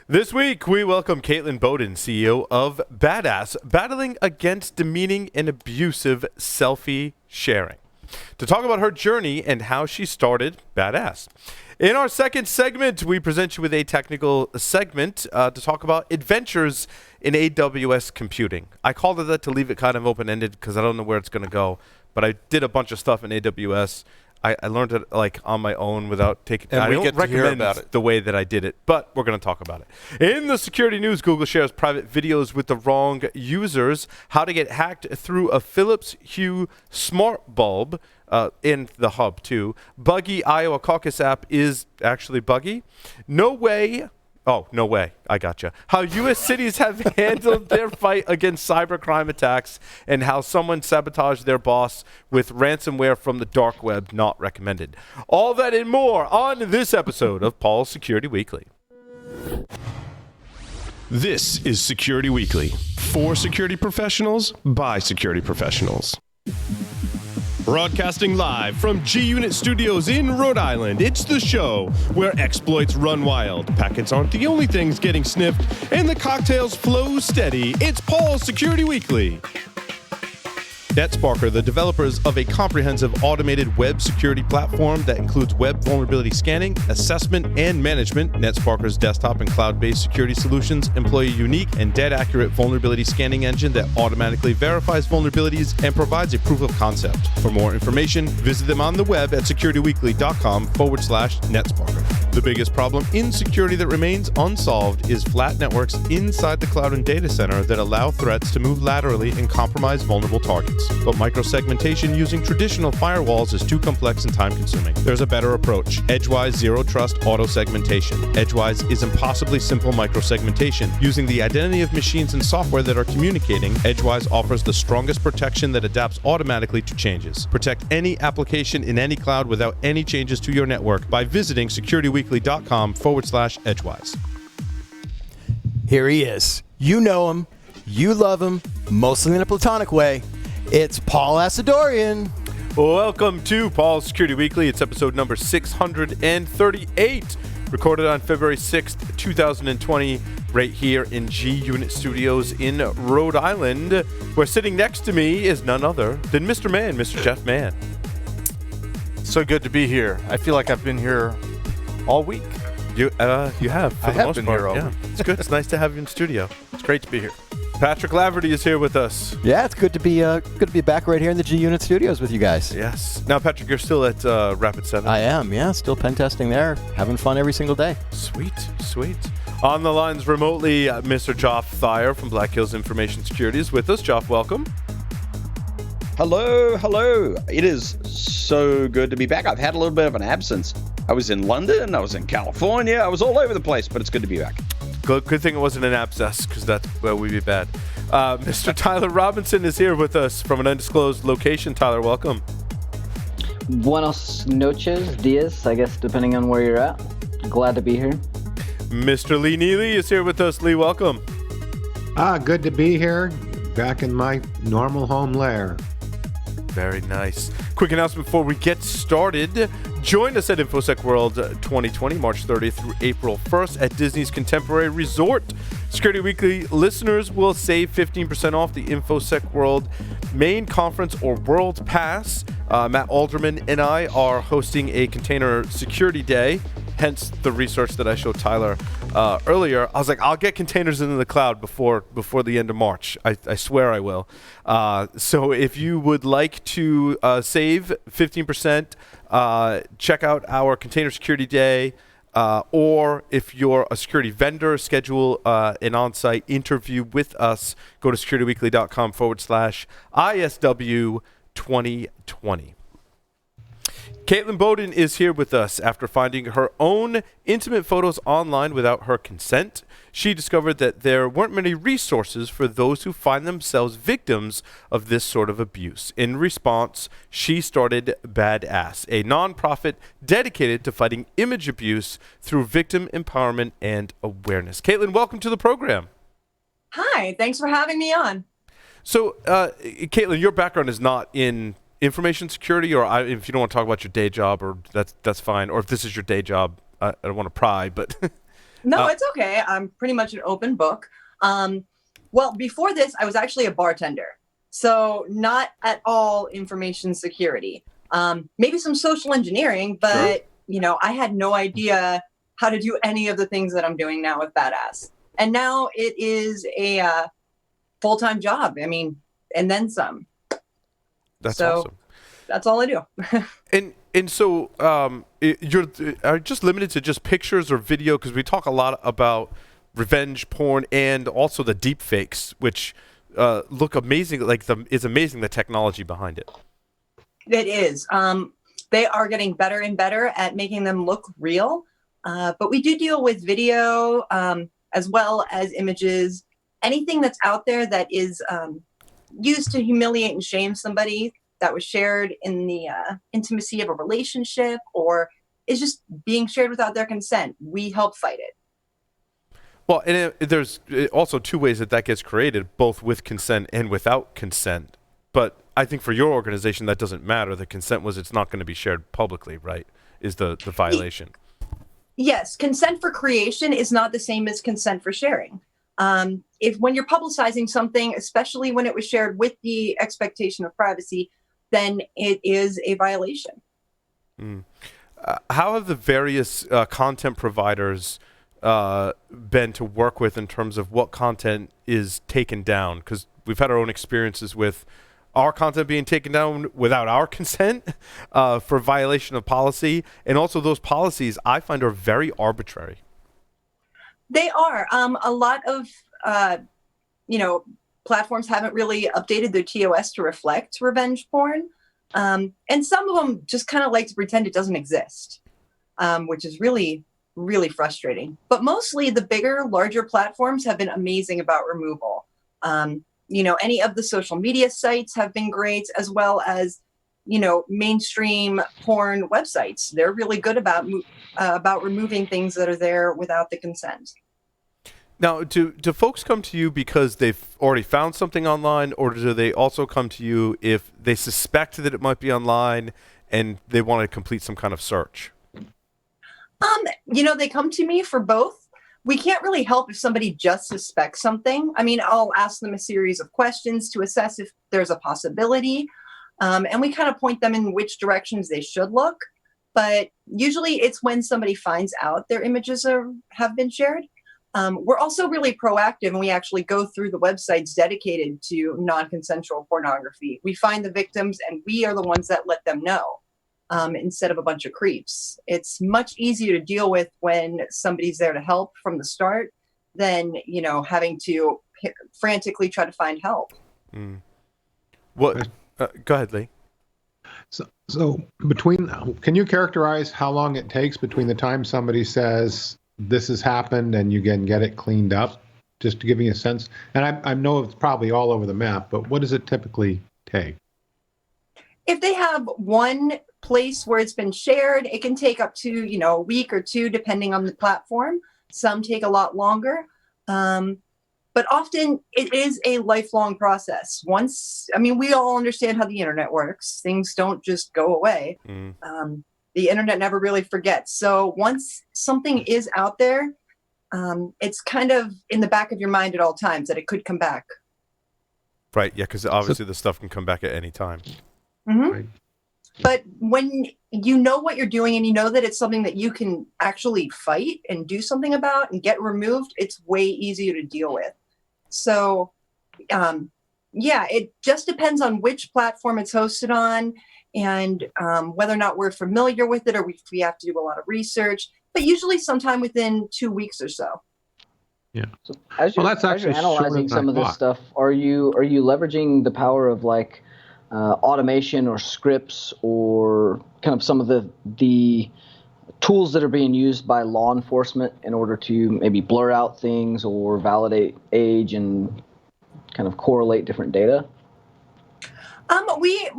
This week, we welcome Katelyn Bowden, CEO of B.A.D.A.S S, battling against demeaning and abusive selfie sharing, to talk about her journey and how she started B.A.D.A.S S. In our second segment, we present you with a technical segment to talk about adventures in AWS computing. I called it that to leave it kind of open-ended because I don't know where it's going to go, but I did a bunch of stuff in AWS. I learned it like on my own without taking. And I we don't get to hear recommend about it. the way that I did it, but we're going to talk about it. In the security news, Google shares private videos with the wrong users. How to get hacked through a Philips Hue smart bulb in the hub too. Buggy Iowa caucus app is actually buggy. No way. Oh, no way. I gotcha. How U.S. cities have handled their fight against cybercrime attacks and how someone sabotaged their boss with ransomware from the dark web. Not recommended. All that and more on this episode of Paul's Security Weekly. This is Security Weekly. For security professionals, by security professionals. Broadcasting live from G-Unit Studios in Rhode Island, it's the show where exploits run wild, packets aren't the only things getting sniffed, and the cocktails flow steady. It's Paul's Security Weekly. NetSparker, the developers of a comprehensive automated web security platform that includes web vulnerability scanning, assessment, and management. NetSparker's desktop and cloud-based security solutions employ a unique and dead-accurate vulnerability scanning engine that automatically verifies vulnerabilities and provides a proof of concept. For more information, visit them on the web at securityweekly.com/NetSparker. The biggest problem in security that remains unsolved is flat networks inside the cloud and data center that allow threats to move laterally and compromise vulnerable targets. But microsegmentation using traditional firewalls is too complex and time-consuming. There's a better approach: Edgewise Zero Trust Auto Segmentation. Edgewise is impossibly simple microsegmentation. Using the identity of machines and software that are communicating, Edgewise offers the strongest protection that adapts automatically to changes. Protect any application in any cloud without any changes to your network by visiting securityweekly.com/Edgewise. Here he is. You know him. You love him, mostly in a platonic way. It's Paul Asadorian. Welcome to Paul's Security Weekly. It's episode number 638, recorded on February 6th, 2020, right here in G-Unit Studios in Rhode Island, where sitting next to me is none other than Mr. Mann, Mr. Jeff Mann. So good to be here. I feel like I've been here all week. You have, for I the have most been part. here all Yeah. week. It's good. It's nice to have you in studio. It's great to be here. Patrick Laverty is here with us. Yeah, it's good to be back right here in the G-Unit Studios with you guys. Yes. Now, Patrick, you're still at Rapid 7. I am, yeah, still pen testing there, having fun every single day. Sweet, sweet. On the lines remotely, Mr. Joff Thayer from Black Hills Information Security is with us. Joff, welcome. Hello, hello. It is so good to be back. I've had a little bit of an absence. I was in London, I was in California, I was all over the place, but it's good to be back. Good thing it wasn't an abscess, because that's where we'd be bad. Mr. Tyler Robinson is here with us from an undisclosed location. Tyler, welcome. Buenos noches, dias, I guess, depending on where you're at. Glad to be here. Mr. Lee Neely is here with us. Lee, welcome. Good to be here, back in my normal home lair. Very nice. Quick announcement before we get started. Join us at InfoSec World 2020, March 30th through April 1st at Disney's Contemporary Resort. Security Weekly listeners will save 15% off the InfoSec World main conference or World Pass. Matt Alderman and I are hosting a container security day, hence the research that I showed Tyler earlier. I was like, I'll get containers into the cloud before the end of March. I swear I will. So if you would like to save 15%, check out our Container Security Day, or if you're a security vendor, schedule an on-site interview with us. Go to securityweekly.com/ISW 2020. Katelyn Bowden is here with us after finding her own intimate photos online without her consent. She discovered that there weren't many resources for those who find themselves victims of this sort of abuse. In response, she started B.A.D.A.S S, a nonprofit dedicated to fighting image abuse through victim empowerment and awareness. Katelyn, welcome to the program. Hi, thanks for having me on. So, Katelyn, your background is not in information security, or if you don't want to talk about your day job, or that's fine. Or if this is your day job, I don't want to pry, but No, it's okay. I'm pretty much an open book. Well, before this, I was actually a bartender. So not at all information security. Maybe some social engineering, but I had no idea how to do any of the things that I'm doing now with B.A.D.A.S.S. And now it is a full-time job. I mean, and then some. That's so awesome. That's all I do. And so you're are just limited to just pictures or video, because we talk a lot about revenge porn and also the deep fakes, which look amazing. It's amazing the technology behind it. It is. They are getting better and better at making them look real. But we do deal with video as well as images. Anything that's out there that is used to humiliate and shame somebody, that was shared in the intimacy of a relationship, or is just being shared without their consent, we help fight it. Well, and there's also two ways that gets created, both with consent and without consent. But I think for your organization, that doesn't matter. The consent was it's not going to be shared publicly, right, is the violation. Yes, consent for creation is not the same as consent for sharing. When you're publicizing something, especially when it was shared with the expectation of privacy, then it is a violation. How have the various content providers been to work with in terms of what content is taken down? Because we've had our own experiences with our content being taken down without our consent for violation of policy. And also those policies I find are very arbitrary. They are. A lot of, platforms haven't really updated their TOS to reflect revenge porn. And some of them just kind of like to pretend it doesn't exist, which is really, really frustrating. But mostly the bigger, larger platforms have been amazing about removal. Any of the social media sites have been great, as well as, mainstream porn websites. They're really good about removing things that are there without the consent. Now, do folks come to you because they've already found something online, or do they also come to you if they suspect that it might be online and they want to complete some kind of search? They come to me for both. We can't really help if somebody just suspects something. I mean, I'll ask them a series of questions to assess if there's a possibility, and we kind of point them in which directions they should look. But usually it's when somebody finds out their images have been shared. We're also really proactive, and we actually go through the websites dedicated to non-consensual pornography. We find the victims, and we are the ones that let them know, instead of a bunch of creeps. It's much easier to deal with when somebody's there to help from the start than, having to frantically try to find help. What? Go ahead, Lee. So can you characterize how long it takes between the time somebody says this has happened and you can get it cleaned up, just to give me a sense? And I know it's probably all over the map, but what does it typically take? If they have one place where it's been shared, it can take up to, a week or two, depending on the platform. Some take a lot longer. But often it is a lifelong process. We all understand how the internet works. Things don't just go away. The internet never really forgets. So once something is out there, it's kind of in the back of your mind at all times that it could come back. Right. Yeah, because obviously the stuff can come back at any time. Mm-hmm. Right. But when you know what you're doing and you know that it's something that you can actually fight and do something about and get removed, it's way easier to deal with. So, it just depends on which platform it's hosted on, and whether or not we're familiar with it, or we have to do a lot of research, but usually sometime within 2 weeks or so. Yeah. So as you're analyzing some of this stuff, are you leveraging the power of automation or scripts, or kind of some of the tools that are being used by law enforcement in order to maybe blur out things or validate age and kind of correlate different data?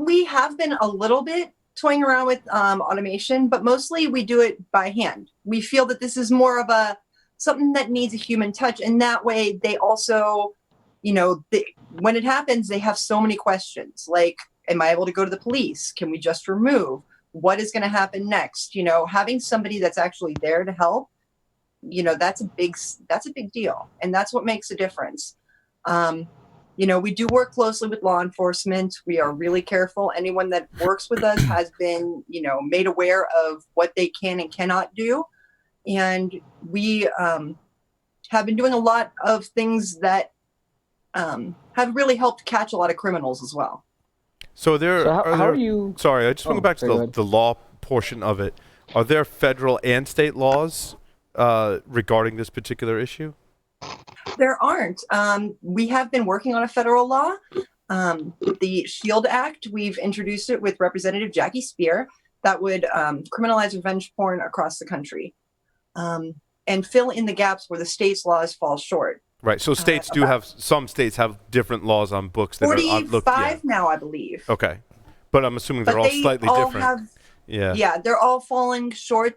We have been a little bit toying around with automation, but mostly we do it by hand. We feel that this is more of something that needs a human touch, and that way they also, when it happens, they have so many questions like, am I able to go to the police? Can we just remove? What is going to happen next? Having somebody that's actually there to help that's a big deal. And that's what makes a difference. We do work closely with law enforcement. We are really careful. Anyone that works with us has been, made aware of what they can and cannot do. And we have been doing a lot of things that have really helped catch a lot of criminals as well. So how are you? Sorry, I just want to go back to the law portion of it. Are there federal and state laws regarding this particular issue? There aren't. We have been working on a federal law, the SHIELD Act. We've introduced it with Representative Jackie Speer that would criminalize revenge porn across the country and fill in the gaps where the state's laws fall short. Right. So states some states have different laws on books that 45 now, I believe. Okay. But I'm assuming they're all slightly different. Yeah, they're all falling short.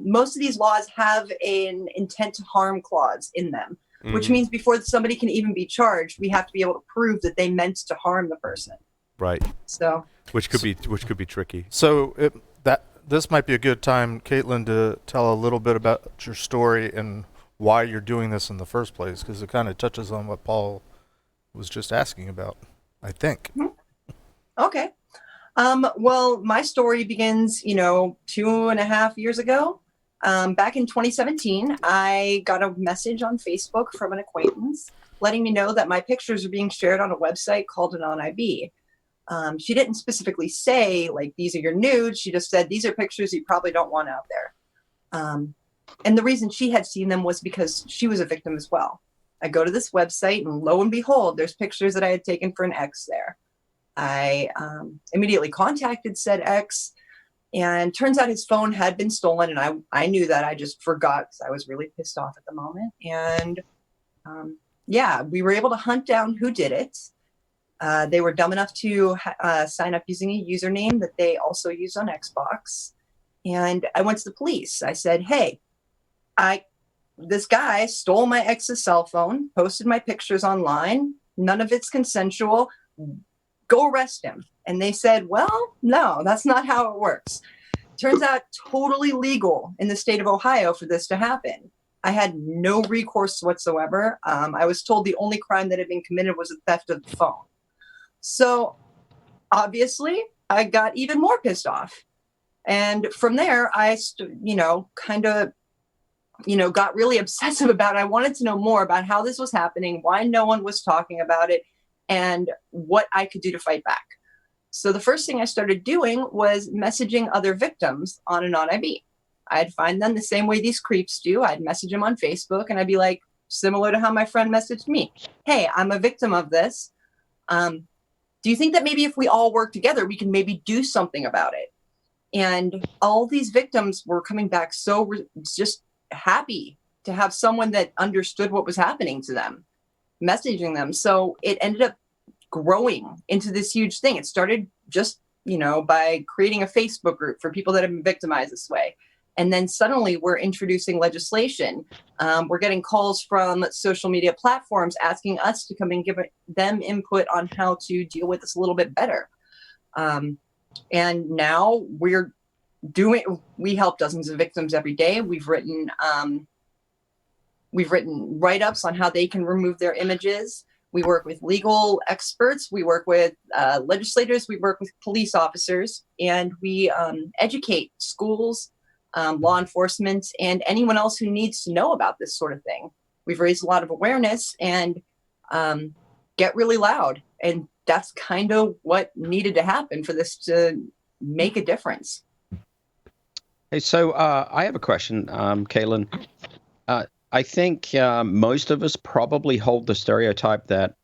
Most of these laws have an intent to harm clause in them, which means before somebody can even be charged, we have to be able to prove that they meant to harm the person. Right. So which could be tricky. So this might be a good time, Katelyn, to tell a little bit about your story and why you're doing this in the first place, because it kind of touches on what Paul was just asking about, I think. Okay. Well, my story begins, 2.5 years ago. Back in 2017, I got a message on Facebook from an acquaintance letting me know that my pictures are being shared on a website called AnonIB. She didn't specifically say, these are your nudes. She just said, these are pictures you probably don't want out there. And the reason she had seen them was because she was a victim as well. I go to this website and lo and behold, there's pictures that I had taken for an ex there. I immediately contacted said ex, and turns out his phone had been stolen. And I knew that. I just forgot because I was really pissed off at the moment. And we were able to hunt down who did it. They were dumb enough to sign up using a username that they also used on Xbox. And I went to the police. I said, hey, this guy stole my ex's cell phone, posted my pictures online. None of it's consensual. Go arrest him. And they said, well, no, that's not how it works. Turns out totally legal in the state of Ohio for this to happen. I had no recourse whatsoever. I was told the only crime that had been committed was the theft of the phone. So obviously I got even more pissed off. And from there, I, got really obsessive about it. I wanted to know more about how this was happening, why no one was talking about it, and what I could do to fight back. So the first thing I started doing was messaging other victims on AnonIB. I'd find them the same way these creeps do. I'd message them on Facebook, and I'd be like, similar to how my friend messaged me. Hey, I'm a victim of this. Do you think that maybe if we all work together, we can maybe do something about it? And all these victims were coming back just happy to have someone that understood what was happening to them, messaging them. So it ended up growing into this huge thing. It started just, by creating a Facebook group for people that have been victimized this way. And then suddenly we're introducing legislation. We're getting calls from social media platforms asking us to come and give them input on how to deal with this a little bit better. And now we help dozens of victims every day. We've written write-ups on how they can remove their images. We work with legal experts. We work with legislators. We work with police officers, and we educate schools, law enforcement, and anyone else who needs to know about this sort of thing. We've raised a lot of awareness and get really loud. And that's kind of what needed to happen for this to make a difference. Hey, so I have a question, Katelyn. I think most of us probably hold the stereotype that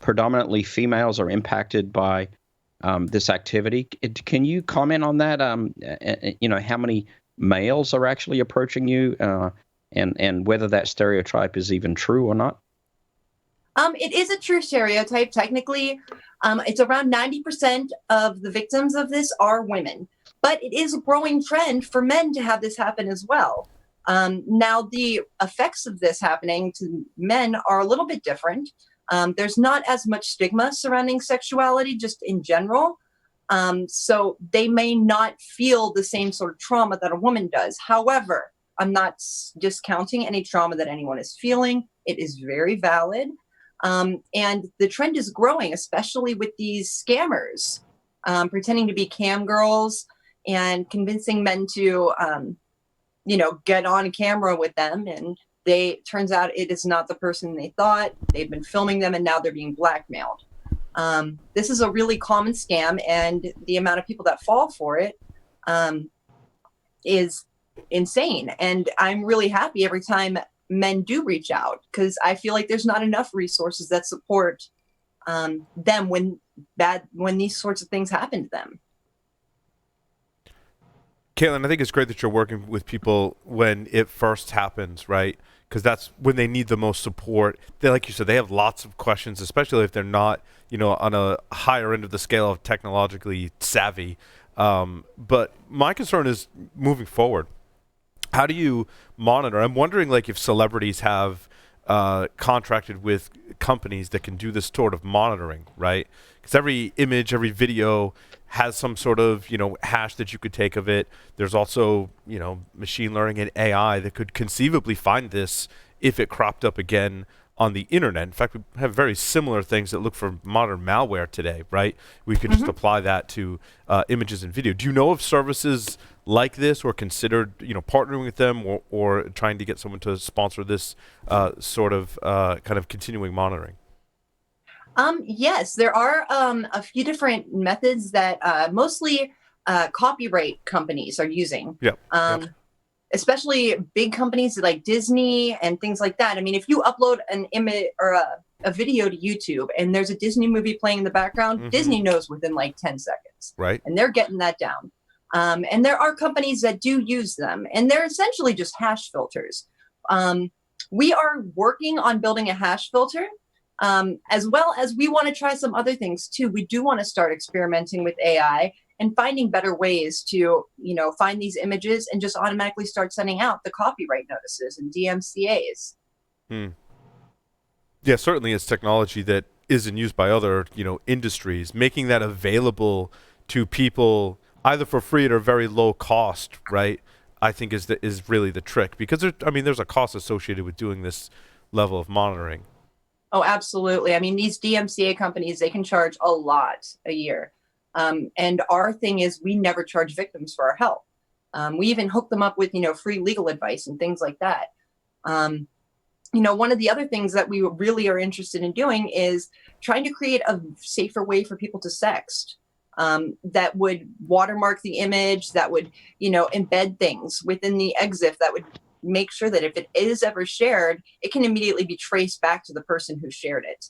predominantly females are impacted by this activity. Can you comment on that? How many males are actually approaching you, and whether that stereotype is even true or not? It is a true stereotype. Technically, it's around 90% of the victims of this are women, but it is a growing trend for men to have this happen as well. Now, the effects of this happening to men are a little bit different. There's not as much stigma surrounding sexuality just in general. So they may not feel the same sort of trauma that a woman does. However, I'm not discounting any trauma that anyone is feeling. It is very valid. And the trend is growing, especially with these scammers pretending to be cam girls and convincing men to, get on camera with them. And turns out it is not the person they thought. They've been filming them and now they're being blackmailed. This is a really common scam, and the amount of people that fall for it is insane. And I'm really happy every time men do reach out, because I feel like there's not enough resources that support them when these sorts of things happen to them. Katelyn, I think it's great that you're working with people when it first happens, right? Because that's when they need the most support. They, like you said, they have lots of questions, especially if they're not, on a higher end of the scale of technologically savvy. But my concern is moving forward. How do you monitor? I'm wondering, like, if celebrities have contracted with companies that can do this sort of monitoring, right? Because every image, every video has some sort of, hash that you could take of it. There's also, machine learning and AI that could conceivably find this if it cropped up again on the internet. In fact, we have very similar things that look for modern malware today, right? We could just apply that to images and video. Do you know of services like this, or considered, partnering with them, or trying to get someone to sponsor this sort of kind of continuing monitoring? Yes, there are a few different methods that mostly copyright companies are using. Yep. Especially big companies like Disney and things like that. I mean, if you upload an image or a video to YouTube and there's a Disney movie playing in the background, Disney knows within like 10 seconds. Right. And they're getting that down. And there are companies that do use them, and they're essentially just hash filters. We are working on building a hash filter, as well as we want to try some other things too. We do want to start experimenting with AI and finding better ways to, find these images and just automatically start sending out the copyright notices and DMCAs. Yeah, certainly it's technology that isn't used by other, industries. Making that available to people either for free or very low cost, right, I think is really the trick. Because there's a cost associated with doing this level of monitoring. Oh, absolutely. I mean, these DMCA companies, they can charge a lot a year. And our thing is we never charge victims for our help. We even hook them up with, free legal advice and things like that. One of the other things that we really are interested in doing is trying to create a safer way for people to sext, that would watermark the image, that would, embed things within the EXIF that would make sure that if it is ever shared, it can immediately be traced back to the person who shared it.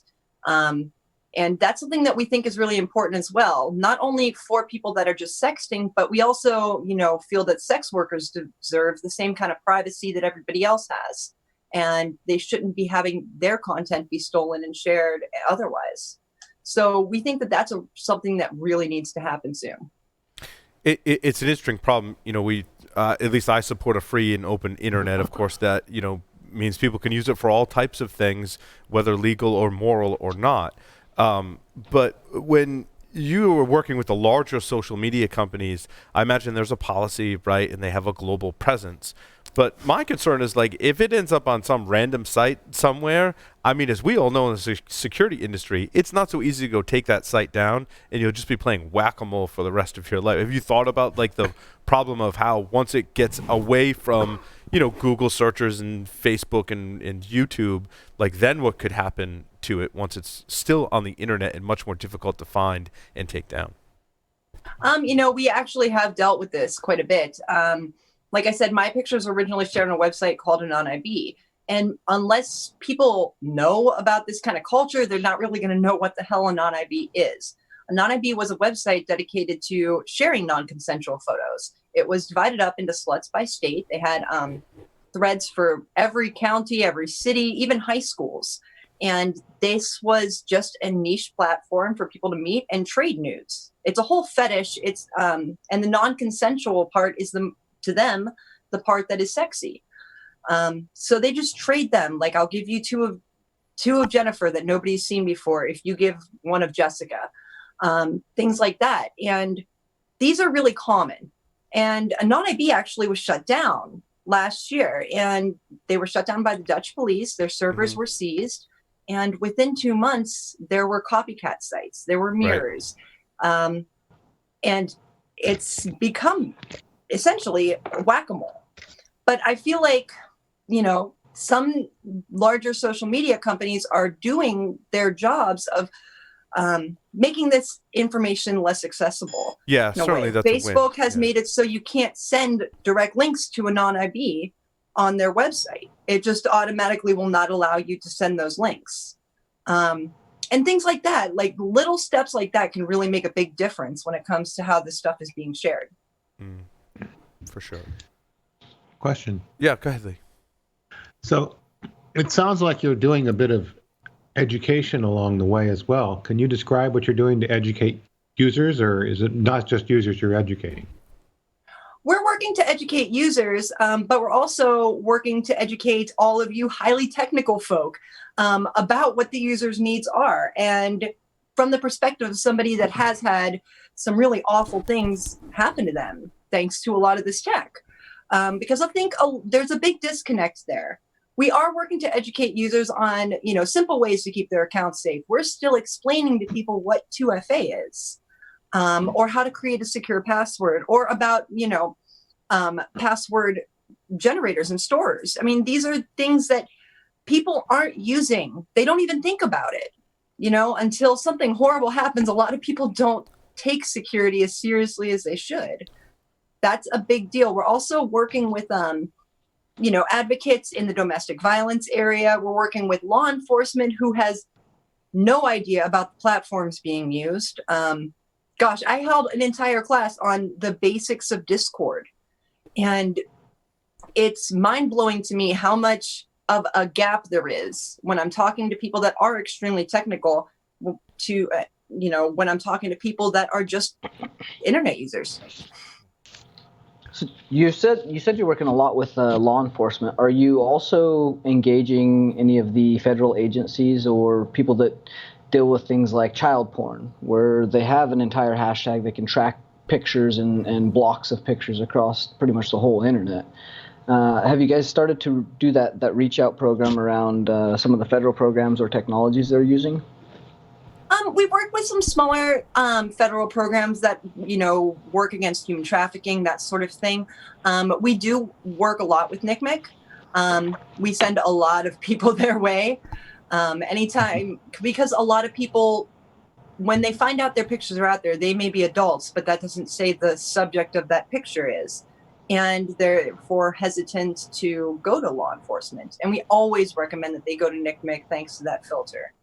And that's something that we think is really important as well, not only for people that are just sexting, but we also, feel that sex workers deserve the same kind of privacy that everybody else has. And they shouldn't be having their content be stolen and shared otherwise. So we think that that's something that really needs to happen soon. It's an interesting problem. We at least I support a free and open internet, of course, that, means people can use it for all types of things, whether legal or moral or not. But when you are working with the larger social media companies, I imagine there's a policy, right, and they have a global presence. But my concern is, like, if it ends up on some random site somewhere, as we all know in the security industry, it's not so easy to go take that site down, and you'll just be playing whack-a-mole for the rest of your life. Have you thought about, like, the problem of how once it gets away from, Google searchers and Facebook and YouTube, like, then what could happen to it once it's still on the internet and much more difficult to find and take down? We actually have dealt with this quite a bit. Like I said, my pictures were originally shared on a website called AnonIB. And unless people know about this kind of culture, they're not really going to know what the hell AnonIB is. AnonIB was a website dedicated to sharing non-consensual photos. It was divided up into sluts by state. They had threads for every county, every city, even high schools. And this was just a niche platform for people to meet and trade nudes. It's a whole fetish. It's and the non-consensual part is to them the part that is sexy. So they just trade them. Like, I'll give you two of Jennifer that nobody's seen before if you give one of Jessica, things like that. And these are really common. And AnonIB actually was shut down last year, and they were shut down by the Dutch police. Their servers were seized, and within 2 months, there were copycat sites. There were mirrors, and it's become essentially whack-a-mole. But I feel like, some larger social media companies are doing their jobs of making this information less accessible. Yeah, certainly that's Facebook a win. has made it so you can't send direct links to a non-IB on their website. It just automatically will not allow you to send those links. And things like that, like little steps like that can really make a big difference when it comes to how this stuff is being shared. For sure. Question. Yeah, go ahead, Lee. So it sounds like you're doing a bit of education along the way as well. Can you describe what you're doing to educate users, or is it not just users you're educating? We're working to educate users, but we're also working to educate all of you highly technical folk about what the user's needs are. And from the perspective of somebody that has had some really awful things happen to them, thanks to a lot of this tech. Because I think there's a big disconnect there. We are working to educate users on, simple ways to keep their accounts safe. We're still explaining to people what 2FA is, or how to create a secure password, or about, password generators and storers. I mean, these are things that people aren't using. They don't even think about it, until something horrible happens. A lot of people don't take security as seriously as they should. That's a big deal. We're also working with, advocates in the domestic violence area. We're working with law enforcement who has no idea about the platforms being used. Gosh, I held an entire class on the basics of Discord. And it's mind-blowing to me how much of a gap there is when I'm talking to people that are extremely technical to, when I'm talking to people that are just internet users. So you said you're working a lot with law enforcement. Are you also engaging any of the federal agencies or people that deal with things like child porn, where they have an entire hashtag that can track pictures and blocks of pictures across pretty much the whole internet? Have you guys started to do that reach out program around some of the federal programs or technologies they're using? We work with some smaller federal programs that, work against human trafficking, that sort of thing. We do work a lot with NCMEC. We send a lot of people their way anytime, because a lot of people, when they find out their pictures are out there, they may be adults, but that doesn't say the subject of that picture is. And they're therefore hesitant to go to law enforcement. And we always recommend that they go to NCMEC thanks to that filter.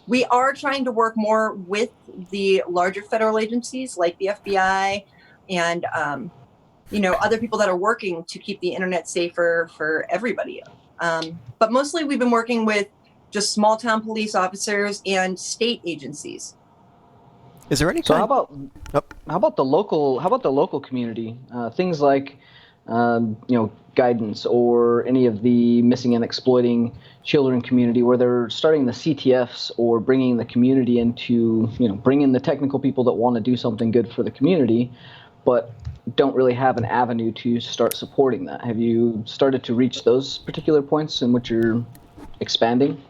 We are trying to work more with the larger federal agencies like the FBI and, other people that are working to keep the internet safer for everybody. But mostly we've been working with just small town police officers and state agencies. Is there any So how about the local community? Things like guidance or any of the missing and exploiting children community, where they're starting the CTFs or bringing the community into, bringing the technical people that want to do something good for the community, but don't really have an avenue to start supporting that. Have you started to reach those particular points in which you're expanding?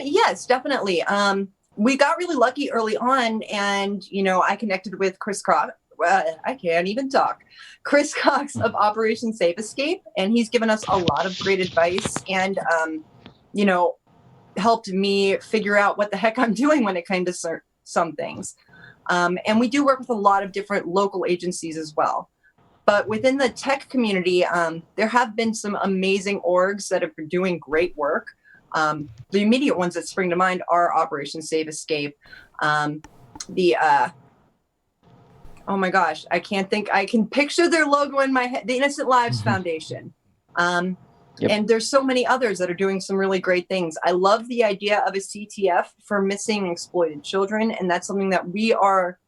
Yes, definitely. We got really lucky early on, and, I connected with Chris Cox. I can't even talk. Chris Cox of Operation Safe Escape, and he's given us a lot of great advice and, helped me figure out what the heck I'm doing when it came to some things. And we do work with a lot of different local agencies as well. But within the tech community, there have been some amazing orgs that have been doing great work. The immediate ones that spring to mind are Operation Safe Escape, oh my gosh, I can picture their logo in my head, the Innocent Lives Foundation. And there's so many others that are doing some really great things. I love the idea of a CTF for missing and exploited children, and that's something that we are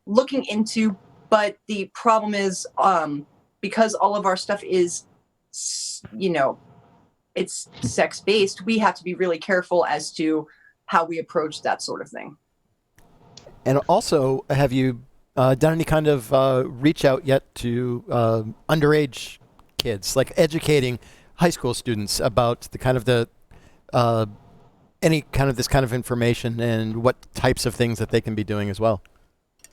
looking into. But the problem is, because all of our stuff is, it's sex-based, we have to be really careful as to how we approach that sort of thing. And also, have you done any kind of reach out yet to underage kids, like educating high school students about the kind of any kind of this kind of information and what types of things that they can be doing as well?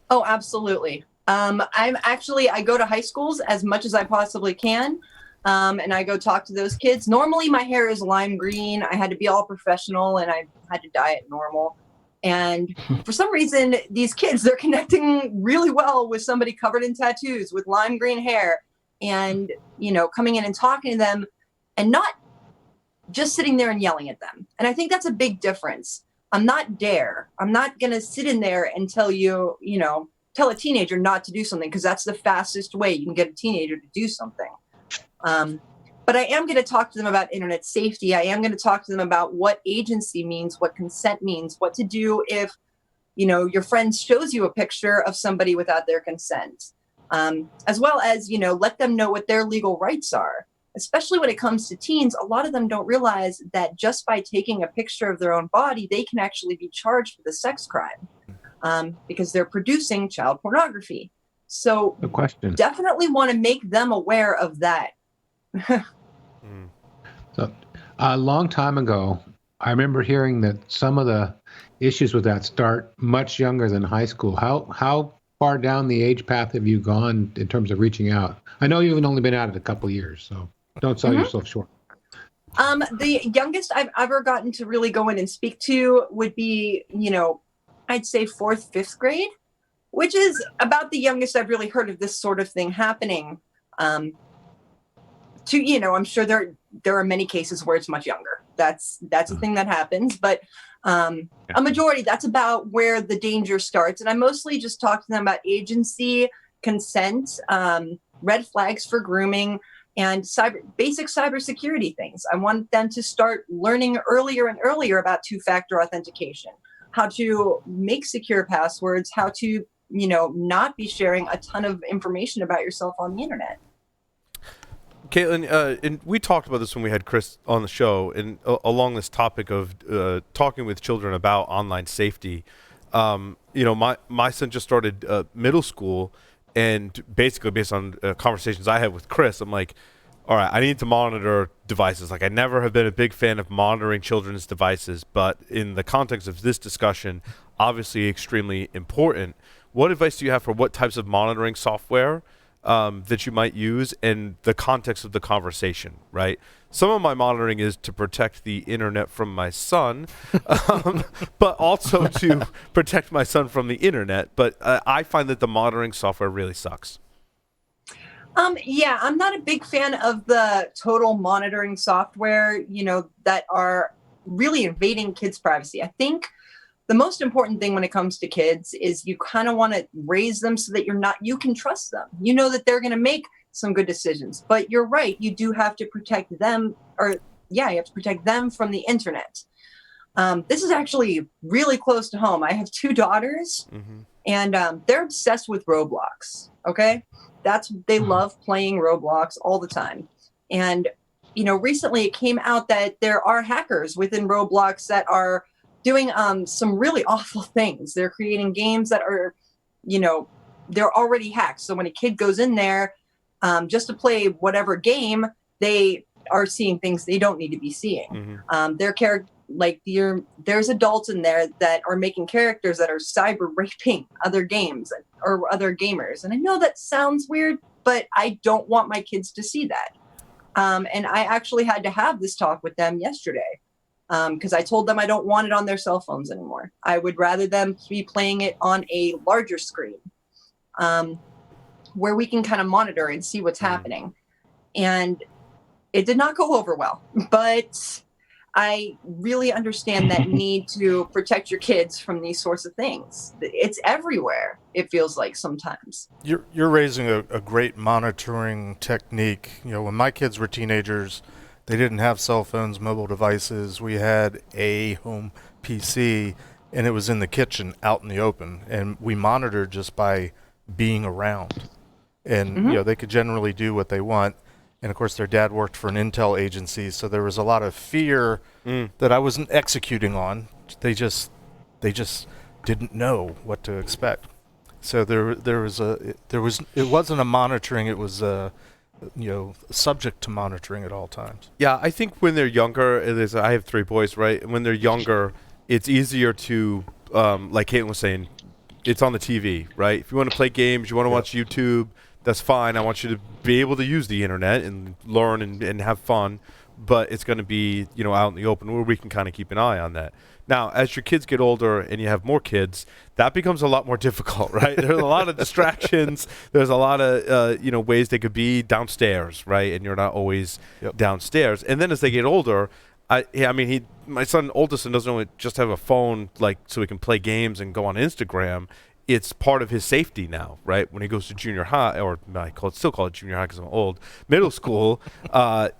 Oh, absolutely. I go to high schools as much as I possibly can. And I go talk to those kids. Normally my hair is lime green. I had to be all professional and I had to dye it normal. And for some reason, these kids, they're connecting really well with somebody covered in tattoos with lime green hair and, coming in and talking to them and not just sitting there and yelling at them. And I think that's a big difference. I'm not dare. I'm not going to sit in there and tell a teenager not to do something, because that's the fastest way you can get a teenager to do something. But I am going to talk to them about internet safety. I am going to talk to them about what agency means, what consent means, what to do if, your friend shows you a picture of somebody without their consent, as well as, let them know what their legal rights are. Especially when it comes to teens, a lot of them don't realize that just by taking a picture of their own body, they can actually be charged with a sex crime because they're producing child pornography. So definitely want to make them aware of that. So a long time ago, I remember hearing that some of the issues with that start much younger than high school. How far down the age path have you gone in terms of reaching out? I know you've only been at it a couple of years, so don't sell yourself short. The youngest I've ever gotten to really go in and speak to would be, I'd say 4th, 5th grade, which is about the youngest I've really heard of this sort of thing happening. I'm sure there are many cases where it's much younger. That's a thing that happens, but a majority, that's about where the danger starts. And I mostly just talk to them about agency, consent, red flags for grooming, and basic cybersecurity things. I want them to start learning earlier and earlier about two-factor authentication, how to make secure passwords, how to, not be sharing a ton of information about yourself on the internet. Katelyn, and we talked about this when we had Chris on the show, and along this topic of talking with children about online safety. My son just started middle school, and basically based on conversations I had with Chris, I'm like, all right, I need to monitor devices. Like, I never have been a big fan of monitoring children's devices, but in the context of this discussion, obviously extremely important. What advice do you have for what types of monitoring software that you might use in the context of the conversation, right? Some of my monitoring is to protect the internet from my son, but also to protect my son from the internet. But I find that the monitoring software really sucks. I'm not a big fan of the total monitoring software, that are really invading kids' privacy. I think the most important thing when it comes to kids is you kind of want to raise them so that you can trust them. You know that they're going to make some good decisions, but you're right. You do have to protect them, you have to protect them from the internet. This is actually really close to home. I have 2 daughters, and they're obsessed with Roblox. Okay. They love playing Roblox all the time. And, recently it came out that there are hackers within Roblox that are doing some really awful things. They're creating games that are, they're already hacked. So when a kid goes in there just to play whatever game, they are seeing things they don't need to be seeing. There's adults in there that are making characters that are cyber raping other games or other gamers. And I know that sounds weird, but I don't want my kids to see that. And I actually had to have this talk with them yesterday because I told them I don't want it on their cell phones anymore. I would rather them be playing it on a larger screen where we can kind of monitor and see what's happening. And it did not go over well, but I really understand that need to protect your kids from these sorts of things. It's everywhere, it feels like sometimes. You're raising a great monitoring technique. When my kids were teenagers, they didn't have cell phones, mobile devices. We had a home PC, and it was in the kitchen out in the open. And we monitored just by being around. And, they could generally do what they want. And, of course, their dad worked for an intel agency, so there was a lot of fear that I wasn't executing on. They just didn't know what to expect. So it wasn't a monitoring. It was subject to monitoring at all times. Yeah, I think when they're younger, I have 3 boys, right? And when they're younger, it's easier to, like Caitlin was saying, it's on the TV, right? If you want to play games, you want to watch YouTube, that's fine. I want you to be able to use the internet and learn and have fun, but it's going to be, out in the open where we can kind of keep an eye on that. Now, as your kids get older and you have more kids, that becomes a lot more difficult, right? There's a lot of distractions. There's a lot of, ways they could be downstairs, right? And you're not always downstairs. And then as they get older, my son, oldest son, doesn't only just have a phone, like, so he can play games and go on Instagram. It's part of his safety now, right? When he goes to junior high, or I still call it junior high because I'm old, middle school,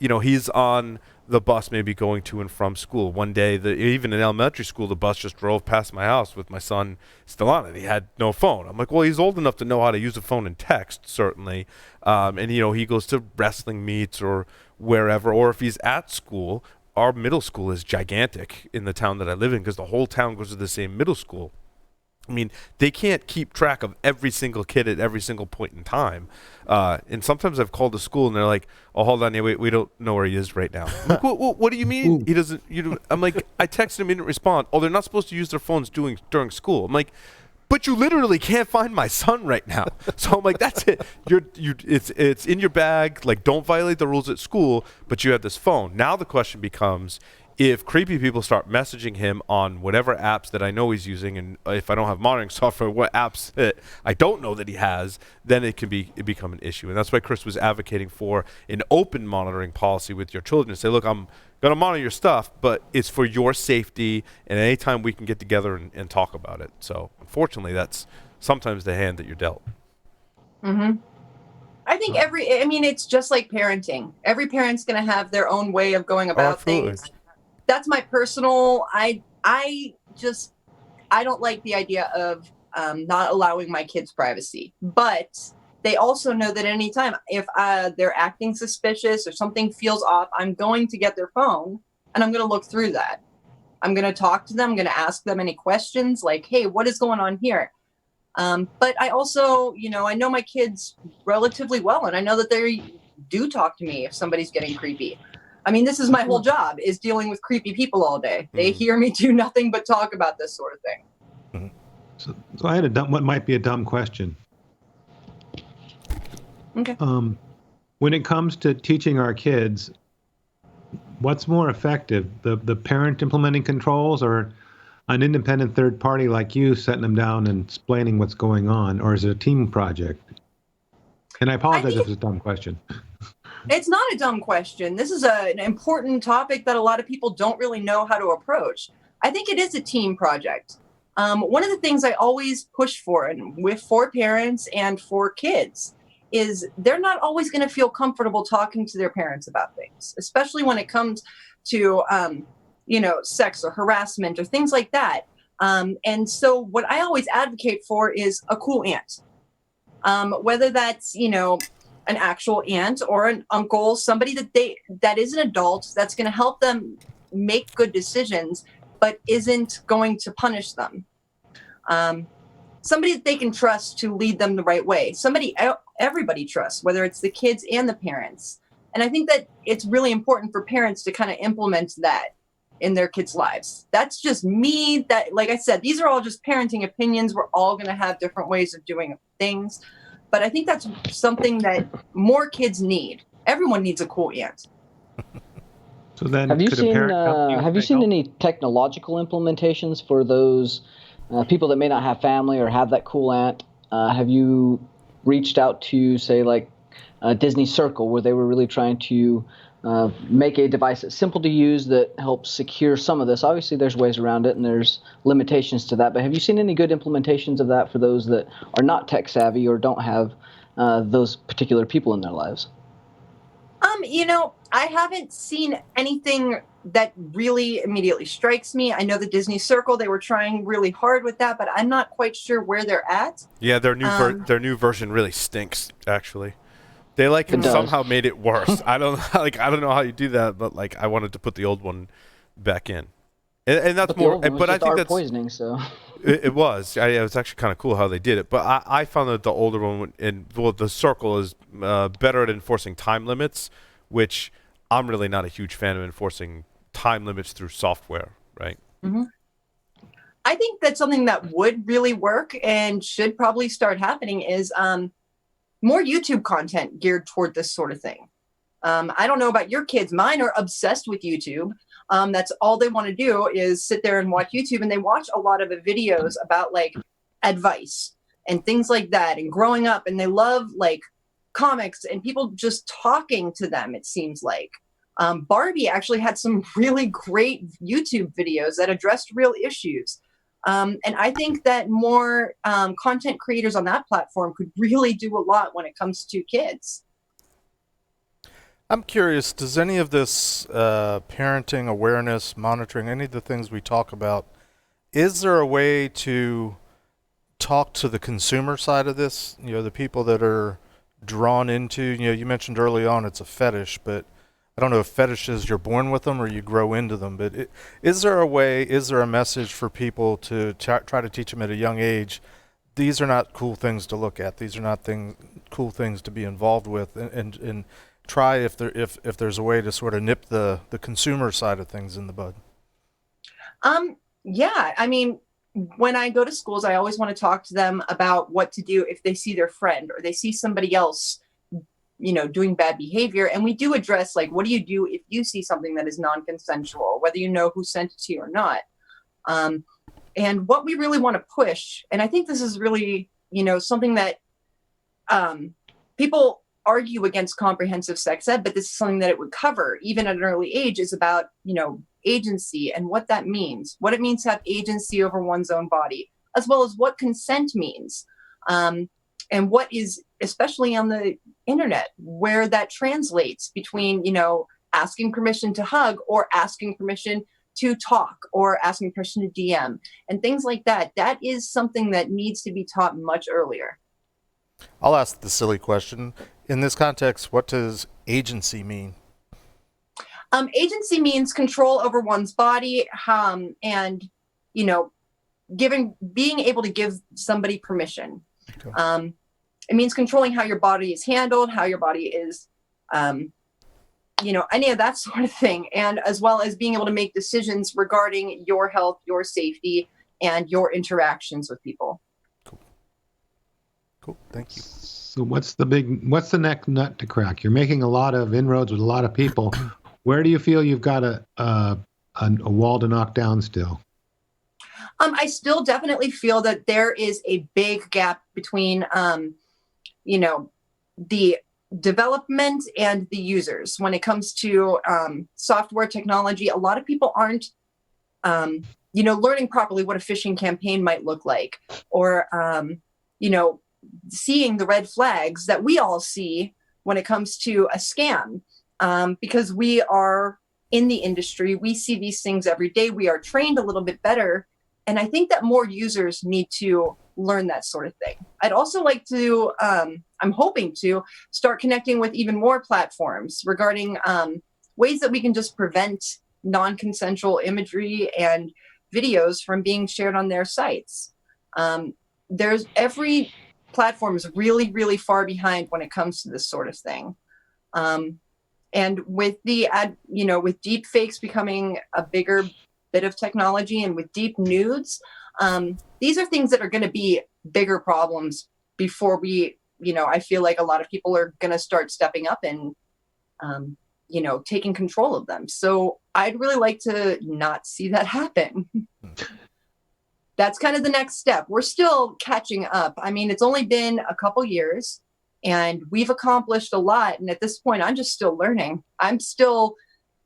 he's on the bus maybe going to and from school. One day, even in elementary school, the bus just drove past my house with my son still on it. He had no phone. I'm like, well, he's old enough to know how to use a phone and text, certainly. And he goes to wrestling meets or wherever, or if he's at school, our middle school is gigantic in the town that I live in because the whole town goes to the same middle school. I mean, they can't keep track of every single kid at every single point in time. And sometimes I've called the school and they're like, oh, hold on, we don't know where he is right now. I'm like, what do you mean? He doesn't, I'm like, I texted him, he didn't respond. Oh, they're not supposed to use their phones during school. I'm like, but you literally can't find my son right now. So I'm like, that's it. It's in your bag. Like, don't violate the rules at school, but you have this phone. Now the question becomes, if creepy people start messaging him on whatever apps that I know he's using, and if I don't have monitoring software, what apps that I don't know that he has, then it become an issue. And that's why Chris was advocating for an open monitoring policy with your children to say, look, I'm going to monitor your stuff, but it's for your safety, and anytime we can get together and talk about it. So unfortunately, that's sometimes the hand that you're dealt. Mm-hmm. I think it's just like parenting. Every parent's going to have their own way of going about things. That's my personal, I don't like the idea of not allowing my kids privacy, but they also know that anytime if they're acting suspicious or something feels off, I'm going to get their phone and I'm going to look through that. I'm going to talk to them. I'm going to ask them any questions like, hey, what is going on here? But I also, I know my kids relatively well, and I know that they do talk to me if somebody's getting creepy. I mean, this is my whole job, is dealing with creepy people all day. They hear me do nothing but talk about this sort of thing. So I had what might be a dumb question. Okay. When it comes to teaching our kids, what's more effective, the parent implementing controls or an independent third party like you setting them down and explaining what's going on, or is it a team project? And I apologize if it's a dumb question. It's not a dumb question. This is an important topic that a lot of people don't really know how to approach. I think it is a team project. One of the things I always push for, and for parents and for kids, is they're not always going to feel comfortable talking to their parents about things, especially when it comes to, sex or harassment or things like that. And so what I always advocate for is a cool aunt. Whether that's, an actual aunt or an uncle, somebody that is an adult that's going to help them make good decisions, but isn't going to punish them. Somebody that they can trust to lead them the right way. Somebody everybody trusts, whether it's the kids and the parents. And I think that it's really important for parents to kind of implement that in their kids' lives. That's just me. That, like I said, these are all just parenting opinions. We're all going to have different ways of doing things. But I think that's something that more kids need. Everyone needs a cool aunt. So then, have you seen any technological implementations for those people that may not have family or have that cool aunt? Have you reached out to, say, like Disney Circle, where they were really trying to make a device that's simple to use that helps secure some of this? Obviously, there's ways around it, and there's limitations to that. But have you seen any good implementations of that for those that are not tech savvy or don't have those particular people in their lives? I haven't seen anything that really immediately strikes me. I know the Disney Circle, they were trying really hard with that, but I'm not quite sure where they're at. Yeah, their new version really stinks, actually. They somehow made it worse. I don't know how you do that, but I wanted to put the old one back in. And that's but more. The old one was but I just think art that's poisoning. So it was. It was actually kind of cool how they did it. But I found that the older one, the Circle is better at enforcing time limits, which I'm really not a huge fan of enforcing time limits through software, right? Mm-hmm. I think that's something that would really work and should probably start happening is more YouTube content geared toward this sort of thing. I don't know about your kids. Mine are obsessed with YouTube. That's all they want to do is sit there and watch YouTube, and they watch a lot of the videos about like advice and things like that and growing up, and they love like comics and people just talking to them, it seems like. Barbie actually had some really great YouTube videos that addressed real issues. And I think that more content creators on that platform could really do a lot when it comes to kids. I'm curious, does any of this parenting, awareness, monitoring, any of the things we talk about, is there a way to talk to the consumer side of this? The people that are drawn into, you mentioned early on it's a fetish, but I don't know if fetishes you're born with them or you grow into them, but is there a way, is there a message for people to try to teach them at a young age, these are not cool things to look at, these are not cool things to be involved with, and try if there's a way to sort of nip the consumer side of things in the bud? Yeah, I mean, when I go to schools, I always want to talk to them about what to do if they see their friend or they see somebody else, doing bad behavior. And we do address, like, what do you do if you see something that is non-consensual, whether you know who sent it to you or not? And what we really want to push, and I think this is really, something that people argue against comprehensive sex ed, but this is something that it would cover even at an early age, is about, agency and what that means, what it means to have agency over one's own body, as well as what consent means. And what is, especially on the internet, where that translates between, asking permission to hug or asking permission to talk or asking permission to DM and things like that. That is something that needs to be taught much earlier. I'll ask the silly question. In this context, what does agency mean? Agency means control over one's body, and, being able to give somebody permission. Okay. It means controlling how your body is handled, how your body is, any of that sort of thing. And as well as being able to make decisions regarding your health, your safety, and your interactions with people. Cool. Thank you. So what's the next nut to crack? You're making a lot of inroads with a lot of people. Where do you feel you've got a wall to knock down still? I still definitely feel that there is a big gap between, the development and the users. When it comes to software technology, a lot of people aren't, learning properly what a phishing campaign might look like, or, seeing the red flags that we all see when it comes to a scam. Because we are in the industry, we see these things every day. We are trained a little bit better. And I think that more users need to learn that sort of thing. I'd also like to, I'm hoping to start connecting with even more platforms regarding ways that we can just prevent non-consensual imagery and videos from being shared on their sites. Every platform is really, really far behind when it comes to this sort of thing. And with with deep fakes becoming a bigger bit of technology, and with deep nudes, these are things that are going to be bigger problems before we, I feel like a lot of people are going to start stepping up and, taking control of them. So I'd really like to not see that happen. That's kind of the next step. We're still catching up. I mean, it's only been a couple years and we've accomplished a lot. And at this point, I'm just still learning. I'm still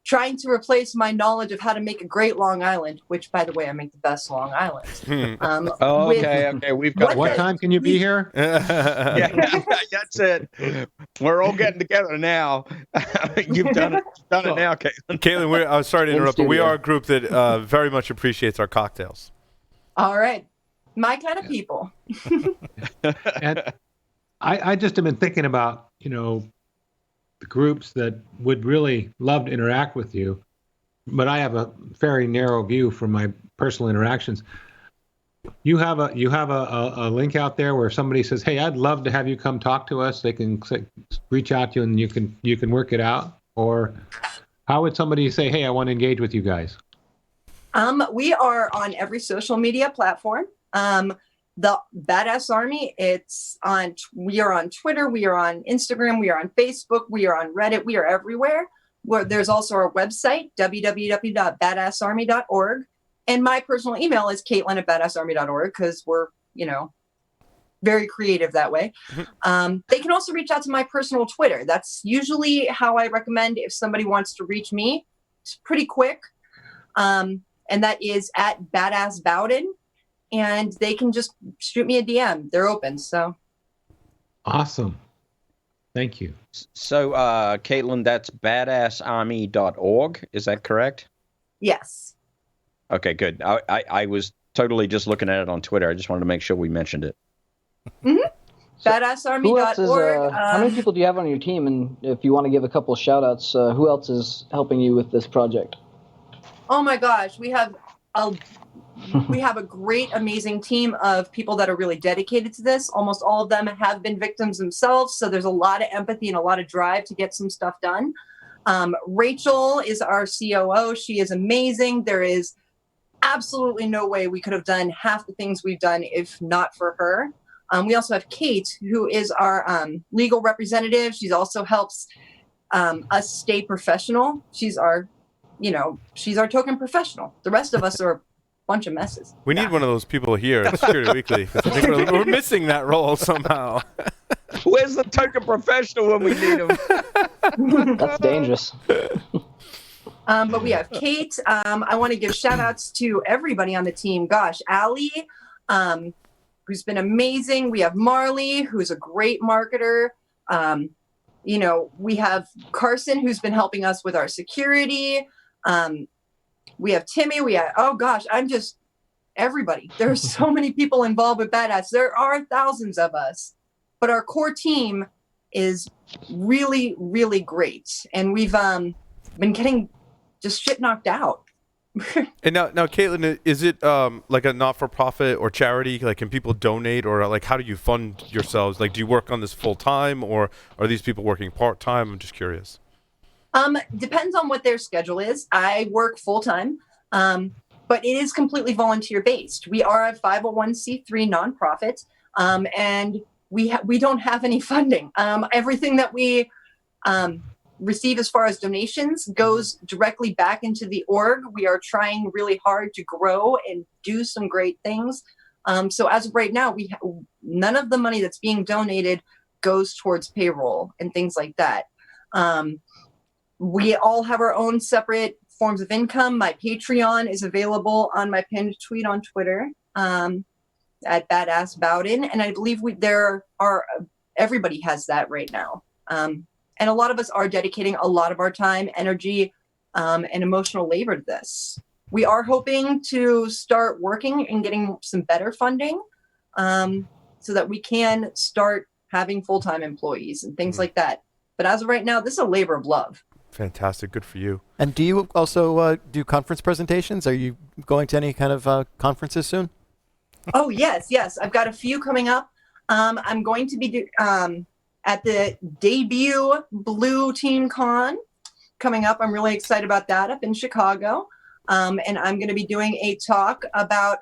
trying to replace my knowledge of how to make a great Long Island, which, by the way, I make the best Long Island. Okay. We've got. What time can you be here? Yeah, that's it. We're all getting together now. You've done it now, Katelyn. Katelyn, I'm sorry to interrupt, but we are a group that very much appreciates our cocktails. All right, my kind of people. And I just have been thinking about, the groups that would really love to interact with you. but I have a very narrow view from my personal interactions. You have a link out there where somebody says, "Hey, I'd love to have you come talk to us." They can reach out to you and you can work it out. Or how would somebody say, "Hey, I want to engage with you guys"? We are on every social media platform. The B.A.D.A.S. Army, we are on Twitter, we are on Instagram, we are on Facebook, we are on Reddit, we are everywhere. There's also our website, www.badassarmy.org. And my personal email is Katelyn@badassarmy.org, because we're, very creative that way. They can also reach out to my personal Twitter. That's usually how I recommend if somebody wants to reach me. It's pretty quick. And that is at B.A.D.A.S. Bowden. And they can just shoot me a DM. They're open, so. Awesome. Thank you. So, Katelyn, that's badassarmy.org. Is that correct? Yes. Okay, good. I was totally just looking at it on Twitter. I just wanted to make sure we mentioned it. Mm-hmm. Badassarmy.org. How many people do you have on your team? And if you want to give a couple of shout outs, who else is helping you with this project? Oh my gosh, we have a great, amazing team of people that are really dedicated to this. Almost all of them have been victims themselves, so there's a lot of empathy and a lot of drive to get some stuff done. Rachel is our COO. She is amazing. There is absolutely no way we could have done half the things we've done if not for her. We also have Kate, who is our legal representative. She also helps us stay professional. She's our token professional. The rest of us are bunch of messes. We need one of those people here at Security Weekly. I think we're missing that role somehow. Where's the token professional when we need him? That's dangerous. But we have Kate. I want to give shout outs to everybody on the team. Gosh, Allie, who's been amazing. We have Marley, who's a great marketer. We have Carson, who's been helping us with our security. We have Timmy. Everybody. There's so many people involved with B.A.D.A.S. There are thousands of us, but our core team is really, really great. And we've been getting just shit knocked out. And now, Katelyn, is it like a not-for-profit or charity? Like, can people donate, or like, how do you fund yourselves? Like, do you work on this full time, or are these people working part time? I'm just curious. Depends on what their schedule is. I work full time, but it is completely volunteer based. We are a 501c3 nonprofit, and we don't have any funding. Everything that we receive as far as donations goes directly back into the org. We are trying really hard to grow and do some great things. So as of right now, none of the money that's being donated goes towards payroll and things like that. We all have our own separate forms of income. My Patreon is available on my pinned tweet on Twitter at B.A.D.A.S. Bowden, and I believe everybody has that right now. And a lot of us are dedicating a lot of our time, energy, and emotional labor to this. We are hoping to start working and getting some better funding so that we can start having full-time employees and things like that. But as of right now, this is a labor of love. Fantastic. Good for you. And do you also do conference presentations? Are you going to any kind of conferences soon? Oh, yes. I've got a few coming up. I'm going to be at the debut Blue Team Con coming up. I'm really excited about that up in Chicago. And I'm going to be doing a talk about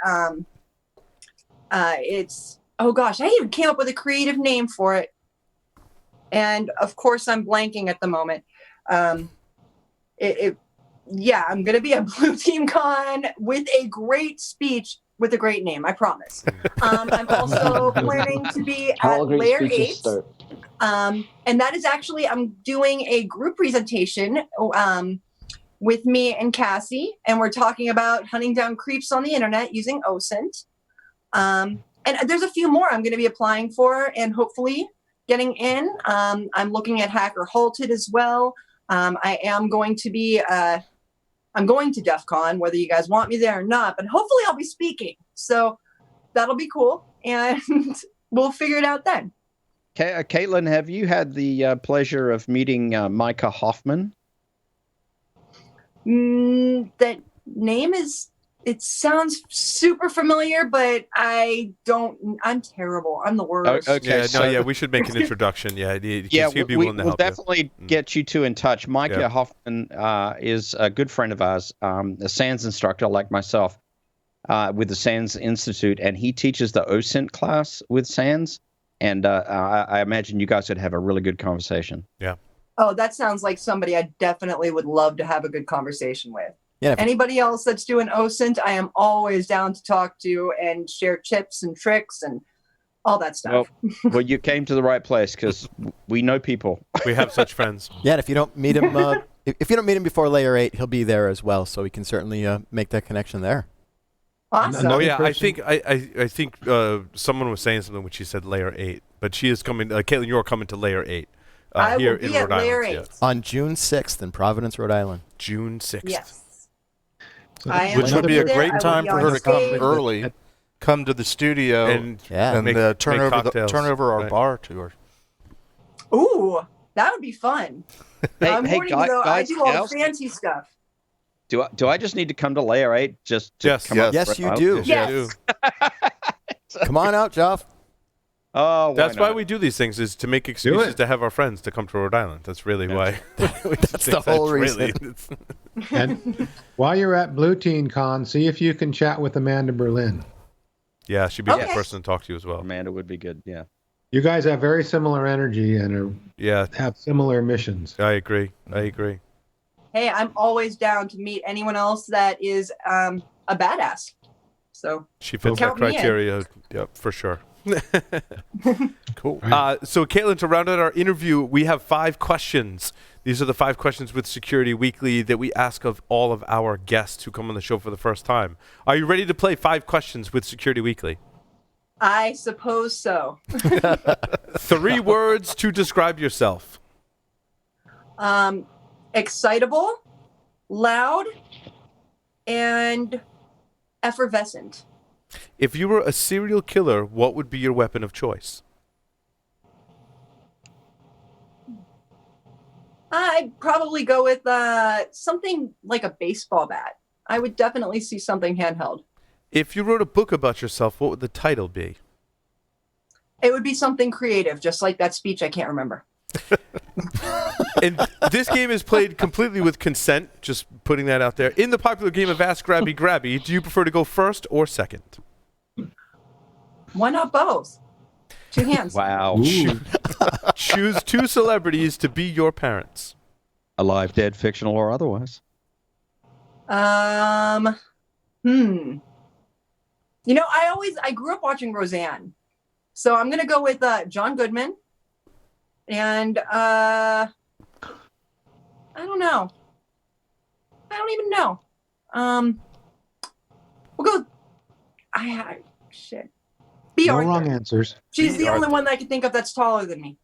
I even came up with a creative name for it. And of course, I'm blanking at the moment. I'm going to be at Blue Team Con with a great speech with a great name, I promise. I'm also planning to be at Layer 8. And that is actually, I'm doing a group presentation with me and Cassie, and we're talking about hunting down creeps on the internet using OSINT. And there's a few more I'm going to be applying for and hopefully getting in. I'm looking at Hacker Halted as well. I'm going to DEF CON, whether you guys want me there or not, but hopefully I'll be speaking. So that'll be cool. And we'll figure it out then. Katelyn, have you had the pleasure of meeting Micah Hoffman? That name is. It sounds super familiar, but I'm terrible. I'm the worst. Okay, we should make an introduction. We'll definitely get you two in touch. Micah Yeah. Hoffman is a good friend of ours, a SANS instructor like myself with the SANS Institute, and he teaches the OSINT class with SANS, and I imagine you guys would have a really good conversation. Yeah. Oh, that sounds like somebody I definitely would love to have a good conversation with. Yeah. Anybody else that's doing OSINT, I am always down to talk to and share tips and tricks and all that stuff. Well, you came to the right place because we know people. We have such friends. Yeah, and if you don't meet him, if you don't meet him before layer 8, he'll be there as well, so we can certainly make that connection there. Awesome. Oh yeah, I think someone was saying something when she said layer 8, but she is coming. Katelyn, you're coming to layer 8 I here will be in at Rhode layer Island. 8 on June 6th in Providence, Rhode Island. June 6th. Yes. Which would be a great time for her to come early, come to the studio, and turn over our bar to her. Ooh, that would be fun. I'm warning you though, I do all the fancy stuff. Do I just need to come to layer 8? Yes, you do. Yes. Come on out, Jeff. Oh, that's why we do these things, is to make excuses to have our friends to come to Rhode Island. That's really why. That's the whole reason. And while you're at Blue Teen Con, see if you can chat with Amanda Berlin. Yeah, she'd be a good person to talk to you as well. Amanda would be good, yeah. You guys have very similar energy and have similar missions. I agree. Hey, I'm always down to meet anyone else that is a badass. So she fits that criteria, for sure. Cool. So, Katelyn, to round out our interview, we have 5 questions. These are the 5 questions with Security Weekly that we ask of all of our guests who come on the show for the first time. Are you ready to play 5 questions with Security Weekly? I suppose so. 3 words to describe yourself. Excitable, loud, and effervescent. If you were a serial killer, what would be your weapon of choice? I'd probably go with something like a baseball bat. I would definitely see something handheld. If you wrote a book about yourself, what would the title be? It would be something creative, just like that speech I can't remember. And this game is played completely with consent, just putting that out there. In the popular game of Ask Grabby Grabby, do you prefer to go first or second? Why not both? 2 hands. Wow. Choose 2 celebrities to be your parents. Alive, dead, fictional, or otherwise. You know, I grew up watching Roseanne. So I'm going to go with John Goodman. And I don't know. I don't even know. We'll go. Shit. No wrong answers. She's the only one that I can think of that's taller than me.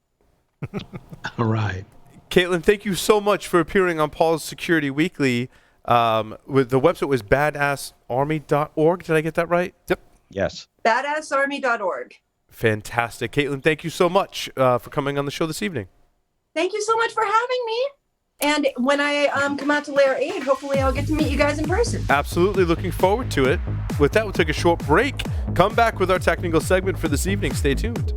All right. Caitlin, thank you so much for appearing on Paul's Security Weekly. With the website was badassarmy.org. Did I get that right? Yep. Yes. Badassarmy.org. Fantastic. Caitlin, thank you so much for coming on the show this evening. Thank you so much for having me. And when I come out to Layer 8, hopefully I'll get to meet you guys in person. Absolutely looking forward to it. With that, we'll take a short break. Come back with our technical segment for this evening. Stay tuned.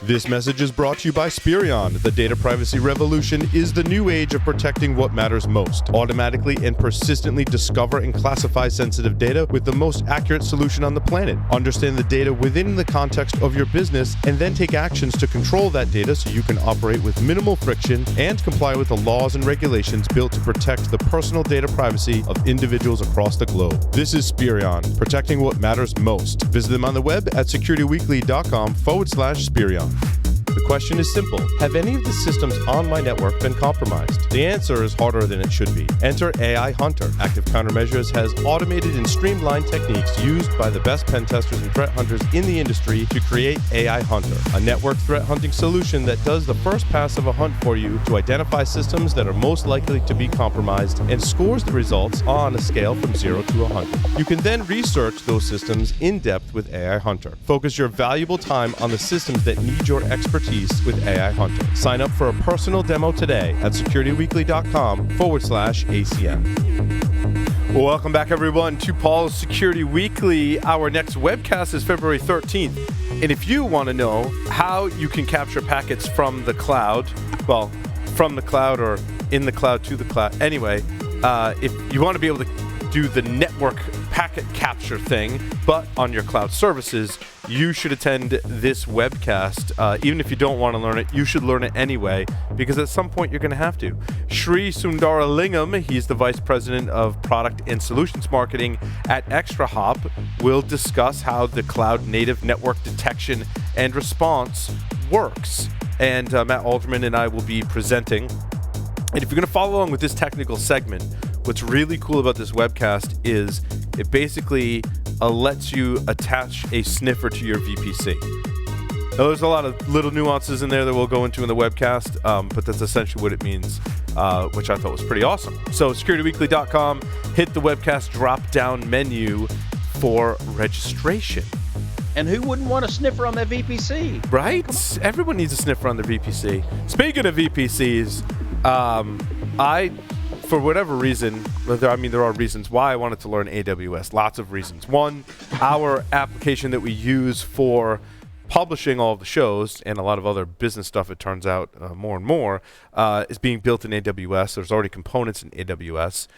This message is brought to you by Spirion. The data privacy revolution is the new age of protecting what matters most. Automatically and persistently discover and classify sensitive data with the most accurate solution on the planet. Understand the data within the context of your business and then take actions to control that data so you can operate with minimal friction and comply with the laws and regulations built to protect the personal data privacy of individuals across the globe. This is Spirion, protecting what matters most. Visit them on the web at securityweekly.com/Spirion. The question is simple. Have any of the systems on my network been compromised? The answer is harder than it should be. Enter AI Hunter. Active Countermeasures has automated and streamlined techniques used by the best pen testers and threat hunters in the industry to create AI Hunter, a network threat hunting solution that does the first pass of a hunt for you to identify systems that are most likely to be compromised and scores the results on a scale from 0 to 100. You can then research those systems in depth with AI Hunter. Focus your valuable time on the systems that need your expertise with AI Hunter. Sign up for a personal demo today at securityweekly.com/ACM. Well, welcome back, everyone, to Paul's Security Weekly. Our next webcast is February 13th. And if you want to know how you can capture packets from the cloud, well, from the cloud or in the cloud to the cloud, anyway, if you want to be able to do the network packet capture thing, but on your cloud services, you should attend this webcast. Even if you don't want to learn it, you should learn it anyway, because at some point you're going to have to. Sri Sundaralingam, he's the Vice President of Product and Solutions Marketing at ExtraHop, will discuss how the cloud native network detection and response works. And Matt Alderman and I will be presenting. And if you're going to follow along with this technical segment, what's really cool about this webcast is it basically lets you attach a sniffer to your VPC. Now, there's a lot of little nuances in there that we'll go into in the webcast, but that's essentially what it means, which I thought was pretty awesome. So securityweekly.com, hit the webcast drop-down menu for registration. And who wouldn't want a sniffer on their VPC? Right? Everyone needs a sniffer on their VPC. Speaking of VPCs, for whatever reason, there are reasons why I wanted to learn AWS. Lots of reasons. One, our application that we use for publishing all of the shows and a lot of other business stuff, it turns out more and more, is being built in AWS. There's already components in AWS.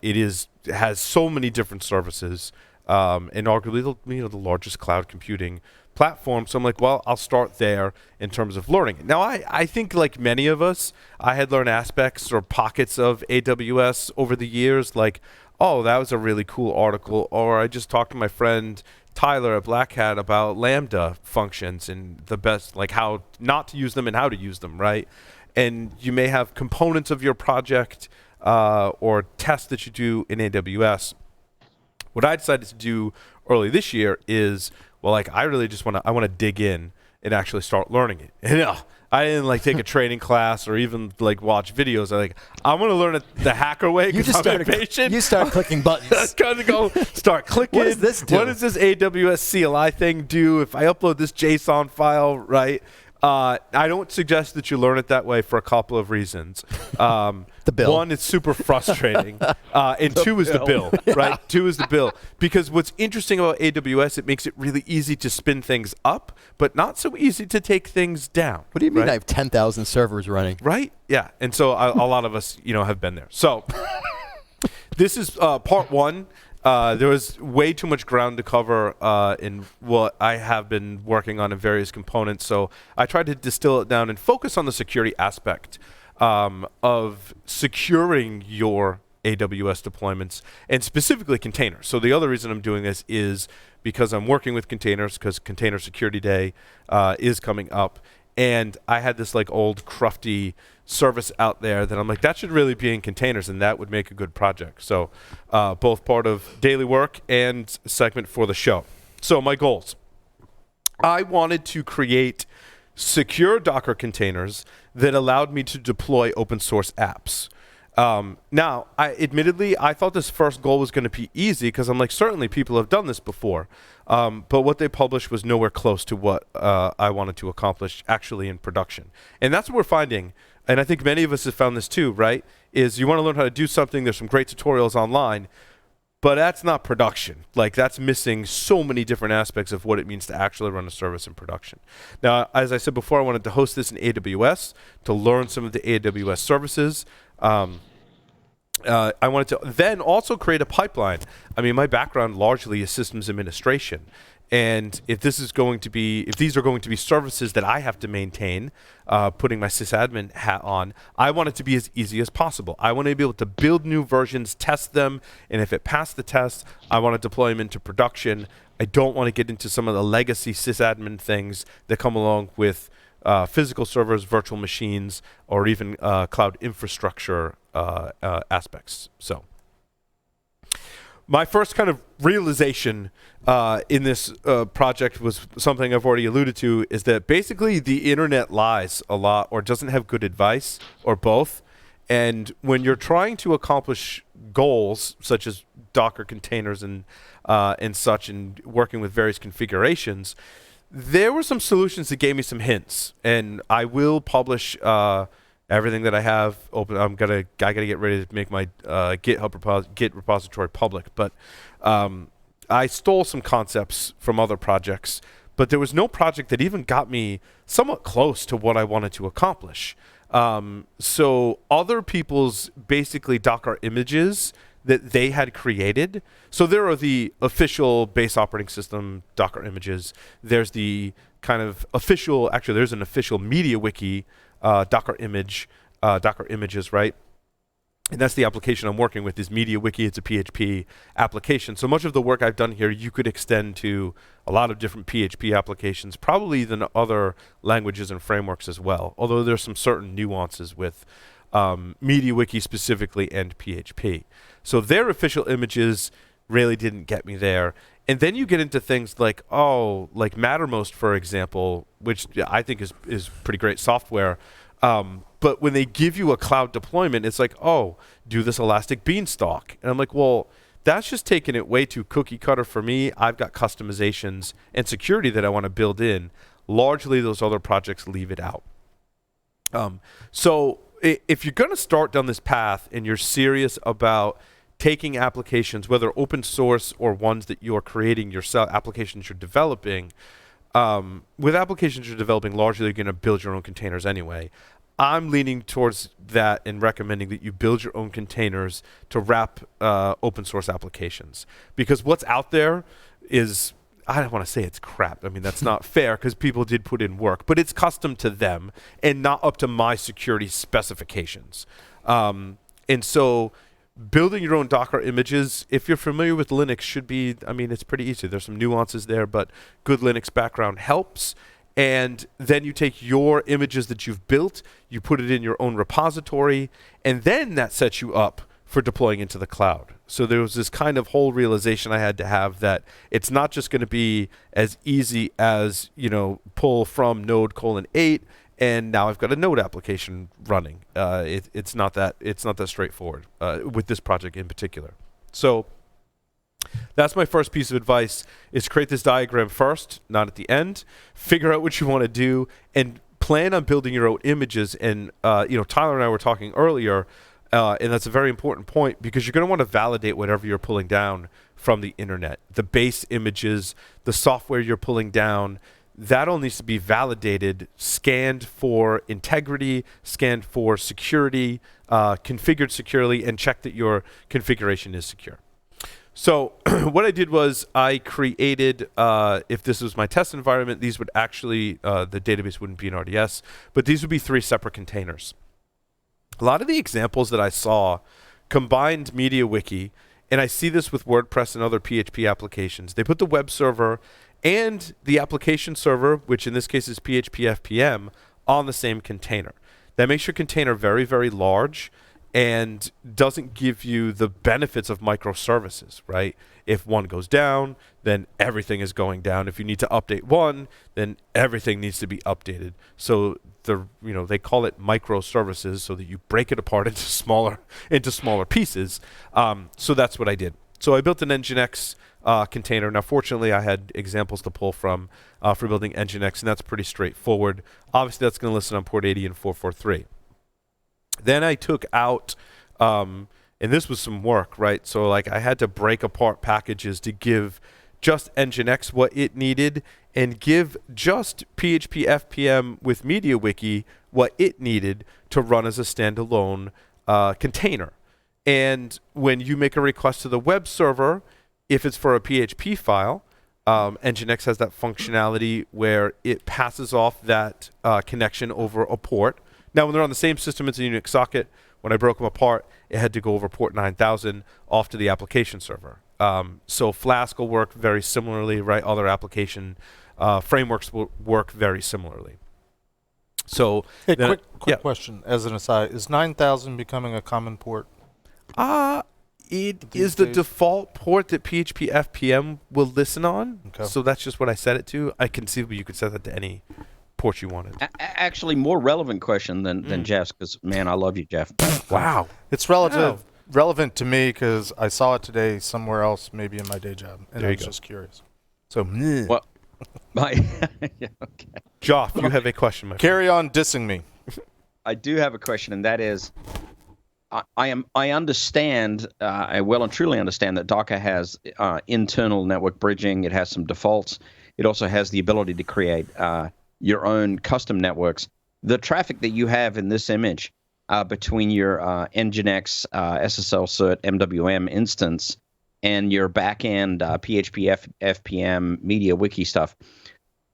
It has so many different services, and arguably the largest cloud computing platform. So I'm like, well, I'll start there in terms of learning it. Now, I think like many of us, I had learned aspects or pockets of AWS over the years, like, oh, that was a really cool article, or I just talked to my friend Tyler at Black Hat about Lambda functions and the best, like how not to use them and how to use them, right? And you may have components of your project or tests that you do in AWS. What I decided to do early this year is, well, like I really just want to dig in and actually start learning it. And I didn't like take a training class or even like watch videos. I want to learn it the hacker way because I'm impatient. You start clicking buttons. Kind of go start clicking. What does this do? What does this AWS CLI thing do if I upload this JSON file, right? I don't suggest that you learn it that way for a couple of reasons. The bill. One, it's super frustrating. And two is the bill, right? Two is the bill. Because what's interesting about AWS, it makes it really easy to spin things up, but not so easy to take things down. What do you mean right? I have 10,000 servers running? Right? Yeah. And so a lot of us, have been there. So this is part one. There was way too much ground to cover in what I have been working on in various components. So I tried to distill it down and focus on the security aspect of securing your AWS deployments and specifically containers. So the other reason I'm doing this is because I'm working with containers, because Container Security Day is coming up. And I had this like old crufty service out there that I'm like, that should really be in containers and that would make a good project. So both part of daily work and segment for the show. So my goals. I wanted to create secure Docker containers that allowed me to deploy open source apps. Now, I thought this first goal was going to be easy because I'm like, certainly people have done this before. But what they published was nowhere close to what I wanted to accomplish actually in production. And that's what we're finding. And I think many of us have found this too, right? Is you want to learn how to do something. There's some great tutorials online. but that's not production. Like, that's missing so many different aspects of what it means to actually run a service in production. Now, as I said before, I wanted to host this in AWS to learn some of the AWS services. I wanted to then also create a pipeline. I mean, my background largely is systems administration. And if these are going to be services that I have to maintain, putting my sysadmin hat on, I want it to be as easy as possible. I want to be able to build new versions, test them, and if it passed the test, I want to deploy them into production. I don't want to get into some of the legacy sysadmin things that come along with physical servers, virtual machines, or even cloud infrastructure aspects. So my first kind of realization in this project was something I've already alluded to, is that basically the internet lies a lot or doesn't have good advice, or both. And when you're trying to accomplish goals such as Docker containers and such, and working with various configurations, there were some solutions that gave me some hints. And I will publish everything that I have open. I gotta get ready to make my Git repository public. But I stole some concepts from other projects, but there was no project that even got me somewhat close to what I wanted to accomplish. So other people's basically Docker images that they had created. So there are the official base operating system Docker images. There's the kind of official, actually there's an official MediaWiki Docker images, right? And that's the application I'm working with, is MediaWiki. It's a PHP application. So much of the work I've done here, you could extend to a lot of different PHP applications, probably even other languages and frameworks as well, although there's some certain nuances with MediaWiki specifically and PHP. So their official images really didn't get me there. And then you get into things like, like Mattermost, for example, which I think is pretty great software. But when they give you a cloud deployment, it's like, do this Elastic Beanstalk. And I'm like, well, that's just taking it way too cookie cutter for me. I've got customizations and security that I want to build in. Largely, those other projects leave it out. So if you're going to start down this path and you're serious about taking applications, whether open source or ones that you're creating yourself, applications you're developing, with applications you're developing, largely you're going to build your own containers anyway. I'm leaning towards that and recommending that you build your own containers to wrap open source applications. Because what's out there is, I don't want to say it's crap. I mean, that's not fair, because people did put in work, but it's custom to them and not up to my security specifications. And so building your own Docker images, if you're familiar with Linux, should be, I mean, it's pretty easy. There's some nuances there, but good Linux background helps. And then you take your images that you've built, you put it in your own repository, and then that sets you up for deploying into the cloud. So there was this kind of whole realization I had to have that it's not just going to be as easy as, pull from node :8, and now I've got a node application running. It's not that straightforward with this project in particular. So that's my first piece of advice, is create this diagram first, not at the end. Figure out what you want to do and plan on building your own images. And, Tyler and I were talking earlier, and that's a very important point, because you're going to want to validate whatever you're pulling down from the internet. The base images, the software you're pulling down, that all needs to be validated, scanned for integrity, scanned for security, configured securely, and check that your configuration is secure. So what I did was I created, if this was my test environment, these would actually, the database wouldn't be an RDS, but these would be 3 separate containers. A lot of the examples that I saw combined MediaWiki, and I see this with WordPress and other PHP applications. They put the web server and the application server, which in this case is PHP FPM, on the same container. That makes your container very, very large and doesn't give you the benefits of microservices, right? If one goes down, then everything is going down. If you need to update one, then everything needs to be updated. So they call it microservices, so that you break it apart into smaller pieces. So that's what I did. So I built an Nginx container. Now, fortunately, I had examples to pull from for building Nginx, and that's pretty straightforward. Obviously, that's going to listen on port 80 and 443. Then I took out And this was some work, right? So like I had to break apart packages to give just Nginx what it needed and give just PHP FPM with MediaWiki what it needed to run as a standalone container. And when you make a request to the web server, if it's for a PHP file, Nginx has that functionality where it passes off that connection over a port. Now, when they're on the same system, it's a Unix socket. When I broke them apart, it had to go over port 9000 off to the application server. So Flask will work very similarly, right? Other application frameworks will work very similarly. So, hey, quick question as an aside: is 9000 becoming a common port? It is the default port that PHP FPM will listen on. Okay. So that's just what I set it to. I conceivably you could set that to any port you wanted. Actually, more relevant question than Jeff's, because man, I love you, Jeff. Wow. It's relevant to me because I saw it today somewhere else, maybe in my day job, and I was just curious. So, well, yeah, okay. Joff, you have a question, my friend. Carry on dissing me. I do have a question, and that is, I understand, I well and truly understand that Docker has internal network bridging. It has some defaults. It also has the ability to create your own custom networks. The traffic that you have in this image between your Nginx SSL cert MWM instance and your backend PHP FPM MediaWiki stuff,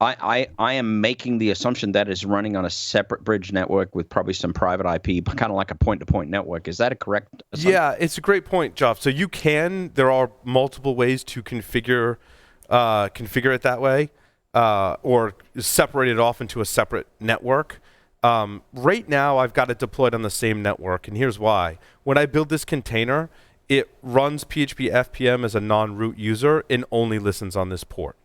I am making the assumption that is running on a separate bridge network with probably some private IP, kind of like a point-to-point network. Is that a correct assumption? Yeah, it's a great point, Joff. So there are multiple ways to configure it that way, or separate it off into a separate network. Right now, I've got it deployed on the same network, and here's why. When I build this container, it runs PHP FPM as a non-root user and only listens on this port.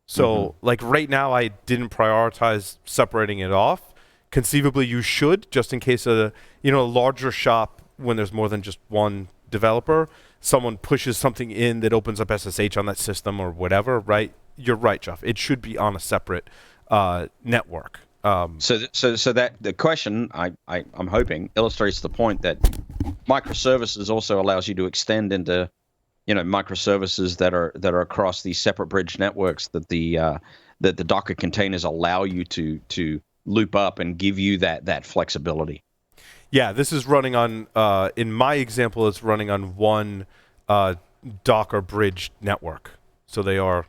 So, like right now, I didn't prioritize separating it off. Conceivably, you should, just in case a larger shop, when there's more than just one developer, someone pushes something in that opens up SSH on that system or whatever, right? You're right, Jeff. It should be on a separate network. So that the question I'm hoping illustrates the point that microservices also allows you to extend into microservices that are across these separate bridge networks that the Docker containers allow you to loop up and give you that flexibility. Yeah, this is running on in my example, it's running on one Docker bridge network. So they are,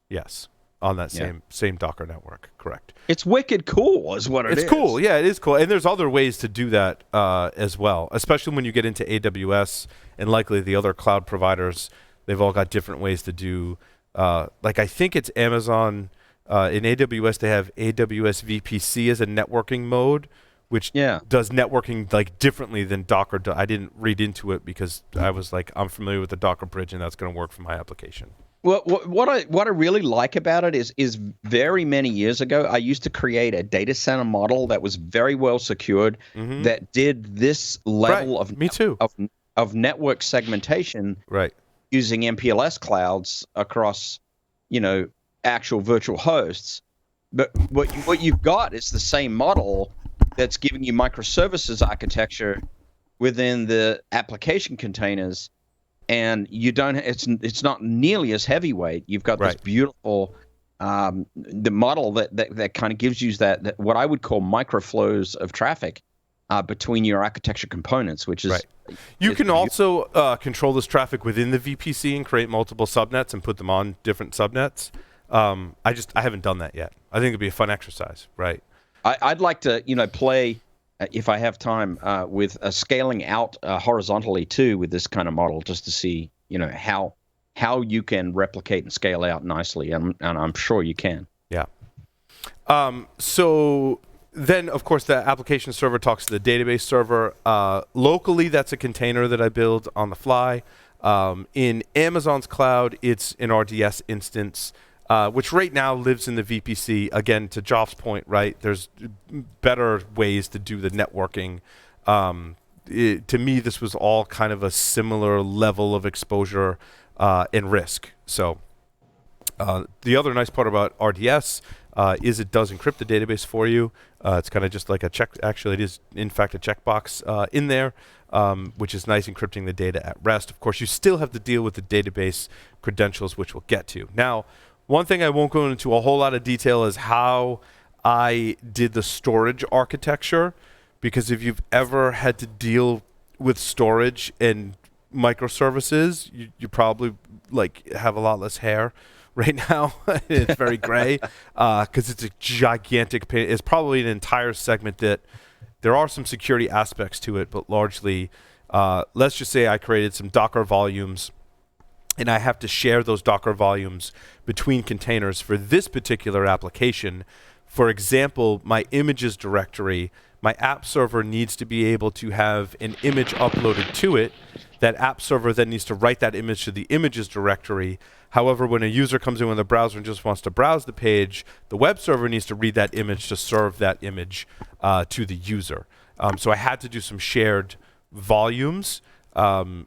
yes, on that same Docker network. Correct. It's wicked cool, is what it is. It's cool. Yeah, it is cool. And there's other ways to do that as well, especially when you get into AWS and likely the other cloud providers. They've all got different ways to do. Like I think it's Amazon. In AWS, they have AWS VPC as a networking mode, which does networking like differently than Docker. I didn't read into it because I was like, I'm familiar with the Docker bridge, and that's going to work for my application. Well, what I really like about it is very many years ago, I used to create a data center model that was very well secured, that did this level of network segmentation, using MPLS clouds across, actual virtual hosts. But what you've got is the same model that's giving you microservices architecture within the application containers. And you don't. It's not nearly as heavyweight. You've got this beautiful the model that kind of gives you that what I would call microflows of traffic between your architecture components, which is You can also control this traffic within the VPC and create multiple subnets and put them on different subnets. I haven't done that yet. I think it'd be a fun exercise, right? I'd like to play. If I have time, with scaling out horizontally too with this kind of model, just to see how you can replicate and scale out nicely, and I'm sure you can. Yeah. So then, of course, the application server talks to the database server. Locally, that's a container that I build on the fly. In Amazon's cloud, it's an RDS instance. Which right now lives in the VPC. Again, to Joff's point, right? There's better ways to do the networking. To me, this was all kind of a similar level of exposure and risk. So The other nice part about RDS is it does encrypt the database for you. It's kind of just like a check. Actually, it is in fact a checkbox in there, which is nice, encrypting the data at rest. Of course, you still have to deal with the database credentials, which we'll get to. Now, one thing I won't go into a whole lot of detail is how I did the storage architecture, because if you've ever had to deal with storage and microservices, you probably like have a lot less hair right now. It's very gray because it's a gigantic pain. It's probably an entire segment that there are some security aspects to it, but largely, let's just say I created some Docker volumes and I have to share those Docker volumes between containers for this particular application. For example, my images directory, my app server needs to be able to have an image uploaded to it. That app server then needs to write that image to the images directory. However, when a user comes in with a browser and just wants to browse the page, the web server needs to read that image to serve that image to the user. So I had to do some shared volumes,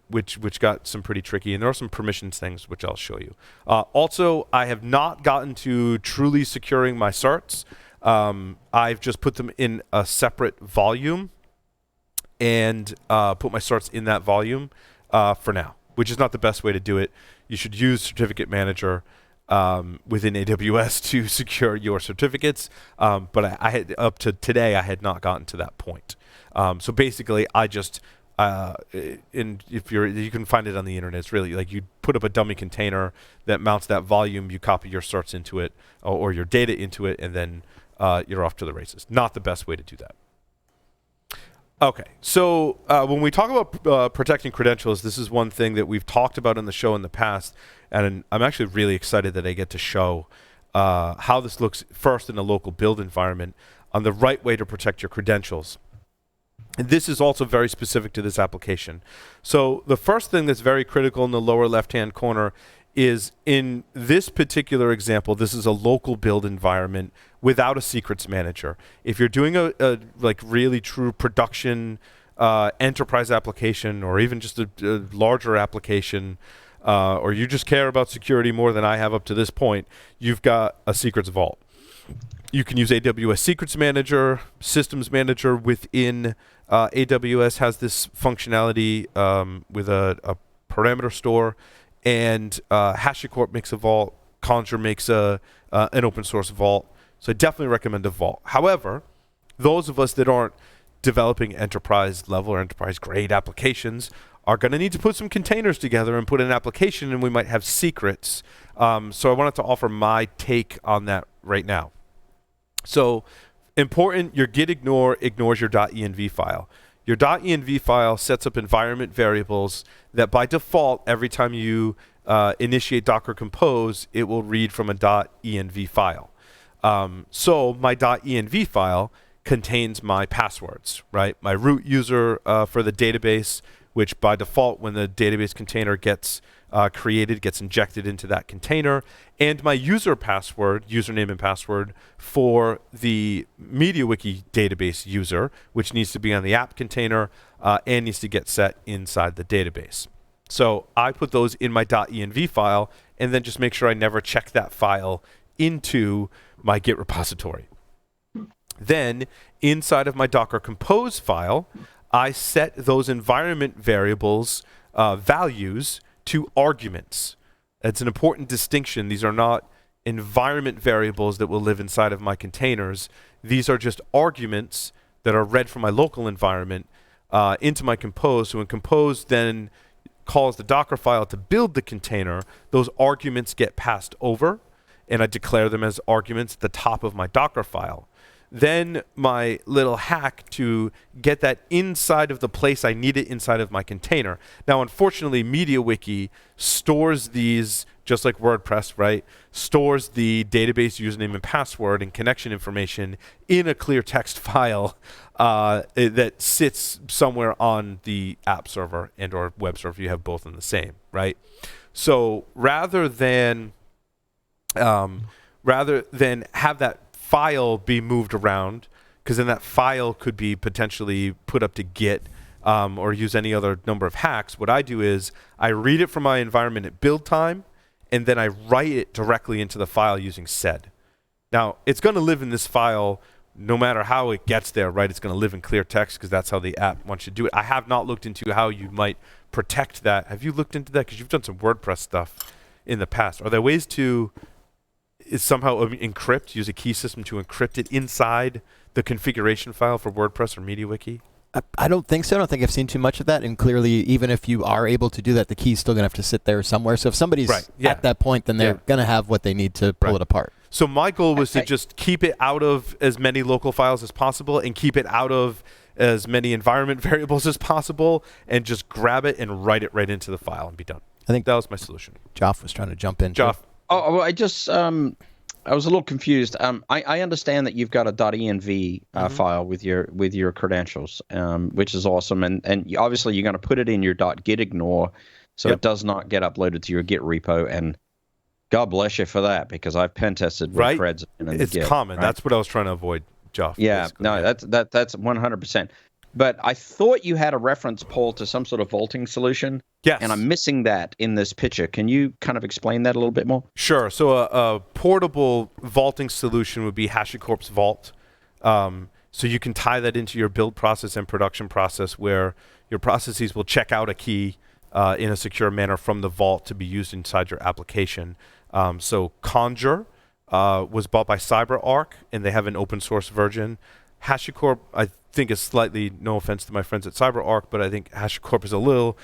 which got some pretty tricky. And there are some permissions things which I'll show you. Also, I have not gotten to truly securing my certs. I've just put them in a separate volume and put my certs in that volume for now, which is not the best way to do it. You should use Certificate Manager within AWS to secure your certificates. But I had, up to today, I had not gotten to that point. So basically, I just and if you can find it on the internet. It's really like you put up a dummy container that mounts that volume. You copy your certs into it or your data into it, and then you're off to the races. Not the best way to do that. Okay, so when we talk about protecting credentials, this is one thing that we've talked about in the show in the past, and I'm actually really excited that I get to show how this looks first in a local build environment on the right way to protect your credentials. And this is also very specific to this application. So the first thing that's very critical in the lower left-hand corner is in this particular example, this is a local build environment without a secrets manager. If you're doing a like really true production enterprise application, or even just a larger application, or you just care about security more than I have up to this point, you've got a secrets vault. You can use AWS Secrets Manager, Systems Manager within AWS has this functionality with a parameter store. And HashiCorp makes a vault. Conjure makes an open source vault. So I definitely recommend a vault. However, those of us that aren't developing enterprise level or enterprise grade applications are going to need to put some containers together and put an application, and we might have secrets. So I wanted to offer my take on that right now. So important, your git ignore ignores your .env file. Your .env file sets up environment variables that by default, every time you initiate Docker Compose, it will read from a .env file. So my .env file contains my passwords, right? My root user for the database, which by default, when the database container gets created, gets injected into that container, and my user password, username and password for the MediaWiki database user, which needs to be on the app container and needs to get set inside the database. So I put those in my .env file and then just make sure I never check that file into my Git repository. Then inside of my Docker Compose file, I set those environment variables values to arguments. It's an important distinction. These are not environment variables that will live inside of my containers. These are just arguments that are read from my local environment into my Compose. So when Compose then calls the Docker file to build the container, those arguments get passed over, and I declare them as arguments at the top of my Docker file. Then my little hack to get that inside of the place I need it inside of my container. Now, unfortunately, MediaWiki stores these, just like WordPress, right? Stores the database username and password and connection information in a clear text file that sits somewhere on the app server and or web server. You have both in the same, right? So rather than have that file be moved around, because then that file could be potentially put up to Git or use any other number of hacks. What I do is I read it from my environment at build time, and then I write it directly into the file using sed. Now, it's going to live in this file no matter how it gets there, right? It's going to live in clear text because that's how the app wants you to do it. I have not looked into how you might protect that. Have you looked into that? Because you've done some WordPress stuff in the past. Are there ways to somehow encrypt, use a key system to encrypt it inside the configuration file for WordPress or MediaWiki? I don't think so. I don't think I've seen too much of that. And clearly, even if you are able to do that, the key's still going to have to sit there somewhere. So if somebody's at that point, then they're going to have what they need to pull it apart. So my goal was to just keep it out of as many local files as possible and keep it out of as many environment variables as possible and just grab it and write it right into the file and be done. I think that was my solution. Joff was trying to jump in. Joff. Oh, well, I was a little confused. I understand that you've got a .env file with your credentials, which is awesome, and obviously you're going to put it in your .gitignore, so it does not get uploaded to your Git repo. And God bless you for that, because I've pen tested with creds. It's Git, common. Right? That's what I was trying to avoid, Joff. Yeah, basically. no, that's 100%. But I thought you had a reference, Paul, to some sort of vaulting solution. Yes. And I'm missing that in this picture. Can you kind of explain that a little bit more? Sure. So a portable vaulting solution would be HashiCorp's Vault. So you can tie that into your build process and production process, where your processes will check out a key in a secure manner from the vault to be used inside your application. So Conjure was bought by CyberArk, and they have an open source version. HashiCorp, I think, is slightly, no offense to my friends at CyberArk, but I think HashiCorp is a little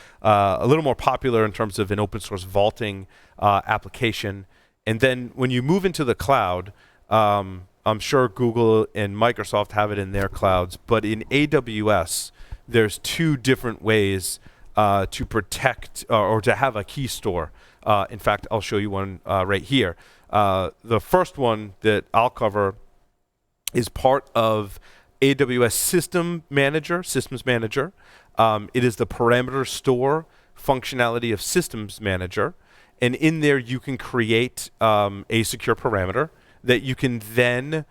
more popular in terms of an open source vaulting application. And then when you move into the cloud, I'm sure Google and Microsoft have it in their clouds, but in AWS, there's two different ways to protect or to have a key store. In fact, I'll show you one right here. The first one that I'll cover is part of AWS Systems Manager. It is the parameter store functionality of Systems Manager. And in there, you can create a secure parameter that you can then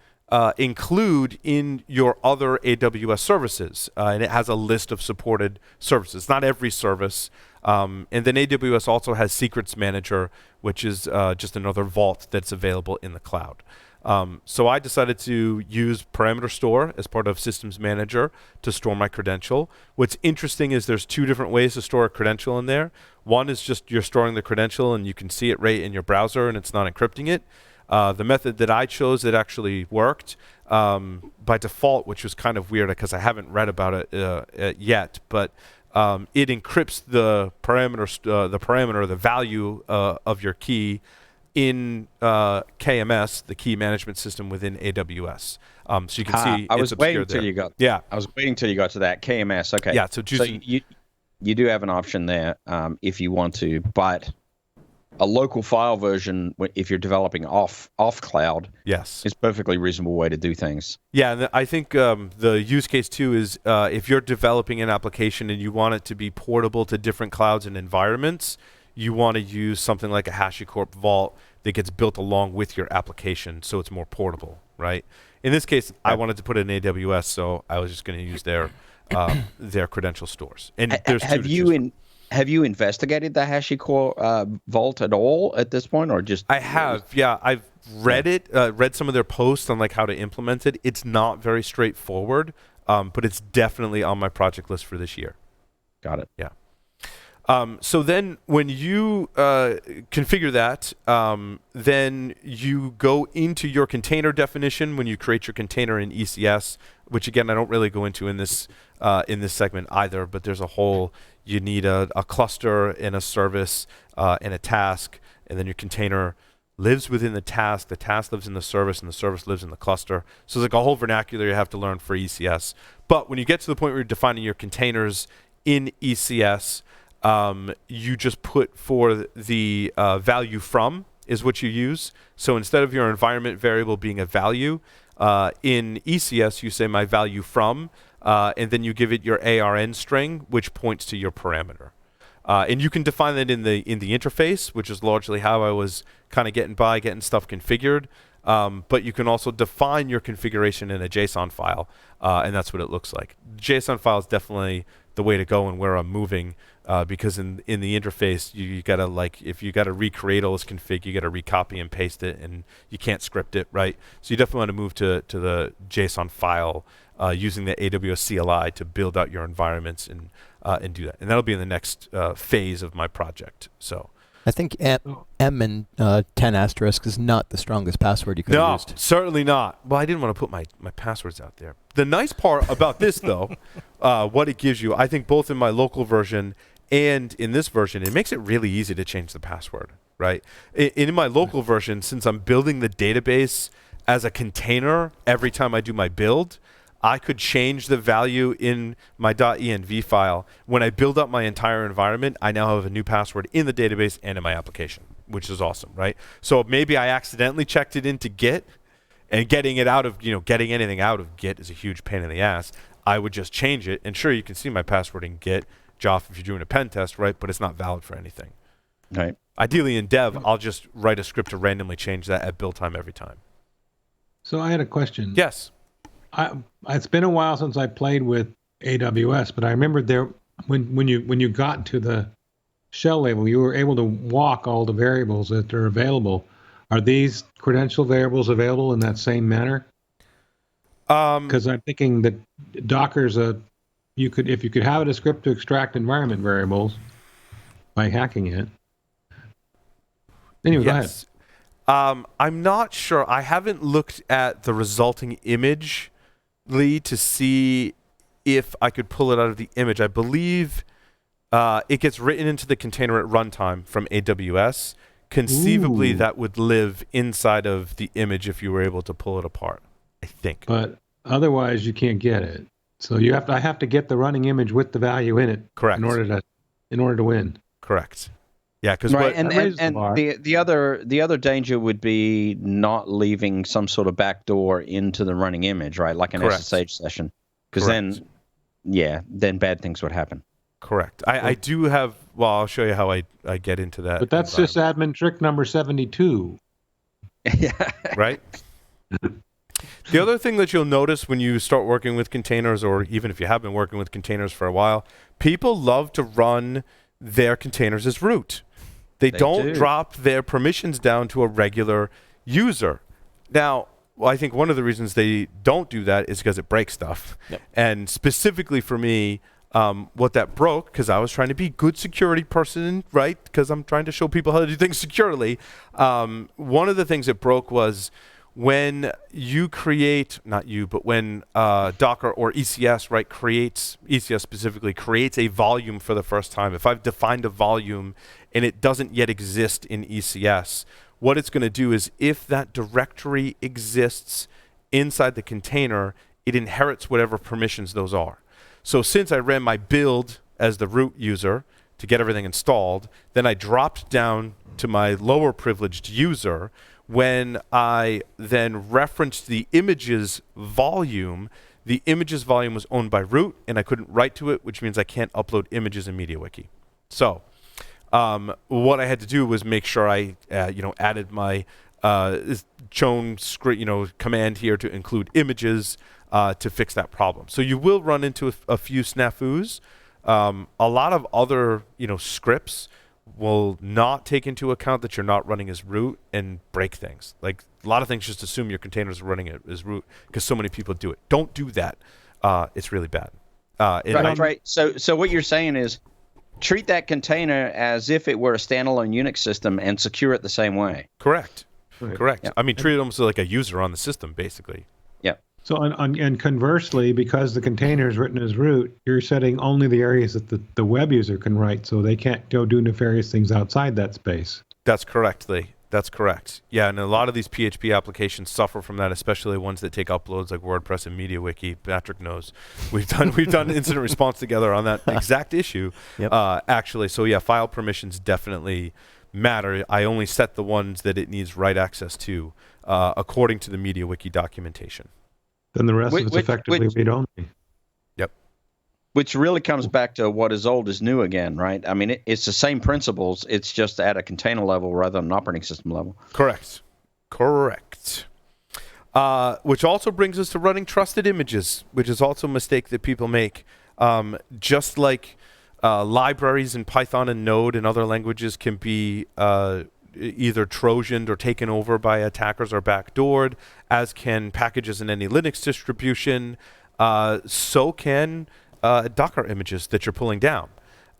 include in your other AWS services. And it has a list of supported services, not every service. And then AWS also has Secrets Manager, which is just another vault that's available in the cloud. So I decided to use Parameter Store as part of Systems Manager to store my credential. What's interesting is there's two different ways to store a credential in there. One is just you're storing the credential and you can see it right in your browser and it's not encrypting it. The method that I chose that actually worked by default, which was kind of weird because I haven't read about it yet, but it encrypts the parameter, the value of your key in KMS, the key management system within AWS. So you can see I was it's waiting obscured there. till you got. Yeah, I was waiting till you got to that KMS. Okay. Yeah. So you do have an option there if you want to, but a local file version, if you're developing off cloud, yes, is perfectly reasonable way to do things. Yeah, and I think the use case too is if you're developing an application and you want it to be portable to different clouds and environments, you want to use something like a HashiCorp Vault that gets built along with your application, so it's more portable, right? In this case, I wanted to put it in AWS, so I was just going to use their credential stores. And there's Have you investigated the HashiCorp Vault at all at this point, or just? I have, yeah. I've read it, read some of their posts on like how to implement it. It's not very straightforward, but it's definitely on my project list for this year. Got it. Yeah. So then when you configure that, then you go into your container definition when you create your container in ECS, which again, I don't really go into in this segment either, but there's a whole, you need a cluster and a service and a task, and then your container lives within the task lives in the service, and the service lives in the cluster. So it's like a whole vernacular you have to learn for ECS. But when you get to the point where you're defining your containers in ECS, you just put for the value from is what you use. So instead of your environment variable being a value, in ECS you say my value from, and then you give it your ARN string, which points to your parameter. And you can define that in the interface, which is largely how I was kind of getting stuff configured. But you can also define your configuration in a JSON file, and that's what it looks like. JSON file is definitely the way to go and where I'm moving. Because in the interface, you gotta, like, if you gotta recreate all this config, you gotta recopy and paste it, and you can't script it, right? So you definitely want to move to the JSON file using the AWS CLI to build out your environments and do that. And that'll be in the next phase of my project. So I think M and 10 asterisk is not the strongest password you could have used. No, certainly not. Well, I didn't want to put my passwords out there. The nice part about this, though, what it gives you, I think both in my local version and in this version, it makes it really easy to change the password, right? In my local version, since I'm building the database as a container every time I do my build, I could change the value in my .env file. When I build up my entire environment, I now have a new password in the database and in my application, which is awesome, right? So maybe I accidentally checked it into Git, and getting it out of, getting anything out of Git is a huge pain in the ass. I would just change it, and sure, you can see my password in Git, Joff, if you're doing a pen test, right? But it's not valid for anything. Right. Ideally in dev, I'll just write a script to randomly change that at build time every time. So I had a question. Yes. It's been a while since I played with AWS, but I remember when you got to the shell level, you were able to walk all the variables that are available. Are these credential variables available in that same manner? Because I'm thinking that Docker's if you could have a script to extract environment variables by hacking it. Anyway, yes. Go ahead. I'm not sure. I haven't looked at the resulting image, Lee, to see if I could pull it out of the image. I believe it gets written into the container at runtime from AWS. Conceivably, that would live inside of the image if you were able to pull it apart, I think. But otherwise, you can't get it. So I have to get the running image with the value in it. Correct. In order to win. Correct. Yeah, because right, and the other danger would be not leaving some sort of backdoor into the running image, right? Like an SSH session, because then bad things would happen. Correct. I do have. Well, I'll show you how I get into that. But that's sysadmin trick number 72. Yeah. Right. The other thing that you'll notice when you start working with containers, or even if you have been working with containers for a while, people love to run their containers as root. They don't drop their permissions down to a regular user. Now, I think one of the reasons they don't do that is because it breaks stuff. Yep. And specifically for me, what that broke, because I was trying to be a good security person, right? Because I'm trying to show people how to do things securely. One of the things that broke was when you create, not you, but when Docker or ECS, right, ECS specifically creates a volume for the first time. If I've defined a volume and it doesn't yet exist in ECS, what it's going to do is if that directory exists inside the container, it inherits whatever permissions those are. So since I ran my build as the root user to get everything installed, then I dropped down to my lower privileged user. When I then referenced the images volume was owned by root, and I couldn't write to it, which means I can't upload images in MediaWiki. So what I had to do was make sure I added my chown script, command here to include images to fix that problem. So you will run into a few snafus. A lot of other scripts will not take into account that you're not running as root and break things. Like a lot of things just assume your containers are running as root because so many people do it. Don't do that. It's really bad. Right. So what you're saying is treat that container as if it were a standalone Unix system and secure it the same way. Correct. Correct. Yep. I mean, treat it almost like a user on the system, basically. Yep. So and conversely, because the container is written as root, you're setting only the areas that the web user can write, so they can't go do nefarious things outside that space. That's correct, Lee. That's correct. Yeah, and a lot of these PHP applications suffer from that, especially ones that take uploads like WordPress and MediaWiki. Patrick knows. We've done incident response together on that exact issue, actually. So yeah, file permissions definitely matter. I only set the ones that it needs write access to according to the MediaWiki documentation. Then the rest of it's effectively read-only. Yep. Which really comes back to what is old is new again, right? I mean, it's the same principles. It's just at a container level rather than an operating system level. Correct. Which also brings us to running trusted images, which is also a mistake that people make. just like libraries in Python and Node and other languages can be either Trojaned or taken over by attackers or backdoored, as can packages in any Linux distribution. So can Docker images that you're pulling down.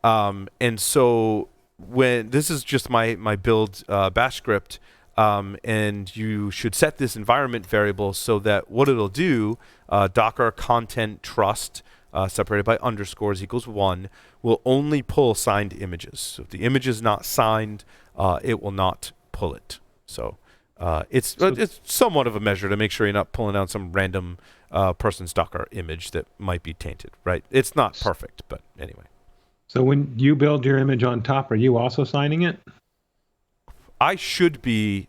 And so when this is just my build bash script, and you should set this environment variable so that what it'll do, Docker content trust separated by underscores equals 1, will only pull signed images. So if the image is not signed, it will not pull it. So it's somewhat of a measure to make sure you're not pulling down some random person's Docker image that might be tainted, right? It's not perfect, but anyway. So when you build your image on top, are you also signing it? I should be.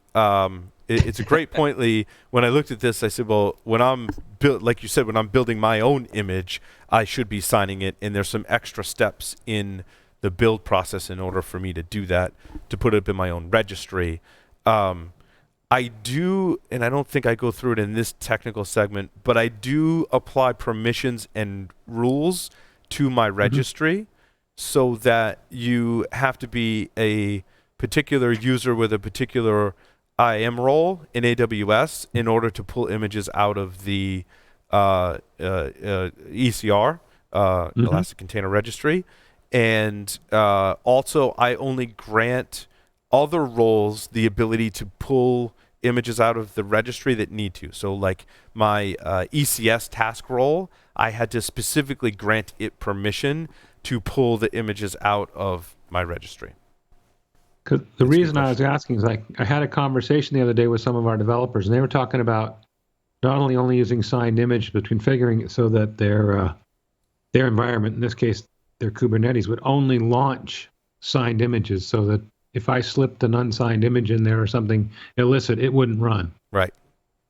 It's a great point, Lee. When I looked at this, I said, well, when I'm like you said, when I'm building my own image, I should be signing it. And there's some extra steps in the build process in order for me to do that, to put it up in my own registry. I do, and I don't think I go through it in this technical segment, but I do apply permissions and rules to my registry so that you have to be a particular user with a particular IAM role in AWS in order to pull images out of the ECR, Elastic Container Registry. And also, I only grant other roles the ability to pull images out of the registry that need to. So like my ECS task role, I had to specifically grant it permission to pull the images out of my registry. Because the reason I was asking is, like, I had a conversation the other day with some of our developers, and they were talking about not only using signed image, but configuring it so that their environment, in this case their Kubernetes, would only launch signed images, so that if I slipped an unsigned image in there or something illicit, it wouldn't run. Right.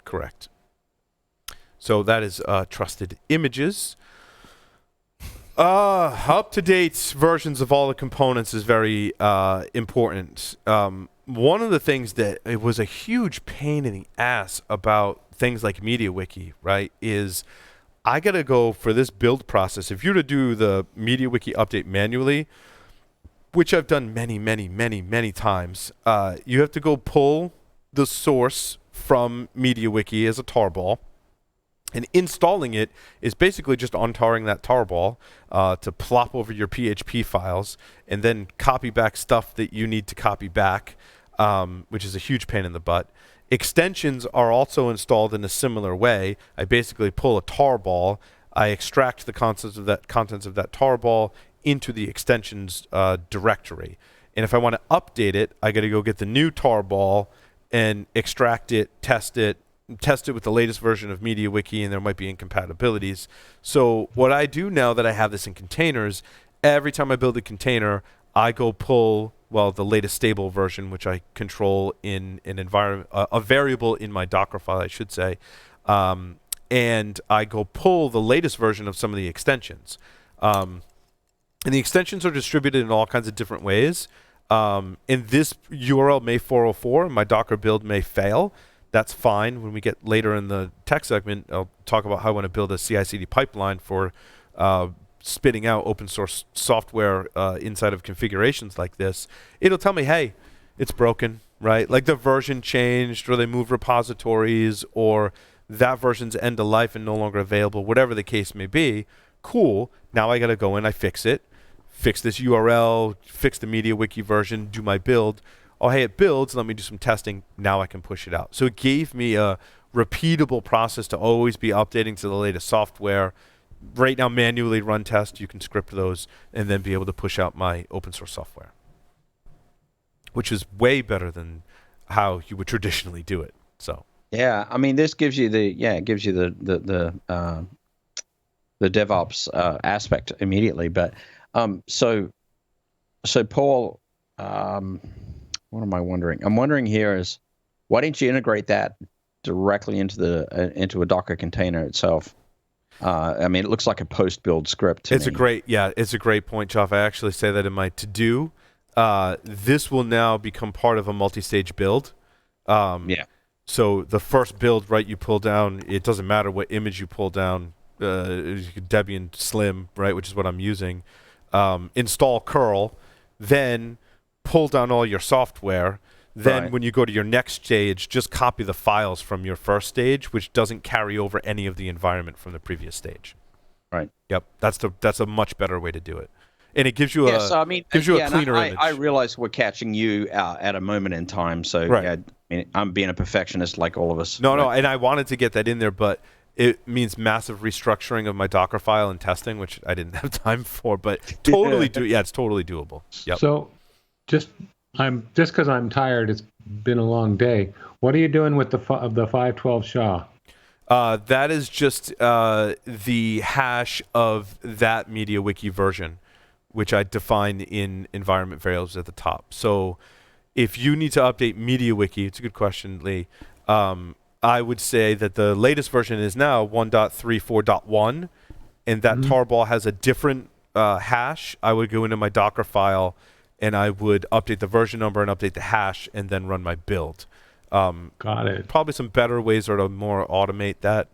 Correct. So that is trusted images. Up-to-date versions of all the components is very important. One of the things that it was a huge pain in the ass about things like MediaWiki, right, is I got to go for this build process. If you're to do the MediaWiki update manually, which I've done many, many, many, many times, you have to go pull the source from MediaWiki as a tarball. And installing it is basically just untarring that tarball to plop over your PHP files and then copy back stuff that you need to copy back, which is a huge pain in the butt. Extensions are also installed in a similar way. I basically pull a tarball, I extract the contents of that tarball into the extensions directory. And if I want to update it, I got to go get the new tarball and extract it, test it with the latest version of MediaWiki, and there might be incompatibilities. So what I do now that I have this in containers, every time I build a container, I go pull, the latest stable version, which I control in an environment, a variable in my Docker file, I should say, and I go pull the latest version of some of the extensions. And the extensions are distributed in all kinds of different ways. In this URL may 404, my Docker build may fail. That's fine. When we get later in the tech segment, I'll talk about how I want to build a CI/CD pipeline for spitting out open source software inside of configurations like this. It'll tell me, hey, it's broken, right? Like the version changed, or they moved repositories, or that version's end of life and no longer available, whatever the case may be. Cool. Now I got to go in, I fix it, fix this URL, fix the MediaWiki version, do my build. Oh, hey, it builds. Let me do some testing. Now I can push it out. So it gave me a repeatable process to always be updating to the latest software. Right now, manually run tests. You can script those and then be able to push out my open source software, which is way better than how you would traditionally do it. So yeah, I mean, this gives you the DevOps aspect immediately. But so Paul. What am I wondering? I'm wondering here is, why didn't you integrate that directly into a Docker container itself? I mean, it looks like a post-build script to me. It's a great point, Choff. I actually say that in my to-do. This will now become part of a multi-stage build. So the first build, right, you pull down, it doesn't matter what image you pull down. Debian Slim, right, which is what I'm using, install curl, then pull down all your software. Then when you go to your next stage, just copy the files from your first stage, which doesn't carry over any of the environment from the previous stage. Right. Yep. That's a much better way to do it. And it gives you a cleaner image. I realize we're catching you at a moment in time, so yeah, I mean, I'm being a perfectionist like all of us. No, and I wanted to get that in there, but it means massive restructuring of my Docker file and testing, which I didn't have time for, but totally it's totally doable. Yep. So just because I'm tired, it's been a long day. What are you doing with the 512 SHA? That is just the hash of that MediaWiki version, which I defined in environment variables at the top. So if you need to update MediaWiki, it's a good question, Lee. I would say that the latest version is now 1.34.1, and that tarball has a different hash. I would go into my Docker file, and I would update the version number and update the hash, and then run my build. Got it. Probably some better ways to more automate that,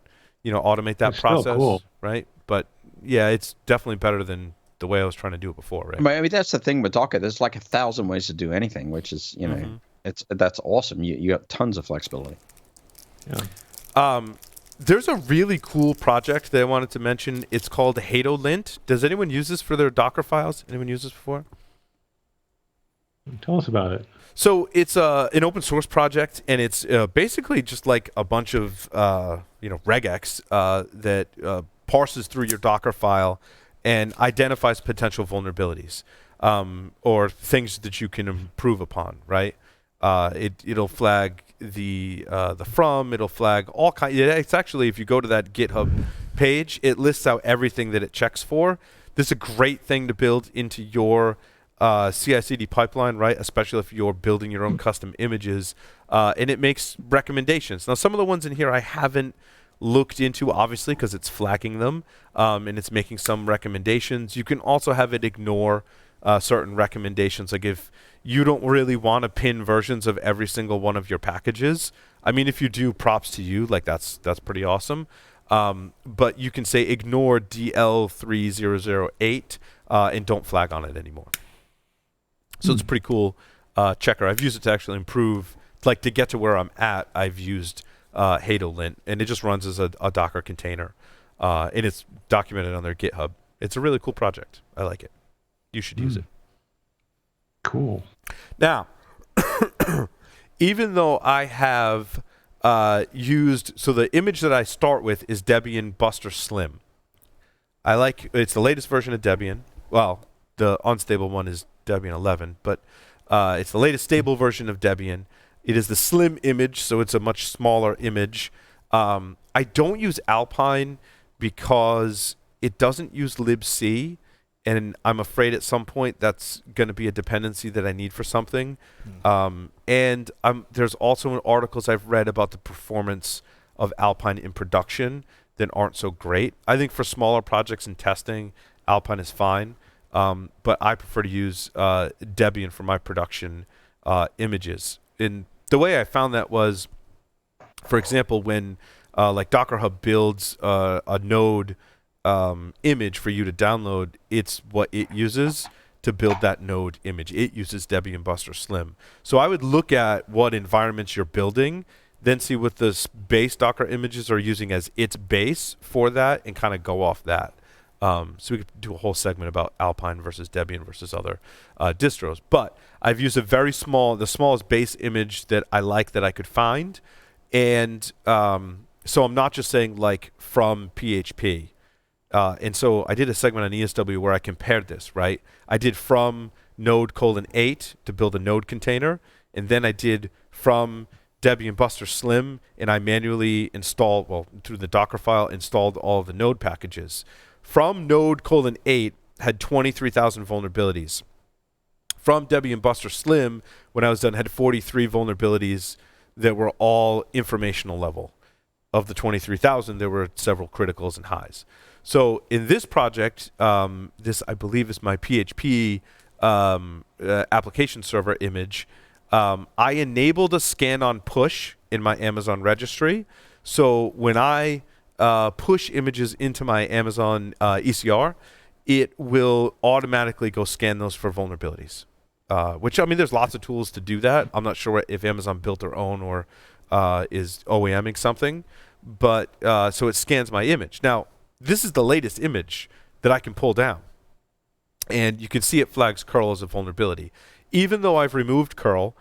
That's process, still cool. right? But yeah, it's definitely better than the way I was trying to do it before, right? I mean, that's the thing with Docker. There's like 1,000 ways to do anything, which is, that's awesome. You got tons of flexibility. Yeah. There's a really cool project that I wanted to mention. It's called Hadolint. Does anyone use this for their Docker files? Anyone use this before? Tell us about it. So it's an open source project, and it's basically just like a bunch of regex that parses through your Docker file and identifies potential vulnerabilities or things that you can improve upon. Right? It'll flag the from. It'll flag all kinds. It's actually, if you go to that GitHub page, it lists out everything that it checks for. This is a great thing to build into your CI/CD pipeline, right? Especially if you're building your own custom images, and it makes recommendations. Now, some of the ones in here I haven't looked into, obviously, because it's flagging them, and it's making some recommendations. You can also have it ignore certain recommendations, like if you don't really want to pin versions of every single one of your packages. I mean, if you do, props to you. Like that's pretty awesome. But you can say ignore DL3008 and don't flag on it anymore. So it's a pretty cool checker. I've used it to actually improve, like to get to where I'm at. I've used Hadolint, and it just runs as a Docker container, and it's documented on their GitHub. It's a really cool project. I like it. You should use it. Cool. Now, even though I have so the image that I start with is Debian Slim. It's the latest version of Debian. Well, the unstable one is Debian 11, but it's the latest stable version of Debian. It is the Slim image, so it's a much smaller image. I don't use Alpine because it doesn't use libc, and I'm afraid at some point that's going to be a dependency that I need for something. And there's also articles I've read about the performance of Alpine in production that aren't so great. I think for smaller projects and testing, Alpine is fine. But I prefer to use Debian for my production images. And the way I found that was, for example, when like Docker Hub builds a node image for you to download, it's what it uses to build that node image. It uses Debian Slim. So I would look at what environments you're building, then see what the base Docker images are using as its base for that, and kind of go off that. So we could do a whole segment about Alpine versus Debian versus other distros. But I've used the smallest base image that I like that I could find. And so I'm not just saying like from PHP. And so I did a segment on ESW where I compared this, right? I did from node:8 to build a node container. And then I did from Debian Slim, and I manually installed, through the Docker file, installed all of the node packages. From node:8 had 23,000 vulnerabilities. From Debian Slim, when I was done, had 43 vulnerabilities that were all informational level. Of the 23,000, there were several criticals and highs. So in this project, this I believe is my PHP application server image. I enabled a scan on push in my Amazon registry. So when I push images into my Amazon ECR, it will automatically go scan those for vulnerabilities. Which, I mean, there's lots of tools to do that. I'm not sure if Amazon built their own or is OEMing something. But so it scans my image. Now, this is the latest image that I can pull down. And you can see it flags curl as a vulnerability. Even though I've removed curl,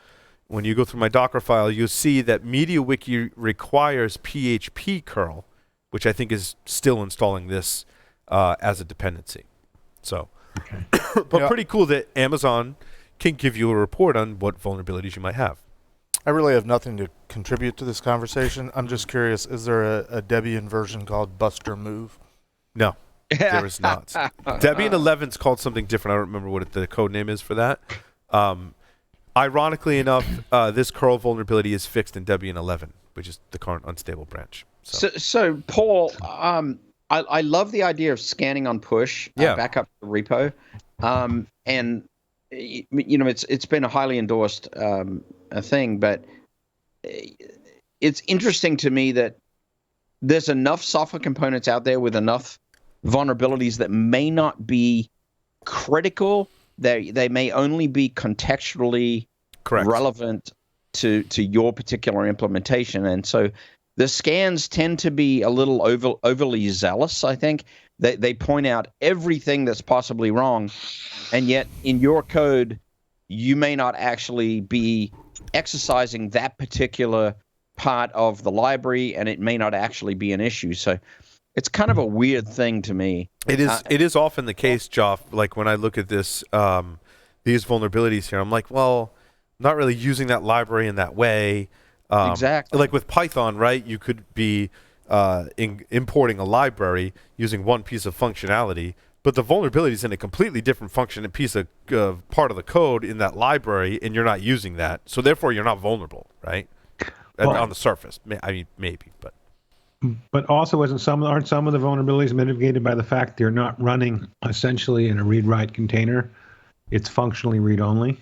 when you go through my Docker file, you'll see that MediaWiki requires PHP curl, which I think is still installing this as a dependency. So, okay. But pretty cool that Amazon can give you a report on what vulnerabilities you might have. I really have nothing to contribute to this conversation. I'm just curious, is there a Debian version called Buster Move? No, there is not. Debian 11 is called something different. I don't remember what the code name is for that. Ironically enough, this curl vulnerability is fixed in Debian 11, which is the current unstable branch. So Paul, I love the idea of scanning on push back up the repo. And you know, it's been a highly endorsed a thing, but it's interesting to me that there's enough software components out there with enough vulnerabilities that may not be critical. They may only be contextually relevant to your particular implementation, and so the scans tend to be a little overly zealous. I think they point out everything that's possibly wrong, and yet in your code, you may not actually be exercising that particular part of the library, and it may not actually be an issue. So it's kind of a weird thing to me. It is often the case, Joff. Like when I look at this, these vulnerabilities here, I'm like, well, not really using that library in that way. Exactly. Like with Python, right? You could be importing a library using one piece of functionality, but the vulnerability is in a completely different function and piece of part of the code in that library, and you're not using that. So therefore, you're not vulnerable, right? Well, on the surface, I mean, maybe, but. But also, aren't some of the vulnerabilities mitigated by the fact they're not running essentially in a read-write container? It's functionally read-only.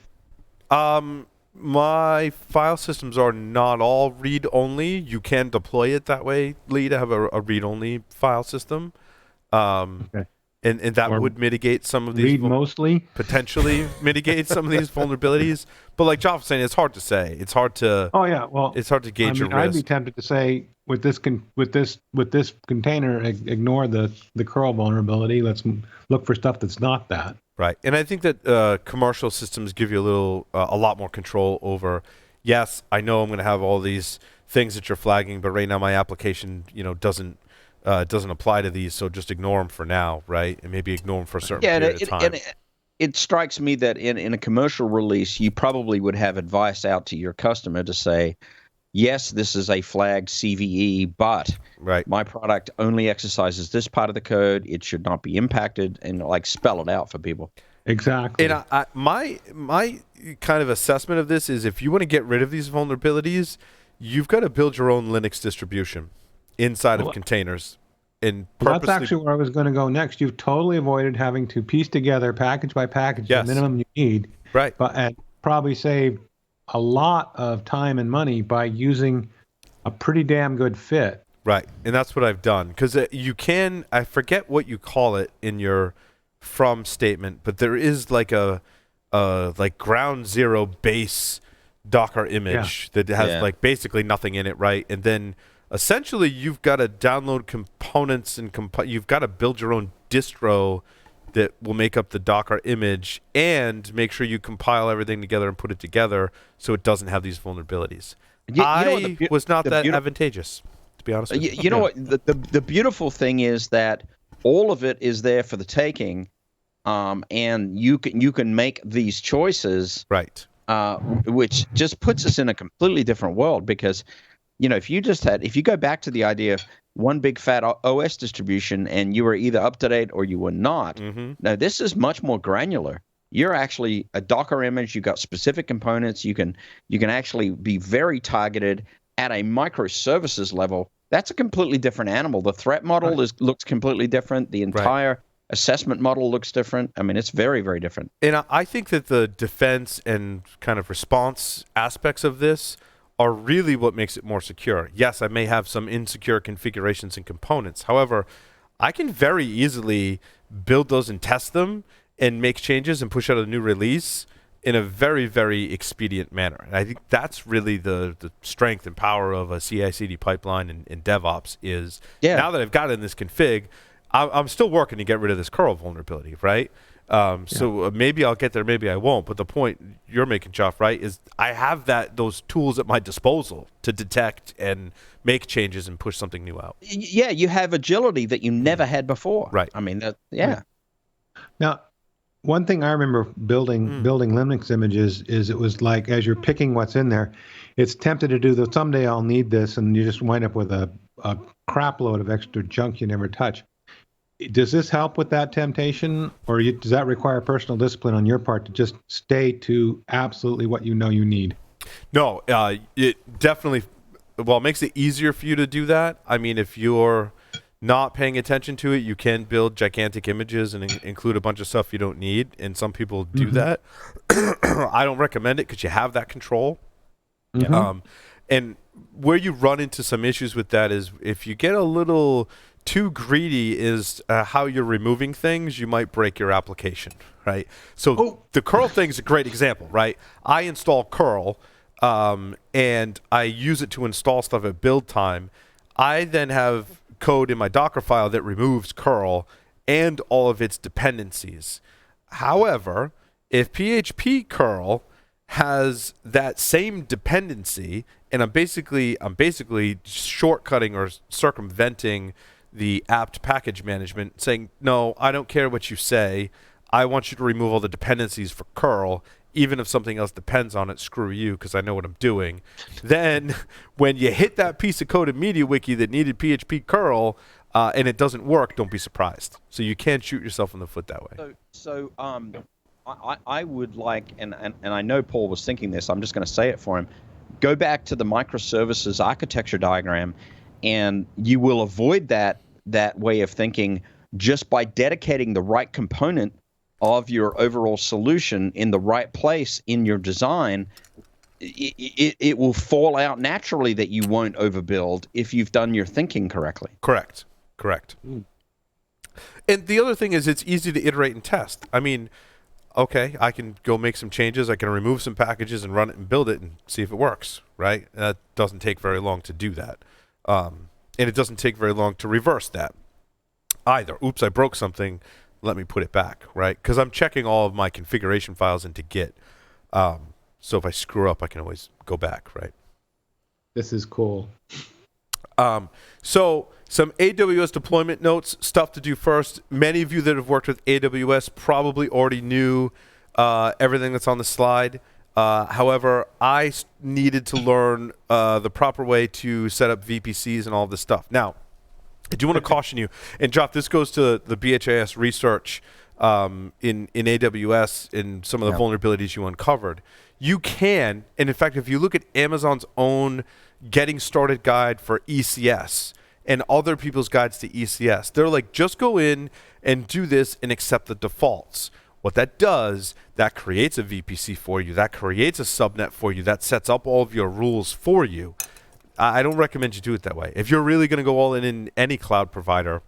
My file systems are not all read-only. You can deploy it that way, Lee, to have a read-only file system. Okay. And that would mitigate some of these. Read mostly? Potentially mitigate some of these vulnerabilities. But like Joff was saying, it's hard to say. It's hard to. Oh yeah, well, it's hard to gauge your risk. I'd be tempted to say with this container, ignore the curl vulnerability. Let's look for stuff that's not that. Right, and I think that commercial systems give you a lot more control over. Yes, I know I'm going to have all these things that you're flagging, but right now my application, doesn't apply to these, so just ignore them for now, right? And maybe ignore them for a certain period of time. And it strikes me that in a commercial release, you probably would have advice out to your customer to say, yes, this is a flagged CVE, but my product only exercises this part of the code. It should not be impacted, and spell it out for people. Exactly. And my kind of assessment of this is if you want to get rid of these vulnerabilities, you've got to build your own Linux distribution inside of containers. And that's actually where I was going to go next. You've totally avoided having to piece together package by package the minimum you need. Right. And probably save a lot of time and money by using a pretty damn good fit. Right. And that's what I've done. Because you can, I forget what you call it in your from statement, but there is like a ground zero base Docker image that has basically nothing in it, right? And then essentially you've got to download components and you've got to build your own distro that will make up the Docker image and make sure you compile everything together and put it together so it doesn't have these vulnerabilities. I was not that advantageous, to be honest with you. You know what? The beautiful thing is that all of it is there for the taking, and you can make these choices, right? Which just puts us in a completely different world because, if you go back to the idea of one big fat OS distribution and you were either up to date or you were not. Mm-hmm. Now, this is much more granular. You're actually a Docker image. You've got specific components. You can actually be very targeted at a microservices level. That's a completely different animal. The threat model looks completely different. The entire assessment model looks different. I mean, it's very, very different. And I think that the defense and kind of response aspects of this are really what makes it more secure. Yes, I may have some insecure configurations and components. However, I can very easily build those and test them and make changes and push out a new release in a very, very expedient manner. And I think that's really the strength and power of a CI/CD pipeline and DevOps is now that I've got it in this config, I'm still working to get rid of this curl vulnerability, right? So maybe I'll get there, maybe I won't. But the point you're making, Joff, right, is I have those tools at my disposal to detect and make changes and push something new out. Yeah, you have agility that you never had before. Right. I mean, Now, one thing I remember building Linux images is it was like as you're picking what's in there, it's tempted to do the someday I'll need this, and you just wind up with a crap load of extra junk you never touch. Does this help with that temptation, or does that require personal discipline on your part to just stay to absolutely what you know you need? No, it definitely, it makes it easier for you to do that. I mean, if you're not paying attention to it, you can build gigantic images and include a bunch of stuff you don't need, and some people do that. I don't recommend it because you have that control. And where you run into some issues with that is if you get a little too greedy is how you're removing things, you might break your application, right? So the curl thing is a great example, right? I install curl, and I use it to install stuff at build time. I then have code in my Docker file that removes curl and all of its dependencies. However, if PHP curl has that same dependency, and I'm basically shortcutting or circumventing the apt package management, saying, no, I don't care what you say. I want you to remove all the dependencies for curl. Even if something else depends on it, screw you, because I know what I'm doing. Then when you hit that piece of code in MediaWiki that needed PHP curl and it doesn't work, don't be surprised. So you can't shoot yourself in the foot that way. So I would like, and I know Paul was thinking this, I'm just going to say it for him, go back to the microservices architecture diagram, and you will avoid that way of thinking just by dedicating the right component of your overall solution in the right place in your design. It will fall out naturally that you won't overbuild if you've done your thinking correctly. Correct. And the other thing is it's easy to iterate and test. I mean, okay, I can go make some changes. I can remove some packages and run it and build it and see if it works, right? That doesn't take very long to do that. And it doesn't take very long to reverse that either. Oops, I broke something. Let me put it back, right? Because I'm checking all of my configuration files into Git. So if I screw up, I can always go back, right? This is cool. So some AWS deployment notes, stuff to do first. Many of you that have worked with AWS probably already knew everything that's on the slide. However, I needed to learn the proper way to set up VPCs and all of this stuff. Now, I do want to caution you, and Joff, this goes to the B.A.D.A.S. research in AWS and some of the vulnerabilities you uncovered. You can, and in fact, if you look at Amazon's own getting started guide for ECS and other people's guides to ECS, they're like, just go in and do this and accept the defaults. What that does, that creates a VPC for you, that creates a subnet for you, that sets up all of your rules for you. I don't recommend you do it that way. If you're really going to go all in any cloud provider,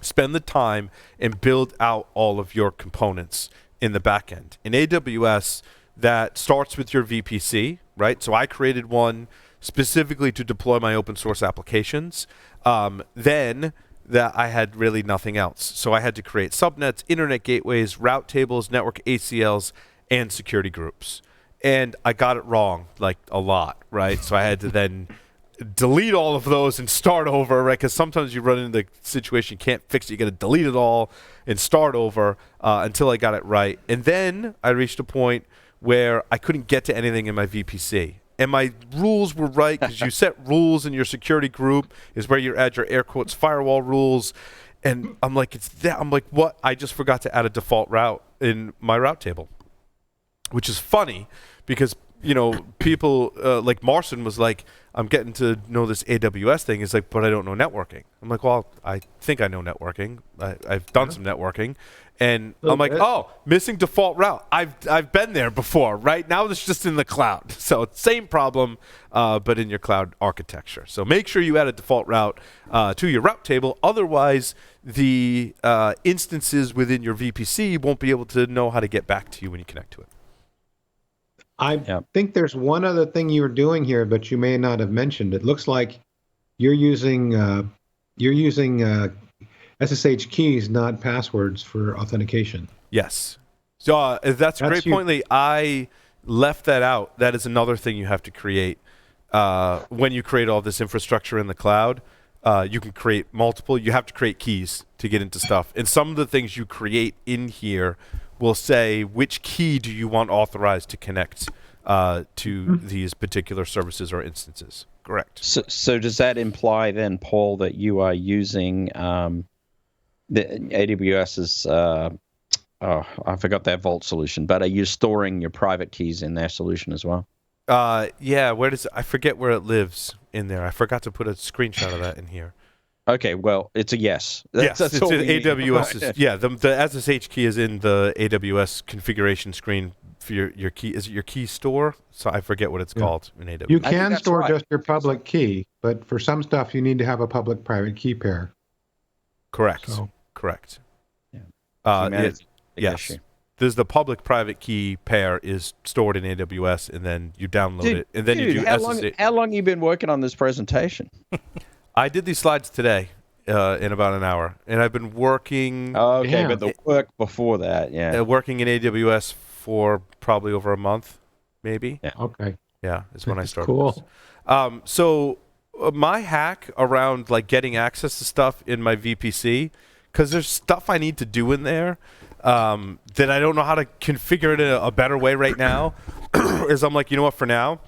spend the time and build out all of your components in the back end. In AWS, that starts with your VPC, right? So I created one specifically to deploy my open source applications. Then that I had really nothing else. So I had to create subnets, internet gateways, route tables, network ACLs, and security groups. And I got it wrong, like a lot, right? So I had to then delete all of those and start over, right? Because sometimes you run into the situation you can't fix it. You got to delete it all and start over until I got it right. And then I reached a point where I couldn't get to anything in my VPC. And my rules were right because you set rules in your security group is where you add your air quotes firewall rules. And I'm like, it's that. I'm like, what? I just forgot to add a default route in my route table, which is funny because people like Marcin was like, I'm getting to know this AWS thing. He's like, but I don't know networking. I'm like, well, I think I know networking. I've done some networking. And I'm like, oh, missing default route. I've been there before, right? Now it's just in the cloud. So same problem, but in your cloud architecture. So make sure you add a default route to your route table. Otherwise, the instances within your VPC won't be able to know how to get back to you when you connect to it. I think there's one other thing you're doing here, but you may not have mentioned. It looks like you're using SSH keys, not passwords, for authentication. Yes. So that's a great point, Lee. I left that out. That is another thing you have to create when you create all this infrastructure in the cloud. You can create multiple. You have to create keys to get into stuff. And some of the things you create in here will say which key do you want authorized to connect to these particular services or instances. Correct. So does that imply then, Paul, that you are using the AWS's, I forgot their Vault solution, but are you storing your private keys in their solution as well? Yeah, I forget where it lives in there. I forgot to put a screenshot of that in here. Okay, well, it's a yes. Yes, it's in AWS. Yeah, the SSH key is in the AWS configuration screen for your key. Is it your key store? So I forget what it's called in AWS. You can store just your public key, but for some stuff you need to have a public-private key pair. Correct. So. Correct. Yeah. Yes. There's the public-private key pair is stored in AWS, and then you download it, and then you do SSH. How long have you been working on this presentation? I did these slides today in about an hour, and I've been working. Oh, okay, but the work before that, working in AWS for probably over a month, maybe. Yeah. Okay. Yeah, is when I started. Cool. So my hack around like getting access to stuff in my VPC, because there's stuff I need to do in there that I don't know how to configure it in a better way right now. Is I'm like, you know what? For now,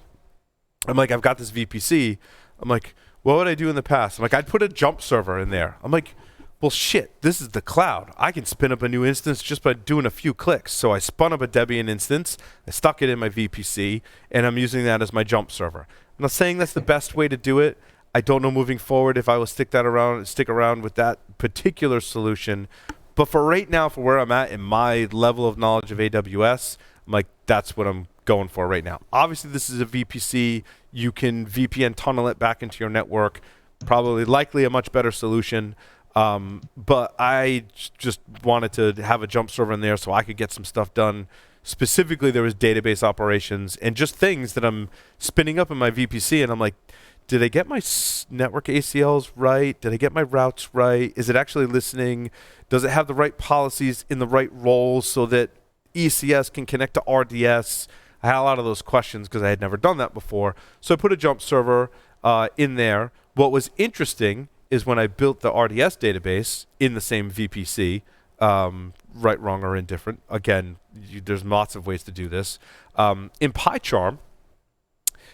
I'm like, I've got this VPC. I'm like, what would I do in the past? I'm like, I'd put a jump server in there. I'm like, well, shit, this is the cloud. I can spin up a new instance just by doing a few clicks. So I spun up a Debian instance, I stuck it in my VPC, and I'm using that as my jump server. I'm not saying that's the best way to do it. I don't know moving forward if I will stick around with that particular solution. But for right now, for where I'm at in my level of knowledge of AWS, I'm like, that's what I'm going for right now. Obviously, this is a VPC. You can VPN tunnel it back into your network. Likely a much better solution. But I just wanted to have a jump server in there so I could get some stuff done. Specifically, there was database operations and just things that I'm spinning up in my VPC. And I'm like, did I get my network ACLs right? Did I get my routes right? Is it actually listening? Does it have the right policies in the right roles so that ECS can connect to RDS? I had a lot of those questions because I had never done that before. So I put a jump server in there. What was interesting is when I built the RDS database in the same VPC, right, wrong, or indifferent. Again, there's lots of ways to do this. In PyCharm,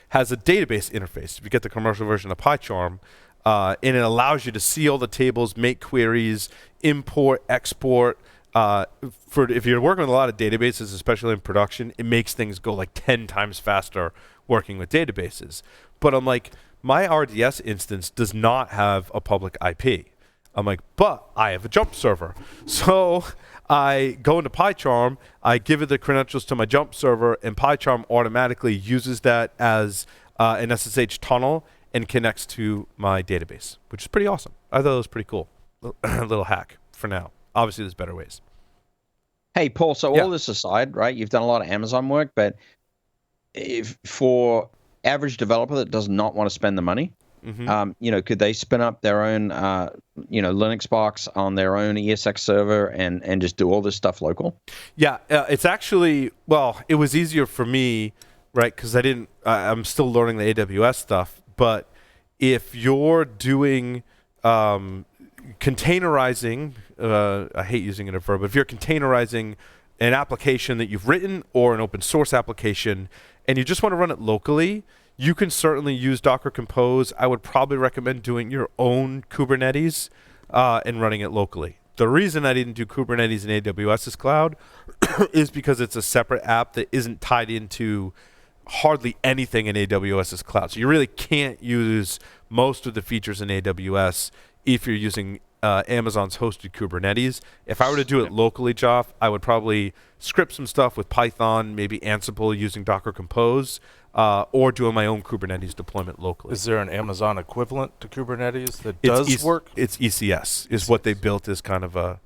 has a database interface. If you get the commercial version of PyCharm, and it allows you to see all the tables, make queries, import, export. If you're working with a lot of databases, especially in production, it makes things go like 10 times faster working with databases. But I'm like, my RDS instance does not have a public IP. I'm like, but I have a jump server. So I go into PyCharm, I give it the credentials to my jump server, and PyCharm automatically uses that as an SSH tunnel and connects to my database, which is pretty awesome. I thought it was pretty cool. Little hack for now. Obviously, there's better ways. Hey, Paul, so all this aside, right, you've done a lot of Amazon work, but if for average developer that does not want to spend the money, could they spin up their own, Linux box on their own ESX server and just do all this stuff local? Yeah, it's actually, it was easier for me, right, because I'm still learning the AWS stuff, but if you're doing containerizing, I hate using it as a verb, but if you're containerizing an application that you've written or an open source application and you just want to run it locally, you can certainly use Docker Compose. I would probably recommend doing your own Kubernetes and running it locally. The reason I didn't do Kubernetes in AWS's cloud is because it's a separate app that isn't tied into hardly anything in AWS's cloud. So you really can't use most of the features in AWS if you're using Amazon's hosted Kubernetes. If I were to do it locally, Joff, I would probably script some stuff with Python, maybe Ansible using Docker Compose, or doing my own Kubernetes deployment locally. Is there an Amazon equivalent to Kubernetes that does work? It's ECS, is what they built as kind of a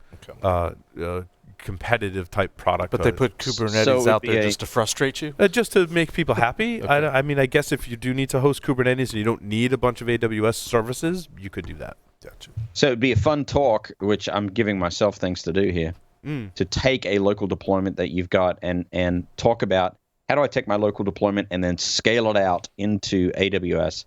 competitive type product. But they put Kubernetes out there just to frustrate you? Just to make people happy. Okay. I mean, I guess if you do need to host Kubernetes and you don't need a bunch of AWS services, you could do that. Gotcha. So it'd be a fun talk, which I'm giving myself things to do here, to take a local deployment that you've got and talk about how do I take my local deployment and then scale it out into AWS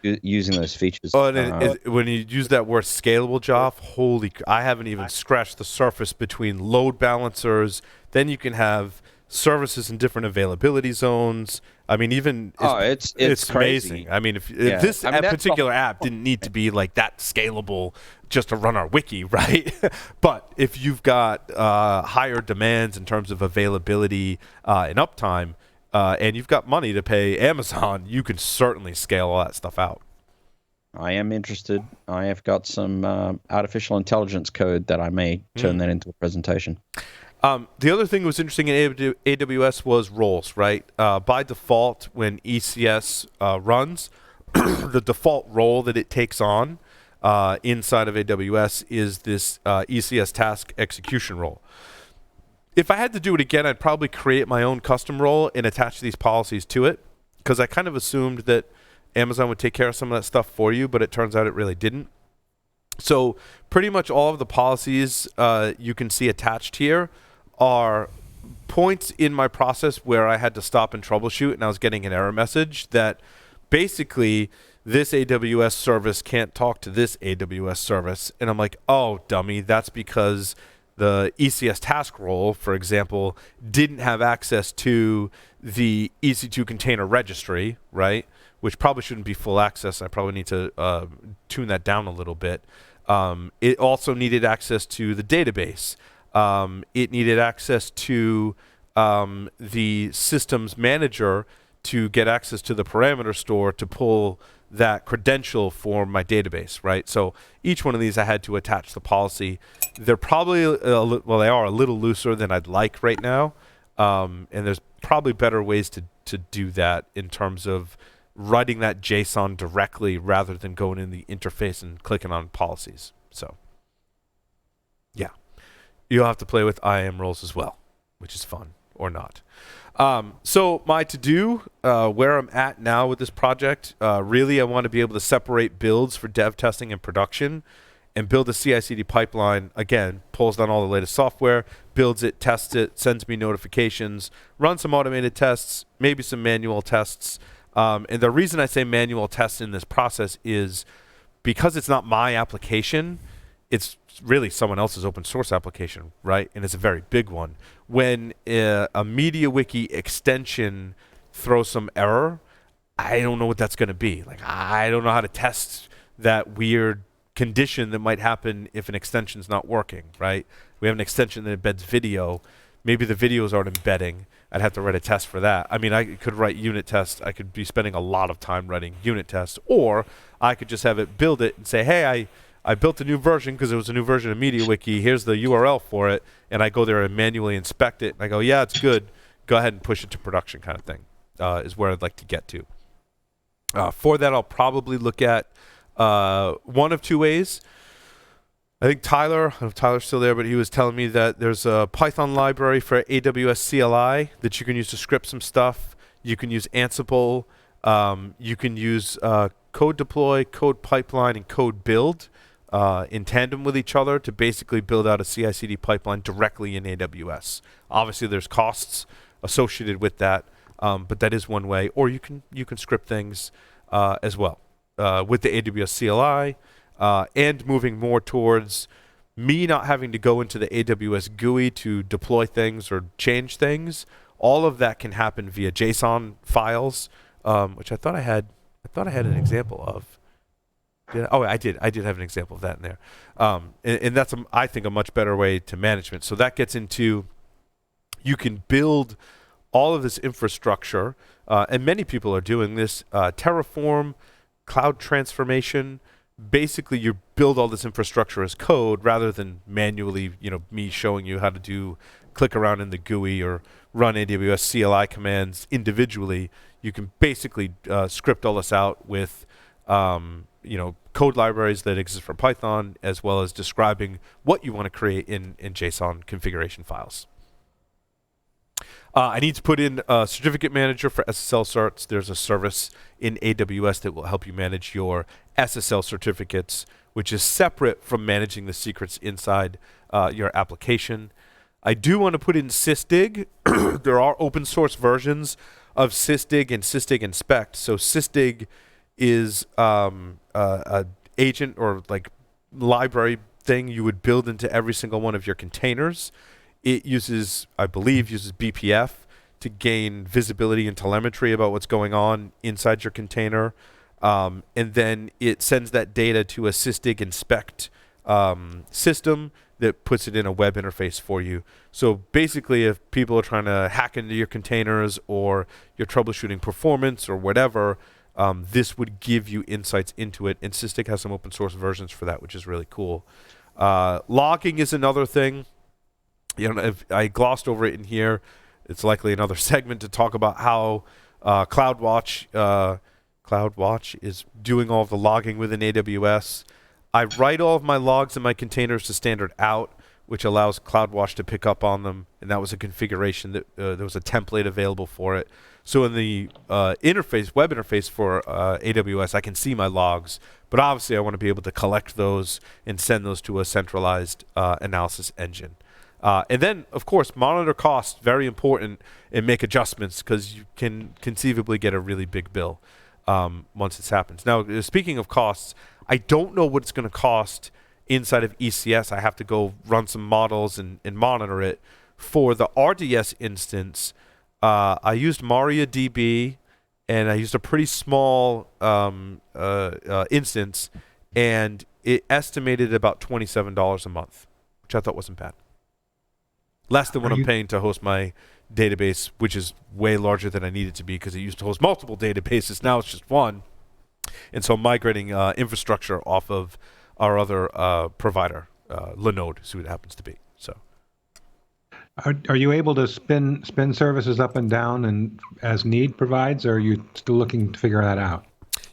using those features. Oh, and when you use that word scalable, Joff, I haven't even scratched the surface between load balancers. Then you can have services in different availability zones. I mean, even it's crazy. Amazing. I mean, if this particular app didn't need to be like that scalable just to run our wiki, right? But if you've got higher demands in terms of availability and uptime, and you've got money to pay Amazon, you can certainly scale all that stuff out. I am interested. I have got some artificial intelligence code that I may turn that into a presentation. The other thing that was interesting in AWS was roles, right? By default, when ECS runs, the default role that it takes on inside of AWS is this ECS task execution role. If I had to do it again, I'd probably create my own custom role and attach these policies to it, because I kind of assumed that Amazon would take care of some of that stuff for you, but it turns out it really didn't. So pretty much all of the policies you can see attached here are points in my process where I had to stop and troubleshoot, and I was getting an error message that basically this AWS service can't talk to this AWS service. And I'm like, oh, dummy, that's because the ECS task role, for example, didn't have access to the EC2 container registry, right? Which probably shouldn't be full access. I probably need to tune that down a little bit. It also needed access to the database. It needed access to the systems manager to get access to the parameter store to pull that credential for my database, right? So each one of these I had to attach the policy. They're probably, they are a little looser than I'd like right now. And there's probably better ways to do that in terms of writing that JSON directly rather than going in the interface and clicking on policies. So, yeah. You'll have to play with IAM roles as well, which is fun, or not. So my to-do, where I'm at now with this project, really I want to be able to separate builds for dev testing and production and build a CI/CD pipeline. Again, pulls down all the latest software, builds it, tests it, sends me notifications, runs some automated tests, maybe some manual tests. And the reason I say manual tests in this process is because it's not my application, it's really someone else's open source application, right? And it's a very big one. When a MediaWiki extension throws some error, I don't know what that's going to be. Like, I don't know how to test that weird condition that might happen if an extension's not working, right? We have an extension that embeds video. Maybe the videos aren't embedding. I'd have to write a test for that. I mean, I could write unit tests. I could be spending a lot of time writing unit tests. Or I could just have it build it and say, hey, I built a new version because it was a new version of MediaWiki. Here's the URL for it. And I go there and manually inspect it. And I go, yeah, it's good. Go ahead and push it to production kind of thing is where I'd like to get to. For that, I'll probably look at one of two ways. I think Tyler, I don't know if Tyler's still there, but he was telling me that there's a Python library for AWS CLI that you can use to script some stuff. You can use Ansible. You can use code deploy, code pipeline, and code build in tandem with each other to basically build out a CI/CD pipeline directly in AWS. Obviously, there's costs associated with that, but that is one way. Or you can script things as well with the AWS CLI. And moving more towards me not having to go into the AWS GUI to deploy things or change things. All of that can happen via JSON files, which I thought I had an example of. I did have an example of that in there. And that's, I think, a much better way to management. So that gets into, you can build all of this infrastructure, and many people are doing this, Terraform, cloud transformation. Basically, you build all this infrastructure as code rather than manually, me showing you how to click around in the GUI or run AWS CLI commands individually. You can basically script all this out with, code libraries that exist for Python, as well as describing what you want to create in JSON configuration files. I need to put in a certificate manager for SSL certs. There's a service in AWS that will help you manage your SSL certificates, which is separate from managing the secrets inside your application. I do want to put in sysdig. There are open source versions of sysdig and sysdig inspect. So sysdig is a agent or like library thing you would build into every single one of your containers. It uses, I believe, BPF to gain visibility and telemetry about what's going on inside your container. And then it sends that data to a sysdig inspect system that puts it in a web interface for you. So basically, if people are trying to hack into your containers or you're troubleshooting performance or whatever, this would give you insights into it. And Sysdig has some open source versions for that, which is really cool. Logging is another thing. If I glossed over it in here, it's likely another segment to talk about how CloudWatch is doing all of the logging within AWS. I write all of my logs in my containers to standard out, which allows CloudWatch to pick up on them. And that was a configuration that there was a template available for it. So in the web interface for AWS, I can see my logs. But obviously, I want to be able to collect those and send those to a centralized analysis engine. And then, of course, monitor costs, very important, and make adjustments because you can conceivably get a really big bill once this happens. Now, speaking of costs, I don't know what it's going to cost inside of ECS. I have to go run some models and monitor it. For the RDS instance, I used MariaDB, and I used a pretty small instance, and it estimated about $27 a month, which I thought wasn't bad. Less than what I'm paying to host my database, which is way larger than I need it to be because it used to host multiple databases. Now it's just one. And so I'm migrating infrastructure off of our other provider, Linode, is who it happens to be. So, are you able to spin services up and down and as need provides, or are you still looking to figure that out?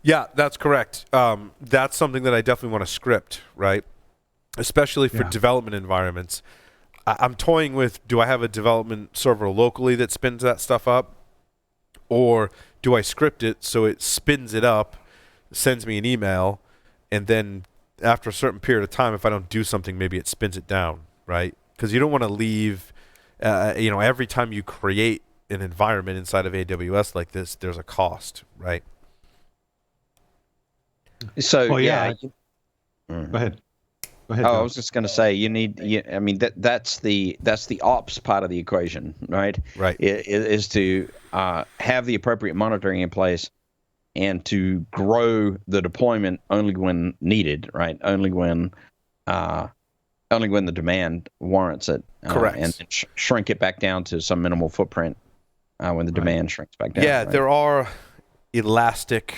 Yeah, that's correct. That's something that I definitely want to script, right? Especially for development environments. I'm toying with, do I have a development server locally that spins that stuff up? Or do I script it so it spins it up, sends me an email, and then after a certain period of time, if I don't do something, maybe it spins it down, right? Because you don't want to leave, every time you create an environment inside of AWS like this, there's a cost, right? So, Go ahead. I was just going to say, that's the ops part of the equation, right? Right. Is to have the appropriate monitoring in place and to grow the deployment only when needed, right? Only when the demand warrants it. Correct. And shrink it back down to some minimal footprint when the demand shrinks back down. Yeah, right? There are elastic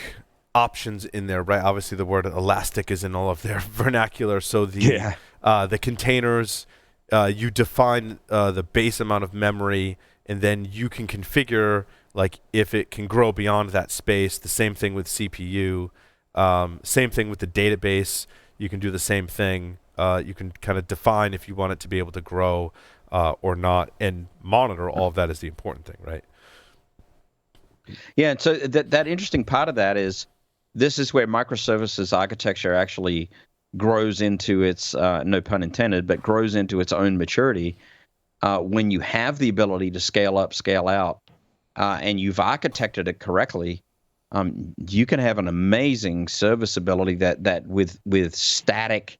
options in there, right? Obviously, the word elastic is in all of their vernacular. So the containers, you define the base amount of memory, and then you can configure like if it can grow beyond that space. The same thing with CPU. Same thing with the database. You can do the same thing. You can kind of define if you want it to be able to grow or not, and monitor all of that is the important thing, right? Yeah, and so that interesting part of that is this is where microservices architecture actually grows into its, no pun intended, but grows into its own maturity when you have the ability to scale up, scale out, and you've architected it correctly. You can have an amazing serviceability that with static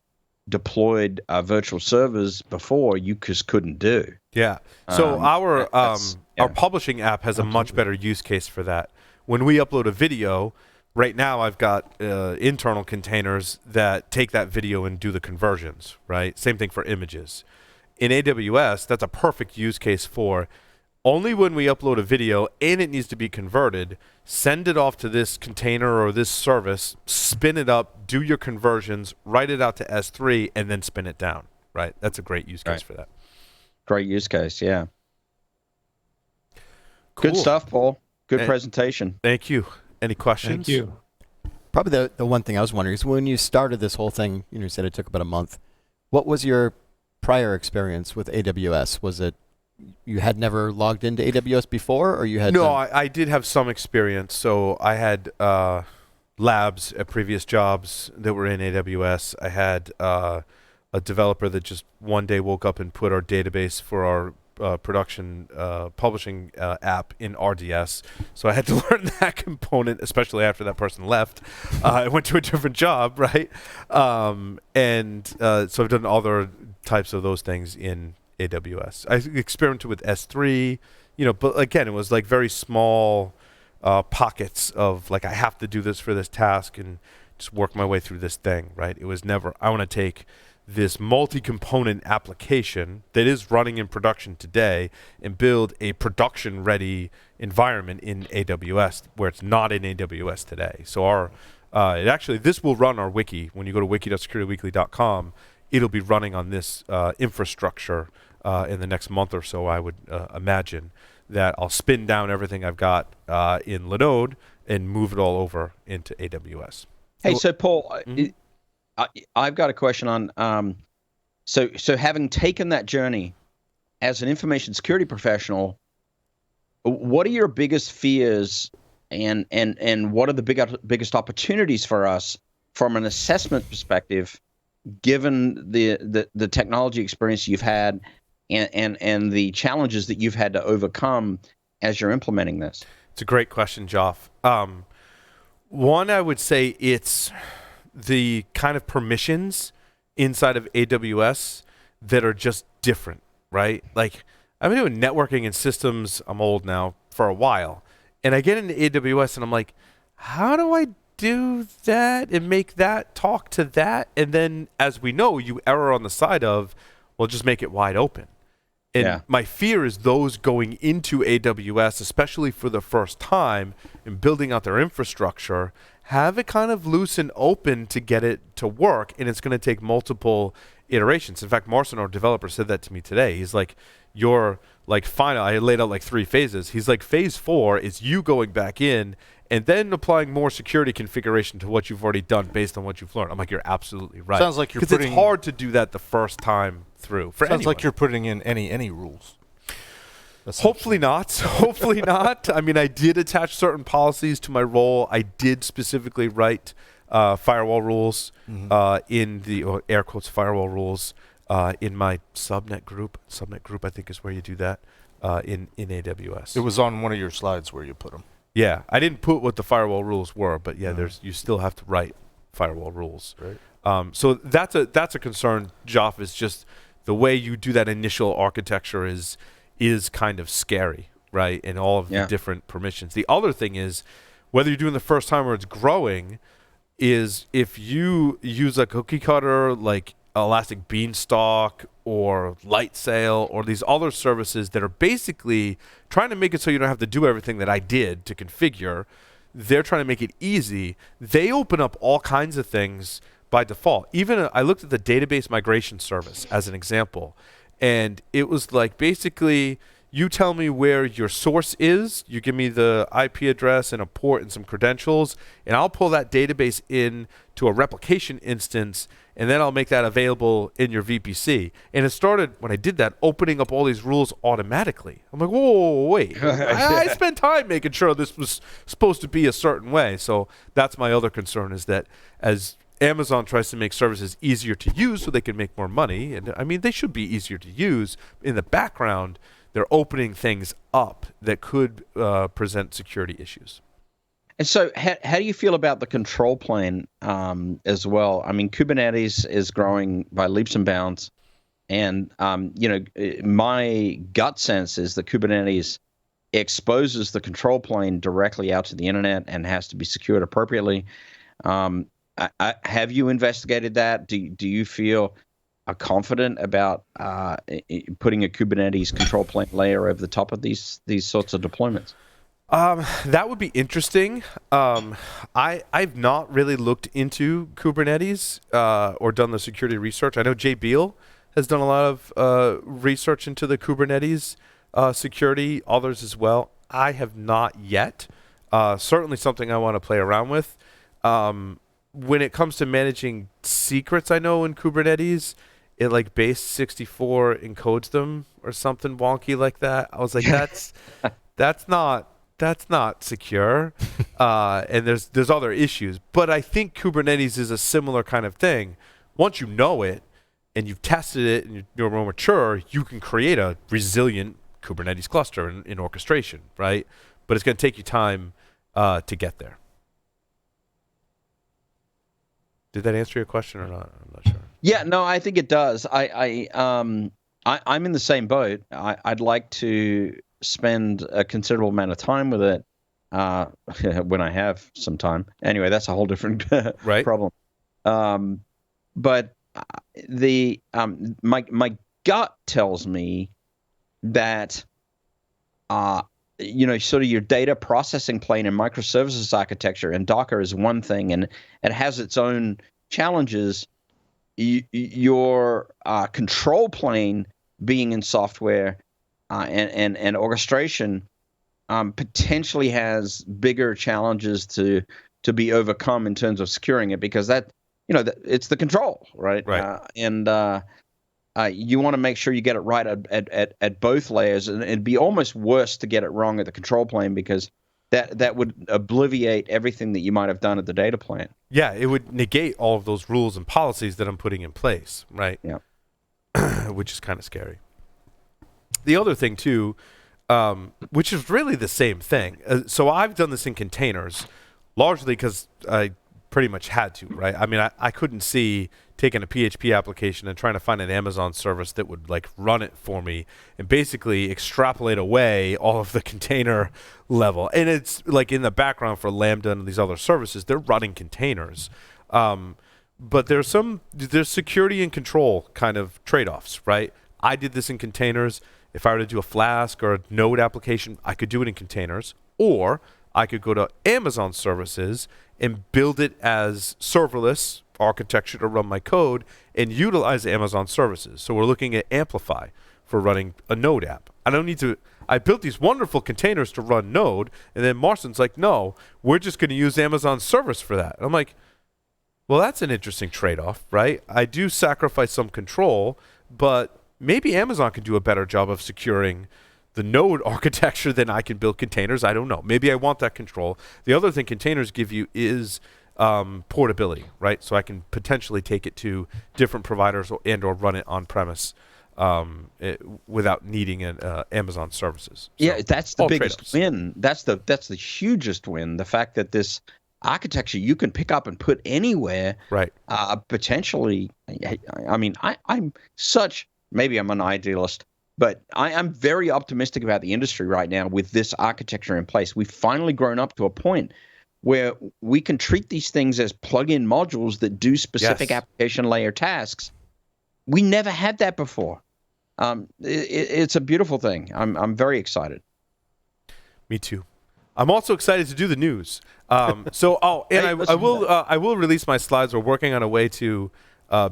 deployed virtual servers before you just couldn't do. Yeah. So our publishing app has a much better use case for that. When we upload a video, right now I've got internal containers that take that video and do the conversions, right? Same thing for images. In AWS, that's a perfect use case for only when we upload a video and it needs to be converted, send it off to this container or this service, spin it up, do your conversions, write it out to S3, and then spin it down, right? That's a great use case for that. Great use case, yeah. Cool. Good stuff, Paul. Good presentation. Thank you. Any questions? Thank you. Probably the one thing I was wondering is when you started this whole thing, you said it took about a month. What was your prior experience with AWS? Was it you had never logged into AWS before, or you had? No, I did have some experience. So I had labs at previous jobs that were in AWS. I had a developer that just one day woke up and put our database for our production publishing app in RDS. So I had to learn that component, especially after that person left. I went to a different job, right? So I've done other types of those things in AWS. I experimented with S3, but again, it was like very small pockets of like, I have to do this for this task and just work my way through this thing, right? It was never, I want to take this multi-component application that is running in production today and build a production-ready environment in AWS where it's not in AWS today. So this will run our wiki. When you go to wiki.securityweekly.com, it'll be running on this infrastructure in the next month or so, I would imagine, that I'll spin down everything I've got in Linode and move it all over into AWS. Hey, so Paul, I've got a question on, so having taken that journey as an information security professional, what are your biggest fears and what are the biggest opportunities for us from an assessment perspective, given the technology experience you've had and the challenges that you've had to overcome as you're implementing this? It's a great question, Joff. One, I would say it's the kind of permissions inside of AWS that are just different, right? Like, I've been doing networking and systems, I'm old now, for a while. And I get into AWS and I'm like, how do I do that and make that talk to that? And then, as we know, you err on the side of, well, just make it wide open. And my fear is those going into AWS, especially for the first time and building out their infrastructure, have it kind of loose and open to get it to work, and it's going to take multiple iterations. In fact, Marcin, our developer, said that to me today. He's like, you're like, final. I laid out like 3 phases. He's like, phase 4 is you going back in and then applying more security configuration to what you've already done based on what you've learned. I'm like, you're absolutely right. Sounds like you're because it's hard to do that the first time through. Sounds like you're putting in any rules. Hopefully not. Hopefully not. I mean, I did attach certain policies to my role. I did specifically write firewall rules in the, or air quotes, firewall rules in my subnet group. Subnet group, I think, is where you do that in AWS. It was on one of your slides where you put them. Yeah, I didn't put what the firewall rules were, but yeah, you still have to write firewall rules. Right. So that's a concern, Joff, is just the way you do that initial architecture is kind of scary, right? And all of the different permissions. The other thing is, whether you're doing the first time or it's growing, is if you use a cookie cutter like Elastic Beanstalk or Lightsail or these other services that are basically trying to make it so you don't have to do everything that I did to configure, they're trying to make it easy. They open up all kinds of things by default. Even I looked at the database migration service as an example, and it was like basically you tell me where your source is, you give me the IP address and a port and some credentials, and I'll pull that database in to a replication instance, and then I'll make that available in your VPC. And it started, when I did that, opening up all these rules automatically. I'm like, whoa, wait. I spent time making sure this was supposed to be a certain way. So that's my other concern, is that as Amazon tries to make services easier to use so they can make more money, and I mean, they should be easier to use, in the background, they're opening things up that could present security issues. And so how do you feel about the control plane as well? I mean, Kubernetes is growing by leaps and bounds. And, my gut sense is that Kubernetes exposes the control plane directly out to the internet and has to be secured appropriately. Have you investigated that? Do you feel confident about putting a Kubernetes control plane layer over the top of these sorts of deployments? That would be interesting. I've not really looked into Kubernetes or done the security research. I know Jay Beal has done a lot of research into the Kubernetes security, others as well. I have not yet. Certainly something I want to play around with. When it comes to managing secrets, I know in Kubernetes, it like base64 encodes them or something wonky like that. I was like, that's not secure, and there's other issues. But I think Kubernetes is a similar kind of thing. Once you know it and you've tested it and you're more mature, you can create a resilient Kubernetes cluster in orchestration, right? But it's going to take you time to get there. Did that answer your question or not? I'm not sure. Yeah, no, I think it does. I'm in the same boat. I'd like to spend a considerable amount of time with it when I have some time. Anyway, that's a whole different right. problem. But my gut tells me that sort of your data processing plane and microservices architecture and Docker is one thing, and it has its own challenges. Your control plane being in software and orchestration potentially has bigger challenges to be overcome in terms of securing it, because it's the control, right? You want to make sure you get it right at both layers, and it'd be almost worse to get it wrong at the control plane, because that would obviate everything that you might have done at the data plane. Yeah, it would negate all of those rules and policies that I'm putting in place, right? Yeah. Which is kind of scary. The other thing, too, which is really the same thing. So I've done this in containers, largely because I pretty much had to, right? I mean, I couldn't see taking a PHP application and trying to find an Amazon service that would like run it for me and basically extrapolate away all of the container level. And it's like in the background for Lambda and these other services, they're running containers. But there's security and control kind of trade-offs, right? I did this in containers. If I were to do a Flask or a Node application, I could do it in containers, or I could go to Amazon services and build it as serverless architecture to run my code and utilize Amazon services. So we're looking at Amplify for running a Node app. I built these wonderful containers to run Node, and then Marston's like, no, we're just going to use Amazon service for that. And I'm like, well, that's an interesting trade-off, right? I do sacrifice some control, but maybe Amazon can do a better job of securing the Node architecture than I can build containers. I don't know. Maybe I want that control. The other thing containers give you is portability, right? So I can potentially take it to different providers or run it on premise without needing Amazon services. So yeah, that's the biggest win. That's the hugest win. The fact that this architecture you can pick up and put anywhere, right? Potentially, I mean, maybe I'm an idealist, but I am very optimistic about the industry right now with this architecture in place. We've finally grown up to a point where we can treat these things as plug-in modules that do specific application layer tasks. We never had that before. It's a beautiful thing. I'm very excited. Me too. I'm also excited to do the news. I will release my slides. We're working on a way to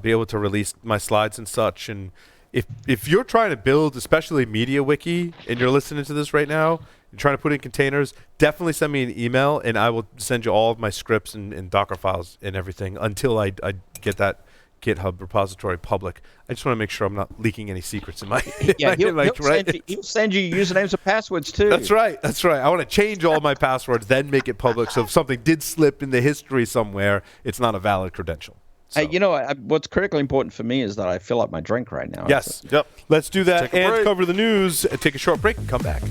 be able to release my slides and such. And if you're trying to build, especially MediaWiki, and you're listening to this right now, you're trying to put in containers, definitely send me an email, and I will send you all of my scripts and Docker files and everything until I get that GitHub repository public. I just want to make sure I'm not leaking any secrets in my he'll send you usernames and passwords too. That's right. I want to change all my passwords, then make it public, so if something did slip in the history somewhere, it's not a valid credential. So. What's critically important for me is that I fill up my drink right now. Yes. Yep. Let's do that and cover the news. Take a short break and come back.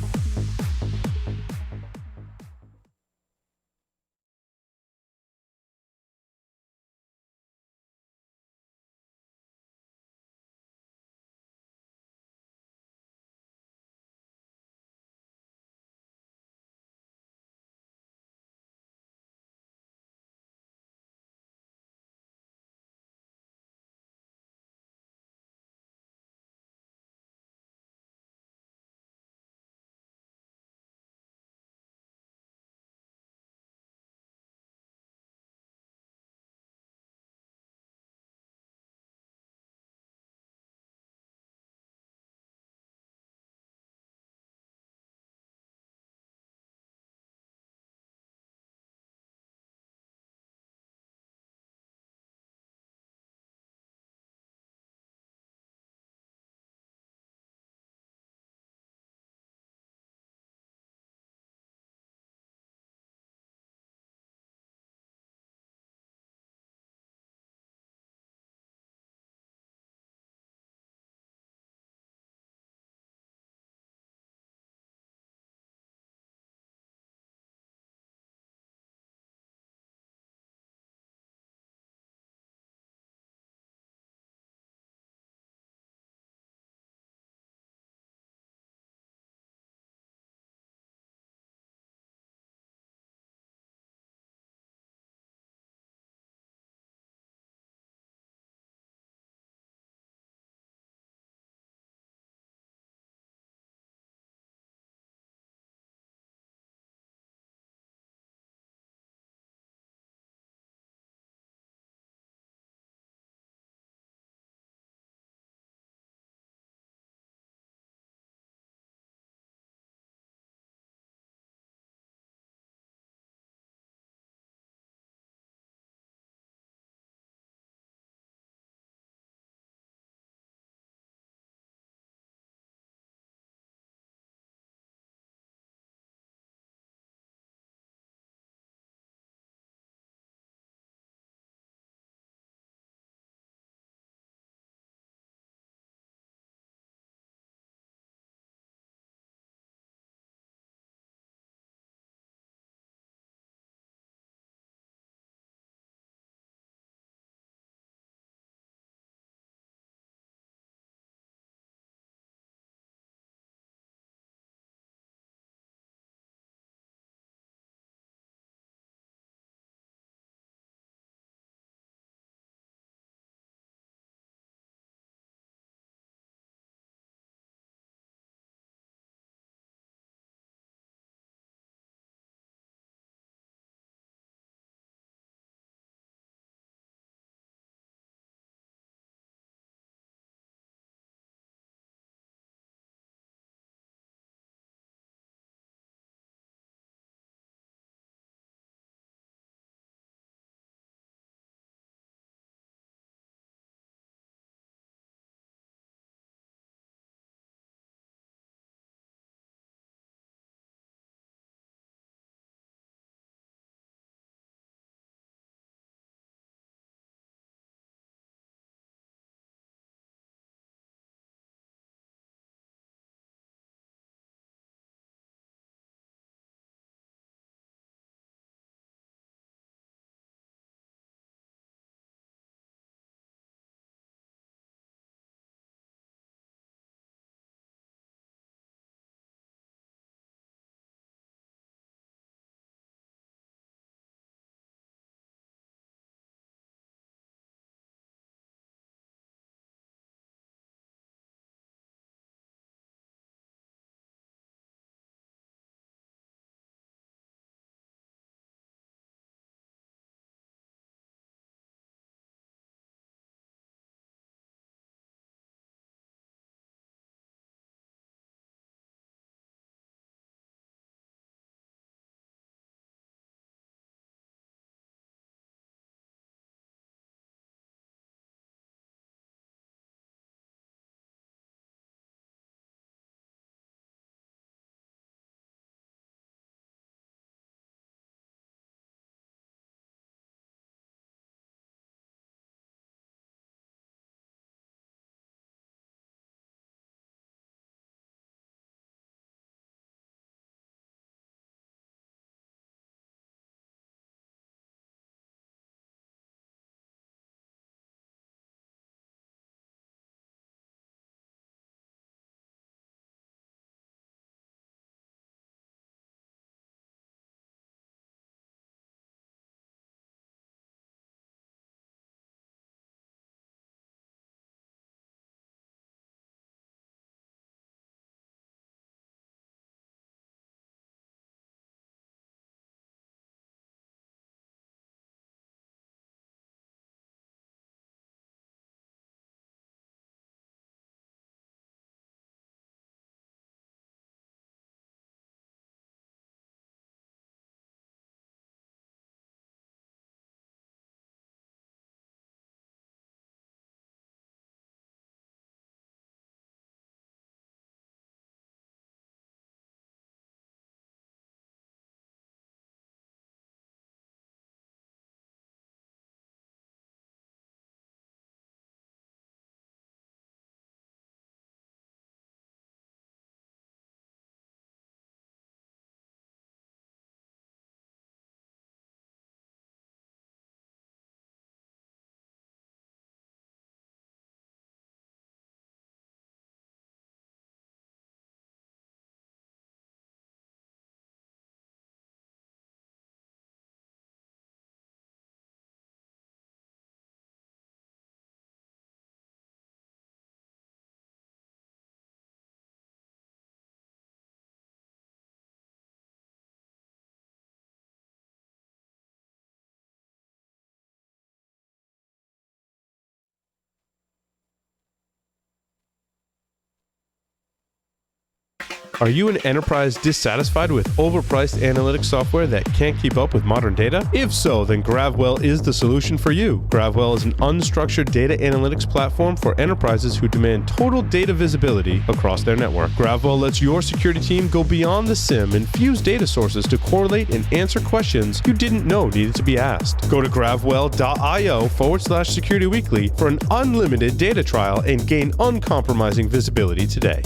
Are you an enterprise dissatisfied with overpriced analytics software that can't keep up with modern data? If so, then GravWell is the solution for you. GravWell is an unstructured data analytics platform for enterprises who demand total data visibility across their network. GravWell lets your security team go beyond the SIM and fuse data sources to correlate and answer questions you didn't know needed to be asked. Go to gravwell.io/Security Weekly for an unlimited data trial and gain uncompromising visibility today.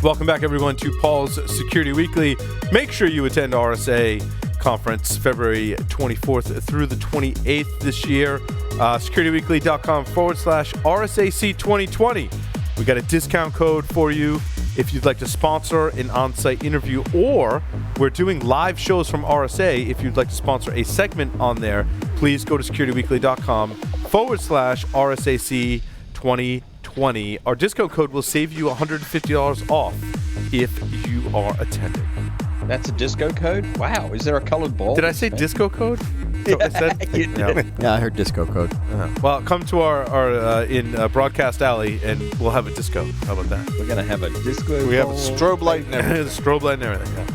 Welcome back, everyone, to Paul's Security Weekly. Make sure you attend RSA Conference February 24th through the 28th this year. securityweekly.com/RSAC 2020. We got a discount code for you if you'd like to sponsor an on-site interview, or we're doing live shows from RSA. If you'd like to sponsor a segment on there, please go to securityweekly.com/RSAC 2020. Our discount code will save you $150 off if you are attending. That's a disco code? Wow. Is there a colored ball? Did I say disco code? Yeah, I said? you did. Yeah, I heard disco code. Well, come to our in Broadcast Alley, and we'll have a disco. How about that? We're going to have a disco We have a ball. strobe light and everything. The strobe light and everything. Yeah.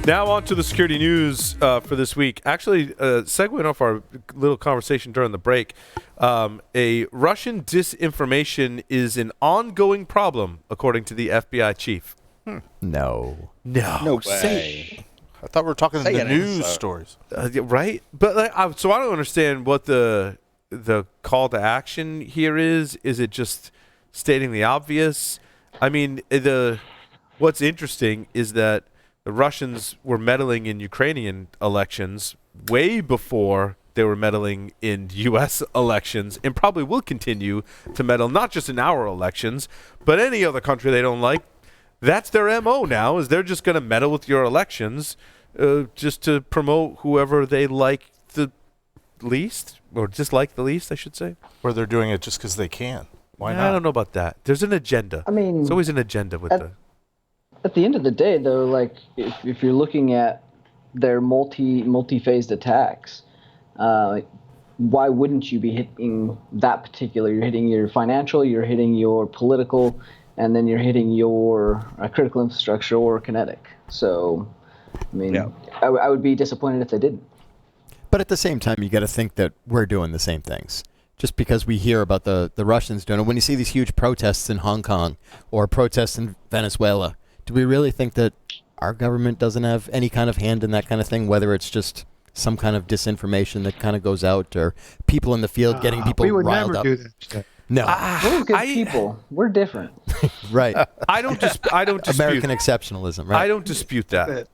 Now on to the security news for this week. Actually, segueing off our little conversation during the break, a Russian disinformation is an ongoing problem, according to the FBI chief. No. No way. I thought we were talking Say the it, news so. stories. Right? But so I don't understand what the call to action here is. Is it just stating the obvious? I mean, what's interesting is that the Russians were meddling in Ukrainian elections way before they were meddling in U.S. elections, and probably will continue to meddle not just in our elections, but any other country they don't like. That's their MO now, is they're just going to meddle with your elections just to promote whoever they like the least, or dislike the least, I should say. Or they're doing it just because they can. Why I not? don't know about that. There's an agenda. I mean, there's always an agenda with at the end of the day, though, like if you're looking at their multi-phased attacks, why wouldn't you be hitting that particular? You're hitting your financial, you're hitting your political, and then you're hitting your critical infrastructure or kinetic. So, I mean, I would be disappointed if they didn't. But at the same time, you got to think that we're doing the same things. Just because we hear about the Russians doing it, when you see these huge protests in Hong Kong or protests in Venezuela, do we really think that our government doesn't have any kind of hand in that kind of thing, whether it's just some kind of disinformation that kind of goes out, or people in the field getting people riled up? We would never do that. No. We're good people. We're different. Right. I don't dispute American exceptionalism, right? I don't dispute that.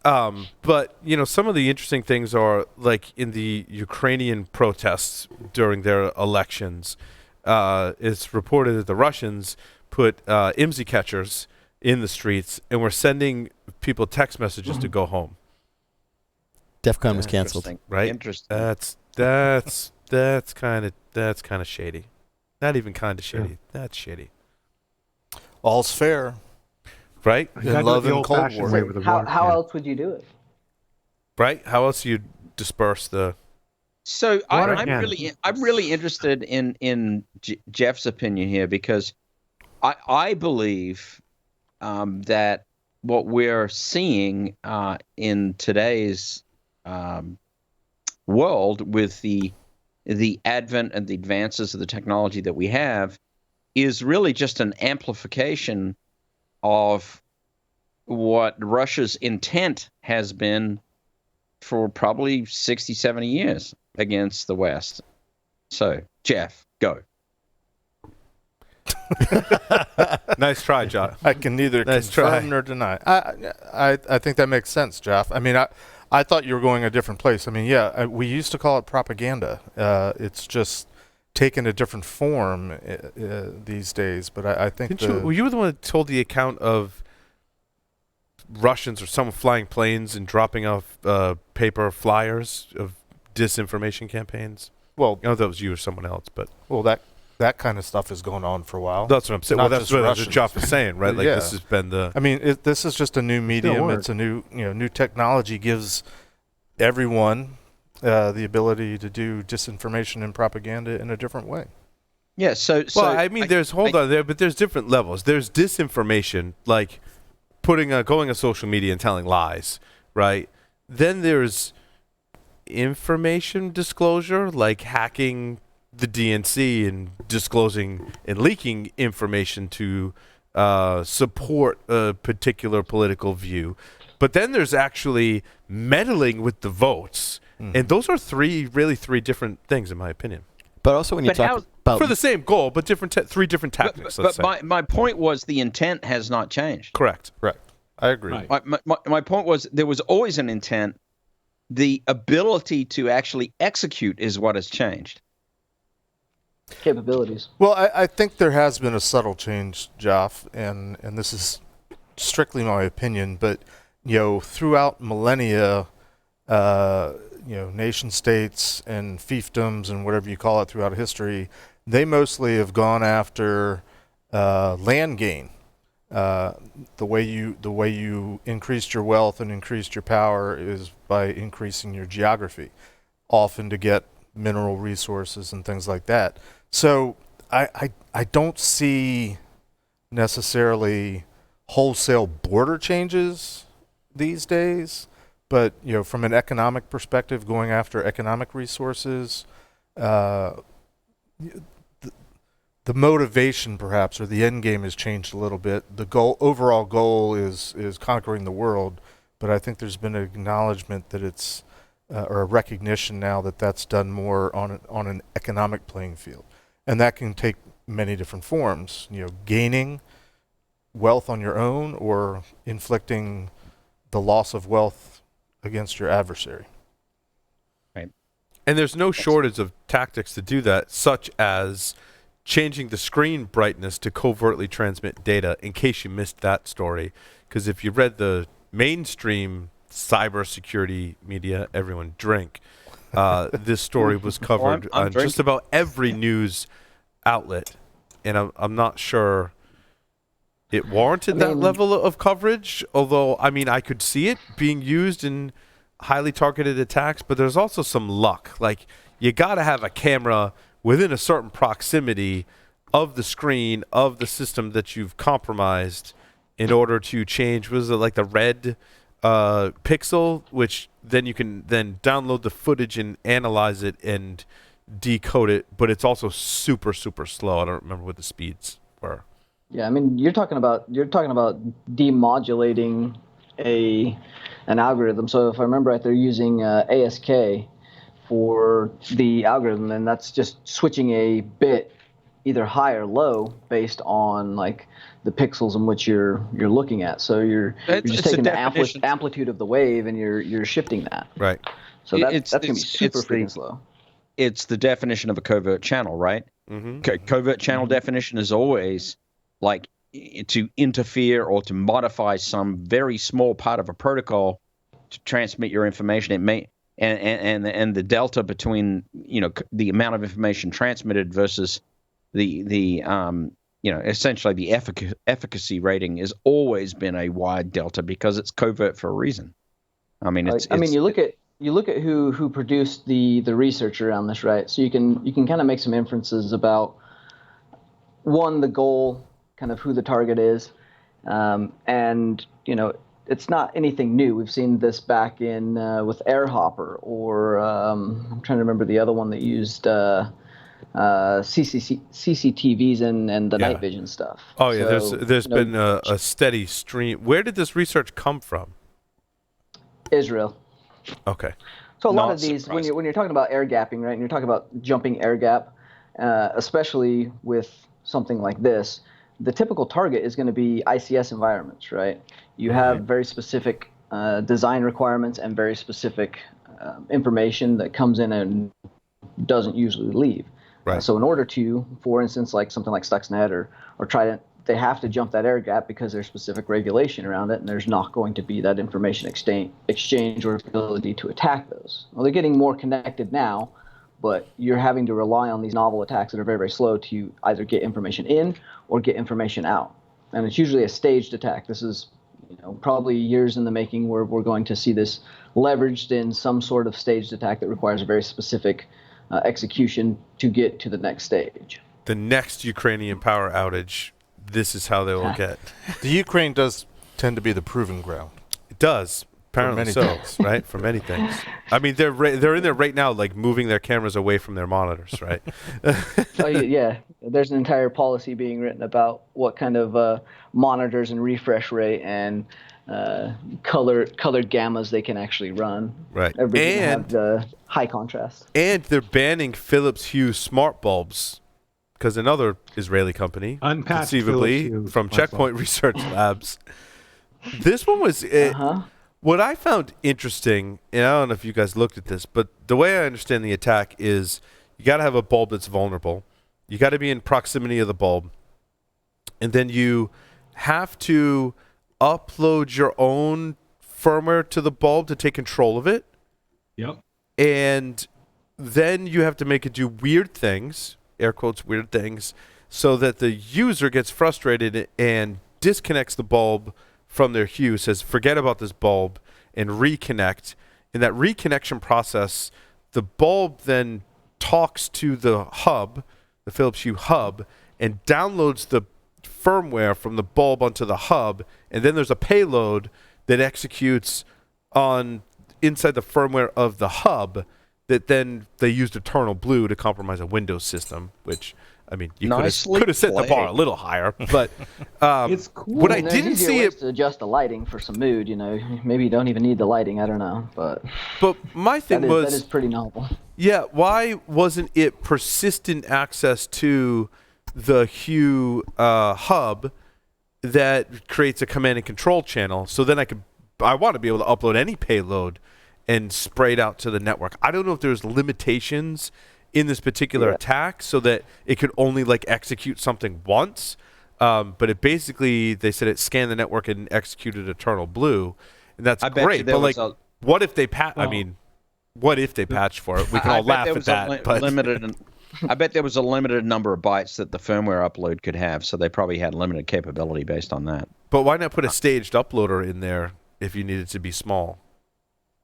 But some of the interesting things are, like in the Ukrainian protests during their elections, it's reported that the Russians put IMSI catchers in the streets and were sending people text messages to go home. DEF CON was canceled. Right? Interesting. That's kind of shady. Not even kind of shady. Yeah. That's shady. All's fair. Right? In love and Cold War. How else would you do it? Right? How else do you disperse the... So I'm really interested in Jeff's opinion here, because I believe that what we're seeing in today's world with the advent and the advances of the technology that we have is really just an amplification of what Russia's intent has been for probably 60, 70 years against the West. So, Jeff, go. Nice try, John. I can neither confirm nor deny. I think that makes sense, Jeff. I mean, I thought you were going a different place. I mean, we used to call it propaganda. It's just taken a different form these days. But I think you were the one that told the account of Russians or someone flying planes and dropping off paper flyers of disinformation campaigns. Well, I don't know if that was you or someone else, but that kind of stuff is going on for a while. That's what I'm saying. Well, that's what Jeff is saying, right? Like this has been the. I mean, this is just a new medium. It's a new technology gives everyone the ability to do disinformation and propaganda in a different way. Yeah. So I mean, but there's different levels. There's disinformation, like going on social media and telling lies, right? Then there's information disclosure, like hacking the DNC and disclosing and leaking information to support a particular political view. But then there's actually meddling with the votes. And those are three different things, in my opinion. But also when you talk about... For the same goal, but three different tactics, let's say. But my point was the intent has not changed. Correct. I agree. Right. My point was there was always an intent. The ability to actually execute is what has changed. Capabilities. Well, I think there has been a subtle change, Joff, and this is strictly my opinion, but throughout millennia, nation states and fiefdoms and whatever you call it throughout history, they mostly have gone after land gain. The way you increased your wealth and increased your power is by increasing your geography, often to get mineral resources and things like that. So I don't see necessarily wholesale border changes these days, but from an economic perspective, going after economic resources, the motivation perhaps, or the end game, has changed a little bit. The overall goal is conquering the world, but I think there's been an acknowledgement that it's or a recognition now that that's done more on an economic playing field, and that can take many different forms. Gaining wealth on your own or inflicting the loss of wealth against your adversary. Right. And there's no shortage of tactics to do that, such as changing the screen brightness to covertly transmit data, in case you missed that story. Because if you read the mainstream cybersecurity media, everyone drink, this story was covered on just about every news outlet. And I'm not sure it warranted that level of coverage, although, I could see it being used in highly targeted attacks, but there's also some luck. Like, you got to have a camera within a certain proximity of the screen of the system that you've compromised in order to change, was it like the red pixel, which then you can then download the footage and analyze it and decode it, but it's also super, super slow. I don't remember what the speeds were. Yeah, you're talking about demodulating an algorithm. So if I remember right, they're using ASK for the algorithm, and that's just switching a bit either high or low based on like the pixels in which you're looking at. So you're just taking the amplitude of the wave and you're shifting that. Right. So that's going to be super freaking slow. It's the definition of a covert channel, right? Mm-hmm. Covert channel definition is always like to interfere or to modify some very small part of a protocol to transmit your information. It may and the delta between the amount of information transmitted versus the essentially the efficacy rating has always been a wide delta because it's covert for a reason. You look at who produced the research around this, right? So you can kind of make some inferences about one, the goal, kind of who the target is, and it's not anything new. We've seen this back in with AirHopper, or I'm trying to remember the other one that used CCTVs and the night vision stuff. Oh yeah, so, there's been a steady stream. Where did this research come from? Israel. Okay. So a lot of these, when you're talking about air gapping, right, and you're talking about jumping air gap, especially with something like this, the typical target is going to be ICS environments, right? You have very specific design requirements and very specific information that comes in and doesn't usually leave. Right. So in order to, for instance, like something like Stuxnet or Trident, they have to jump that air gap because there's specific regulation around it, and there's not going to be that information exchange or ability to attack those. Well, they're getting more connected now, but you're having to rely on these novel attacks that are very, very slow to either get information in or get information out. And it's usually a staged attack. This is probably years in the making where we're going to see this leveraged in some sort of staged attack that requires a very specific execution to get to the next stage. the next Ukrainian power outage, this is how they will get. The Ukraine does tend to be the proving ground. It does. Apparently so, right? For many things. I mean, they're in there right now, like moving their cameras away from their monitors, right? Oh yeah, there's an entire policy being written about what kind of monitors and refresh rate and colored gammas they can actually run. Right. Everything have the high contrast. And they're banning Philips Hue smart bulbs because another Israeli company, Unpatched conceivably Philips Hue from smart Checkpoint bulb. Research Labs. This one was what I found interesting, and I don't know if you guys looked at this, but the way I understand the attack is you got to have a bulb that's vulnerable. You got to be in proximity of the bulb. And then you have to upload your own firmware to the bulb to take control of it. Yep. And then you have to make it do weird things, air quotes, weird things, so that the user gets frustrated and disconnects the bulb from their Hue, says, forget about this bulb, and reconnect. In that reconnection process, the bulb then talks to the hub, the Philips Hue hub, and downloads the firmware from the bulb onto the hub, and then there's a payload that executes on inside the firmware of the hub that then they used Eternal Blue to compromise a Windows system, which, I mean, you could have set the bar a little higher, but it's cool. What I didn't see it to adjust the lighting for some mood. Maybe you don't even need the lighting. I don't know, but my thing that is pretty novel. Yeah, why wasn't it persistent access to the Hue hub that creates a command and control channel? So then I want to be able to upload any payload and spray it out to the network. I don't know if there's limitations in this particular attack so that it could only execute something once. But it basically, they said it scanned the network and executed Eternal Blue. And that's great. But what if they what if they patched for it? We can all laugh at that. I bet there was a limited number of bytes that the firmware upload could have, so they probably had limited capability based on that. But why not put a staged uploader in there if you need it to be small?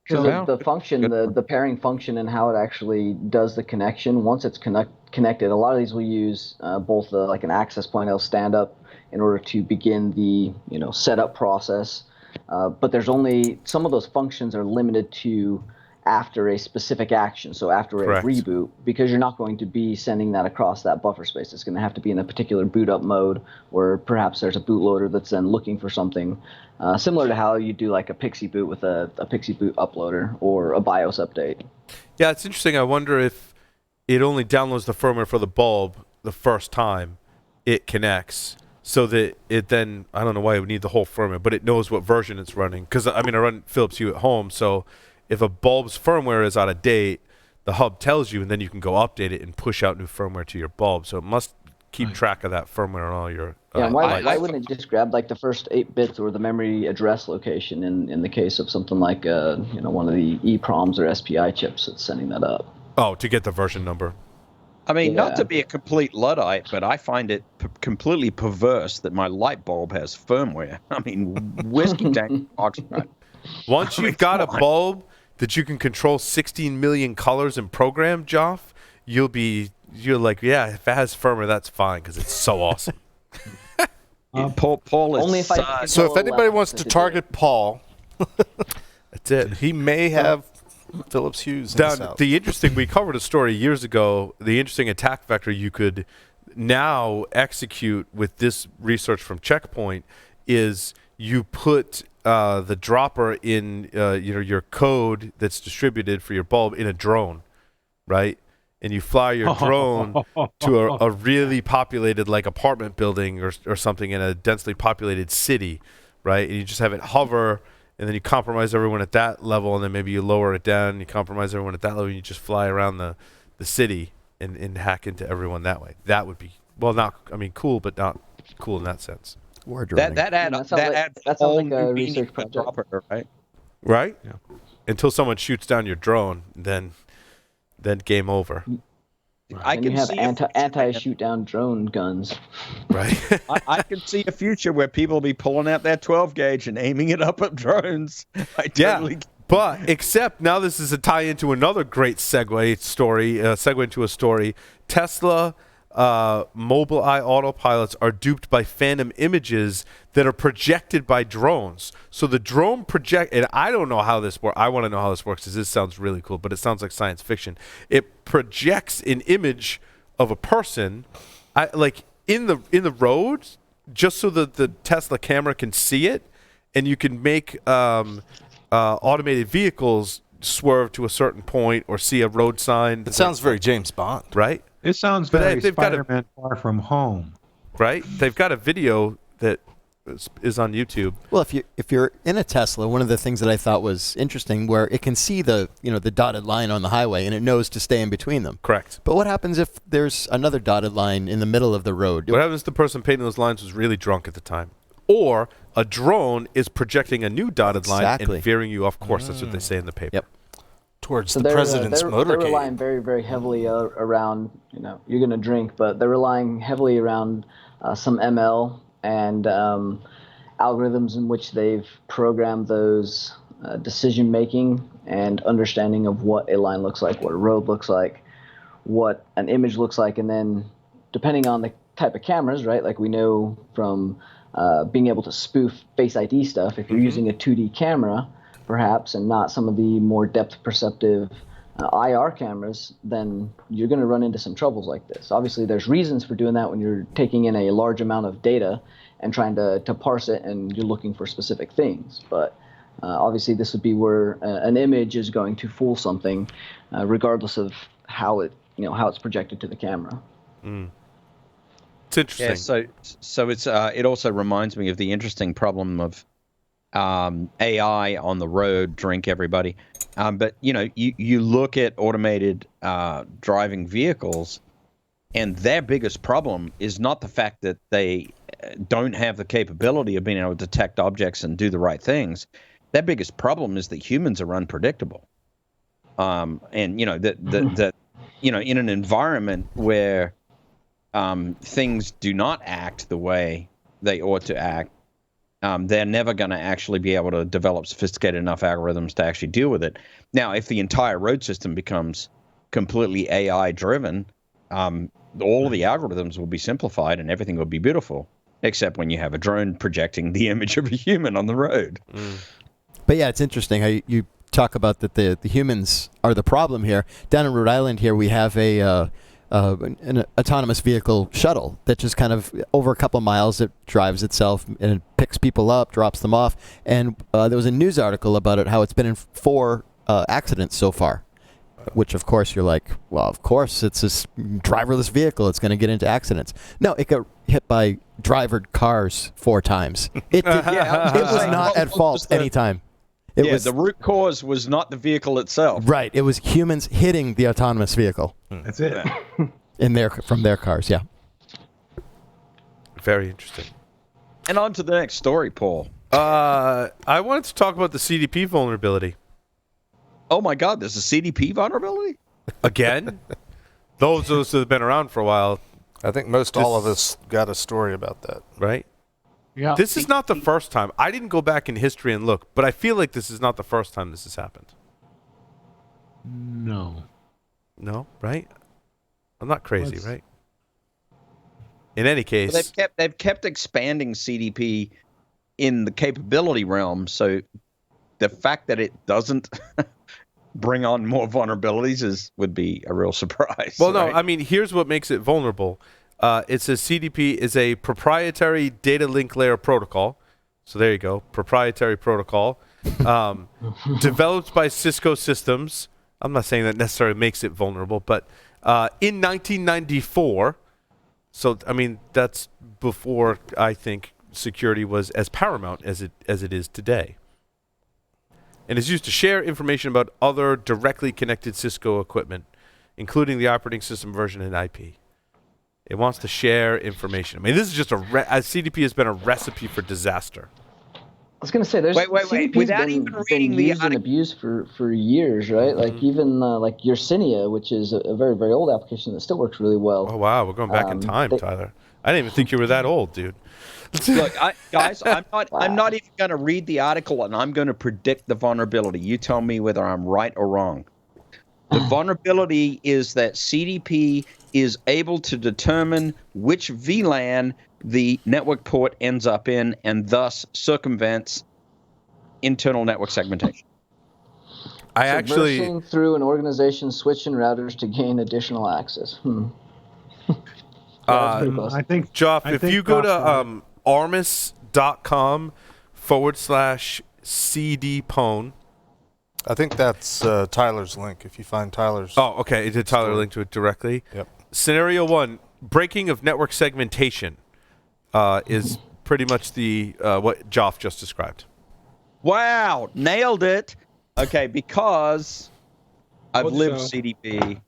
Because the function, the pairing function, and how it actually does the connection. Once it's connected, a lot of these will use both an access point L stand-up in order to begin the setup process. But there's only some of those functions are limited to after a specific action, so after a reboot, because you're not going to be sending that across that buffer space. It's going to have to be in a particular boot up mode, or perhaps there's a bootloader that's then looking for something similar to how you do a Pixie boot with a Pixie boot uploader or a BIOS update. Yeah, it's interesting. I wonder if it only downloads the firmware for the bulb the first time it connects, so that it then, I don't know why it would need the whole firmware, but it knows what version it's running. Because, I run Philips Hue at home, so if a bulb's firmware is out of date, the hub tells you, and then you can go update it and push out new firmware to your bulb. So it must keep track of that firmware on all your why wouldn't it just grab the first 8 bits or the memory address location in the case of something like one of the EEPROMs or SPI chips that's sending that up? Oh, to get the version number. Not to be a complete Luddite, but I find it completely perverse that my light bulb has firmware. Whiskey tank oxide. Once you've got a bulb that you can control 16 million colors and program, Joff, you're like, yeah, if it has firmware, that's fine because it's so awesome. Paul is only if I so if anybody wants to target Paul, that's it. He may have Philips Hues. The interesting, we covered a story years ago, the interesting attack vector you could now execute with this research from Checkpoint is you put the dropper in your code that's distributed for your bulb in a drone, right? And you fly your drone to a really populated apartment building or something in a densely populated city, right? And you just have it hover, and then you compromise everyone at that level, and then maybe you lower it down, and you compromise everyone at that level, and you just fly around the city and hack into everyone that way. That would be, cool, but not cool in that sense. That adds all new a meaning research to the project. dropper, right? Right? Yeah. Until someone shoots down your drone, then game over. I can have see anti-shoot down drone guns. Right. I can see a future where people will be pulling out their 12 gauge and aiming it up at drones. But except now this is a tie into another great segue into a story. Tesla Mobileye autopilots are duped by phantom images that are projected by drones. So the drone and I don't know how this works. I want to know how this works because this sounds really cool, but it sounds like science fiction. It projects an image of a person, like in the road, just so that the Tesla camera can see it, and you can make automated vehicles swerve to a certain point or see a road sign. It sounds very James Bond, right? It sounds very Spider-Man Far From Home. Right? They've got a video that is on YouTube. Well, if you're in a Tesla, one of the things that I thought was interesting, where it can see the dotted line on the highway and it knows to stay in between them. Correct. But what happens if there's another dotted line in the middle of the road? What happens if the person painting those lines was really drunk at the time? Or a drone is projecting a new dotted line and veering you off course. That's what they say in the paper. Yep. Towards the president's motorcade. They're relying very, very heavily around, you're going to drink, but they're relying heavily around some ML and algorithms in which they've programmed those decision-making and understanding of what a line looks like, what a road looks like, what an image looks like, and then depending on the type of cameras, right, like we know from being able to spoof Face ID stuff, if you're using a 2D camera, perhaps, and not some of the more depth perceptive IR cameras, then you're going to run into some troubles like this. Obviously, there's reasons for doing that when you're taking in a large amount of data and trying to parse it, and you're looking for specific things. But obviously, this would be where an image is going to fool something, regardless of how it's projected to the camera. It's interesting. Yeah, so it's it also reminds me of the interesting problem of AI on the road, drink everybody. But you look at automated driving vehicles, and their biggest problem is not the fact that they don't have the capability of being able to detect objects and do the right things. Their biggest problem is that humans are unpredictable. And that in an environment where things do not act the way they ought to act, they're never going to actually be able to develop sophisticated enough algorithms to actually deal with it. Now, if the entire road system becomes completely AI-driven, all of the algorithms will be simplified and everything will be beautiful, except when you have a drone projecting the image of a human on the road. But yeah, it's interesting how you talk about that the humans are the problem here. Down in Rhode Island here, we have an autonomous vehicle shuttle that just kind of, over a couple of miles, it drives itself and it picks people up, drops them off. And there was a news article about it, how it's been in 4 accidents so far, which, of course, you're like, well, of course, it's this driverless vehicle. It's going to get into accidents. No, it got hit by drivered cars 4 times. It was not at fault any time. The root cause was not the vehicle itself. Right. It was humans hitting the autonomous vehicle. That's it. From their cars, yeah. Very interesting. And on to the next story, Paul. I wanted to talk about the CDP vulnerability. Oh my God, there's a CDP vulnerability? Again? those that have been around for a while. I think all of us got a story about that. Right? Yeah. This is not the first time. I didn't go back in history and look, but I feel like this is not the first time this has happened. No, right? I'm not crazy, right? In any case, well, they've kept expanding CDP in the capability realm, so the fact that it doesn't bring on more vulnerabilities would be a real surprise. Well, right? no, I mean, here's what makes it vulnerable. It says CDP is a proprietary data link layer protocol. So there you go, proprietary protocol, developed by Cisco Systems. I'm not saying that necessarily makes it vulnerable, but in 1994, so I mean that's before I think security was as paramount as it is today. And is used to share information about other directly connected Cisco equipment, including the operating system version and IP. It wants to share information. I mean, this is just CDP has been a recipe for disaster. I was going to say, there's wait. Without even reading the used and abused for years, right? Like even like Yersinia, which is a very, very old application that still works really well. Oh wow, we're going back in time, Tyler. I didn't even think you were that old, dude. Look, guys, I'm not even going to read the article, and I'm going to predict the vulnerability. You tell me whether I'm right or wrong. The vulnerability is that CDP is able to determine which VLAN the network port ends up in and thus circumvents internal network segmentation. Traversing through an organization's switching routers to gain additional access. I think, Joff, I if think you go to Joff- armis.com/cdpwn. I think that's Tyler's link. If you find Tyler's. Oh, okay. Did Tyler link to it directly? Yep. Scenario 1, breaking of network segmentation is pretty much the what Joff just described. Wow, nailed it. Okay, because I've lived CDP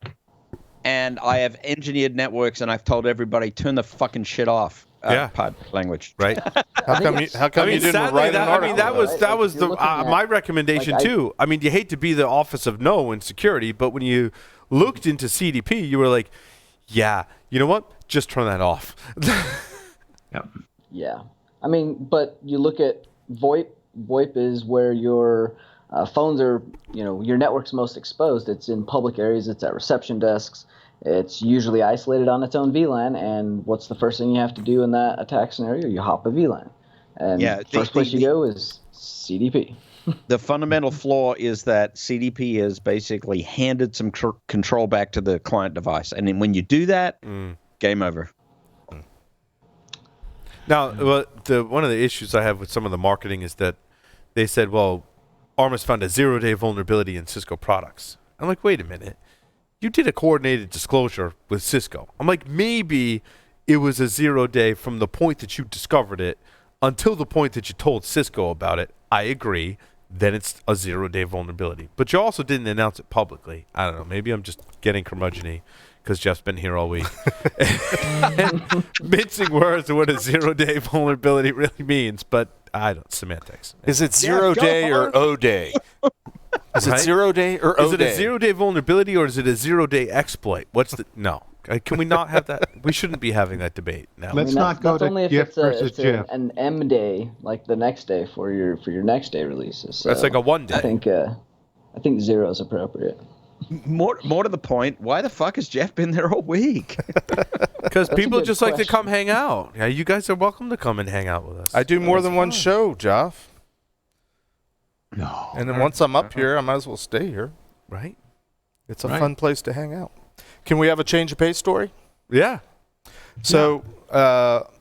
and I have engineered networks and I've told everybody, turn the fucking shit off. Pardon language. Right. How come you didn't sadly, write an article? That was my recommendation too. I mean, you hate to be the office of no in security, but when you looked into CDP, you were like, yeah, you know what? Just turn that off. Yep. Yeah. I mean, but you look at VoIP. VoIP is where your phones are, your network's most exposed. It's in public areas. It's at reception desks. It's usually isolated on its own VLAN. And what's the first thing you have to do in that attack scenario? You hop a VLAN. And first place you go is CDP. The fundamental flaw is that CDP has basically handed some control back to the client device. And then when you do that, game over. Now, one of the issues I have with some of the marketing is that they said, well, Armis found a 0-day vulnerability in Cisco products. I'm like, wait a minute. You did a coordinated disclosure with Cisco. I'm like, maybe it was a 0-day from the point that you discovered it until the point that you told Cisco about it. I agree. Then it's a 0-day vulnerability. But you also didn't announce it publicly. I don't know. Maybe I'm just getting curmudgeon-y because Jeff's been here all week. Mincing words of what a 0-day vulnerability really means, but I don't. Semantics. Is it 0-day or O-day? Is it 0-day or O-day? Is it a 0-day vulnerability or is it a 0-day exploit? No. Can we not have that? We shouldn't be having that debate now. Let's not go to only if GIF it's versus GIF. an M day, like the next day for your next day releases. So that's like a 1 day. I think 0 is appropriate. More to the point, why the fuck has Jeff been there all week? Because people just like to come hang out. Yeah, you guys are welcome to come and hang out with us. I do more than one show, Joff. No. And then once I'm up here, I might as well stay here. Right? It's a fun place to hang out. Can we have a change of pace story? Yeah. So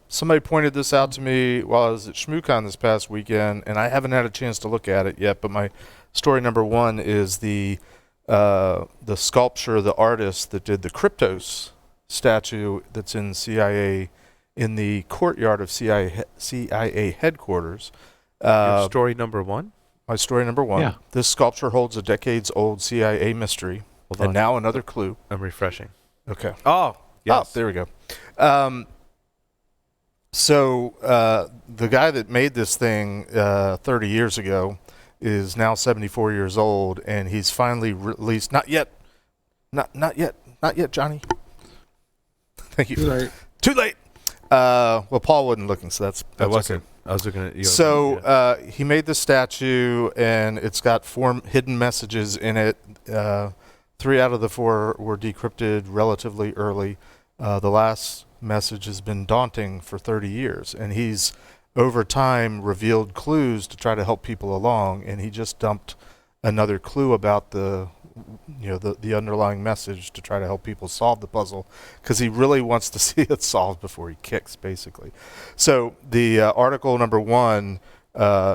somebody pointed this out to me while I was at ShmooCon this past weekend, and I haven't had a chance to look at it yet, but my story number 1 is the sculpture, the artist that did the Kryptos statue that's in the courtyard of CIA headquarters. Your story number 1? My story number 1. Yeah. This sculpture holds a decades-old CIA mystery. And now another clue. I'm refreshing. Okay. Oh, yes. Oh, there we go. So the guy that made this thing 30 years ago is now 74 years old, and he's finally released. Not yet, Johnny. Thank you. Too late. Well, Paul wasn't looking, so that's wasn't. okay. I was looking at you. So he made the statue, and it's got 4 hidden messages in it. 3 out of the 4 were decrypted relatively early. The last message has been daunting for 30 years, and he's over time revealed clues to try to help people along, and he just dumped another clue about the underlying message to try to help people solve the puzzle, because he really wants to see it solved before he kicks, basically. So the article number 1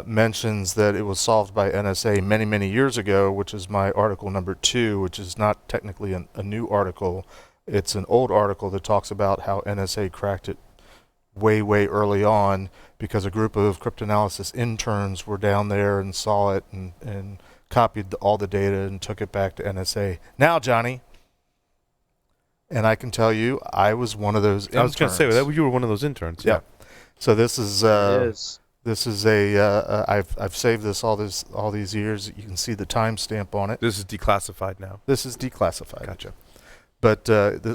mentions that it was solved by NSA many, many years ago, which is my article number 2, which is not technically a new article. It's an old article that talks about how NSA cracked it way, way early on because a group of cryptanalysis interns were down there and saw it and copied all the data and took it back to NSA. Now, Johnny, and I can tell you, I was one of those interns. I was going to say, you were one of those interns. Yeah. So this is... This is I've saved this all these years. You can see the timestamp on it. This is declassified now. This is declassified. Gotcha. But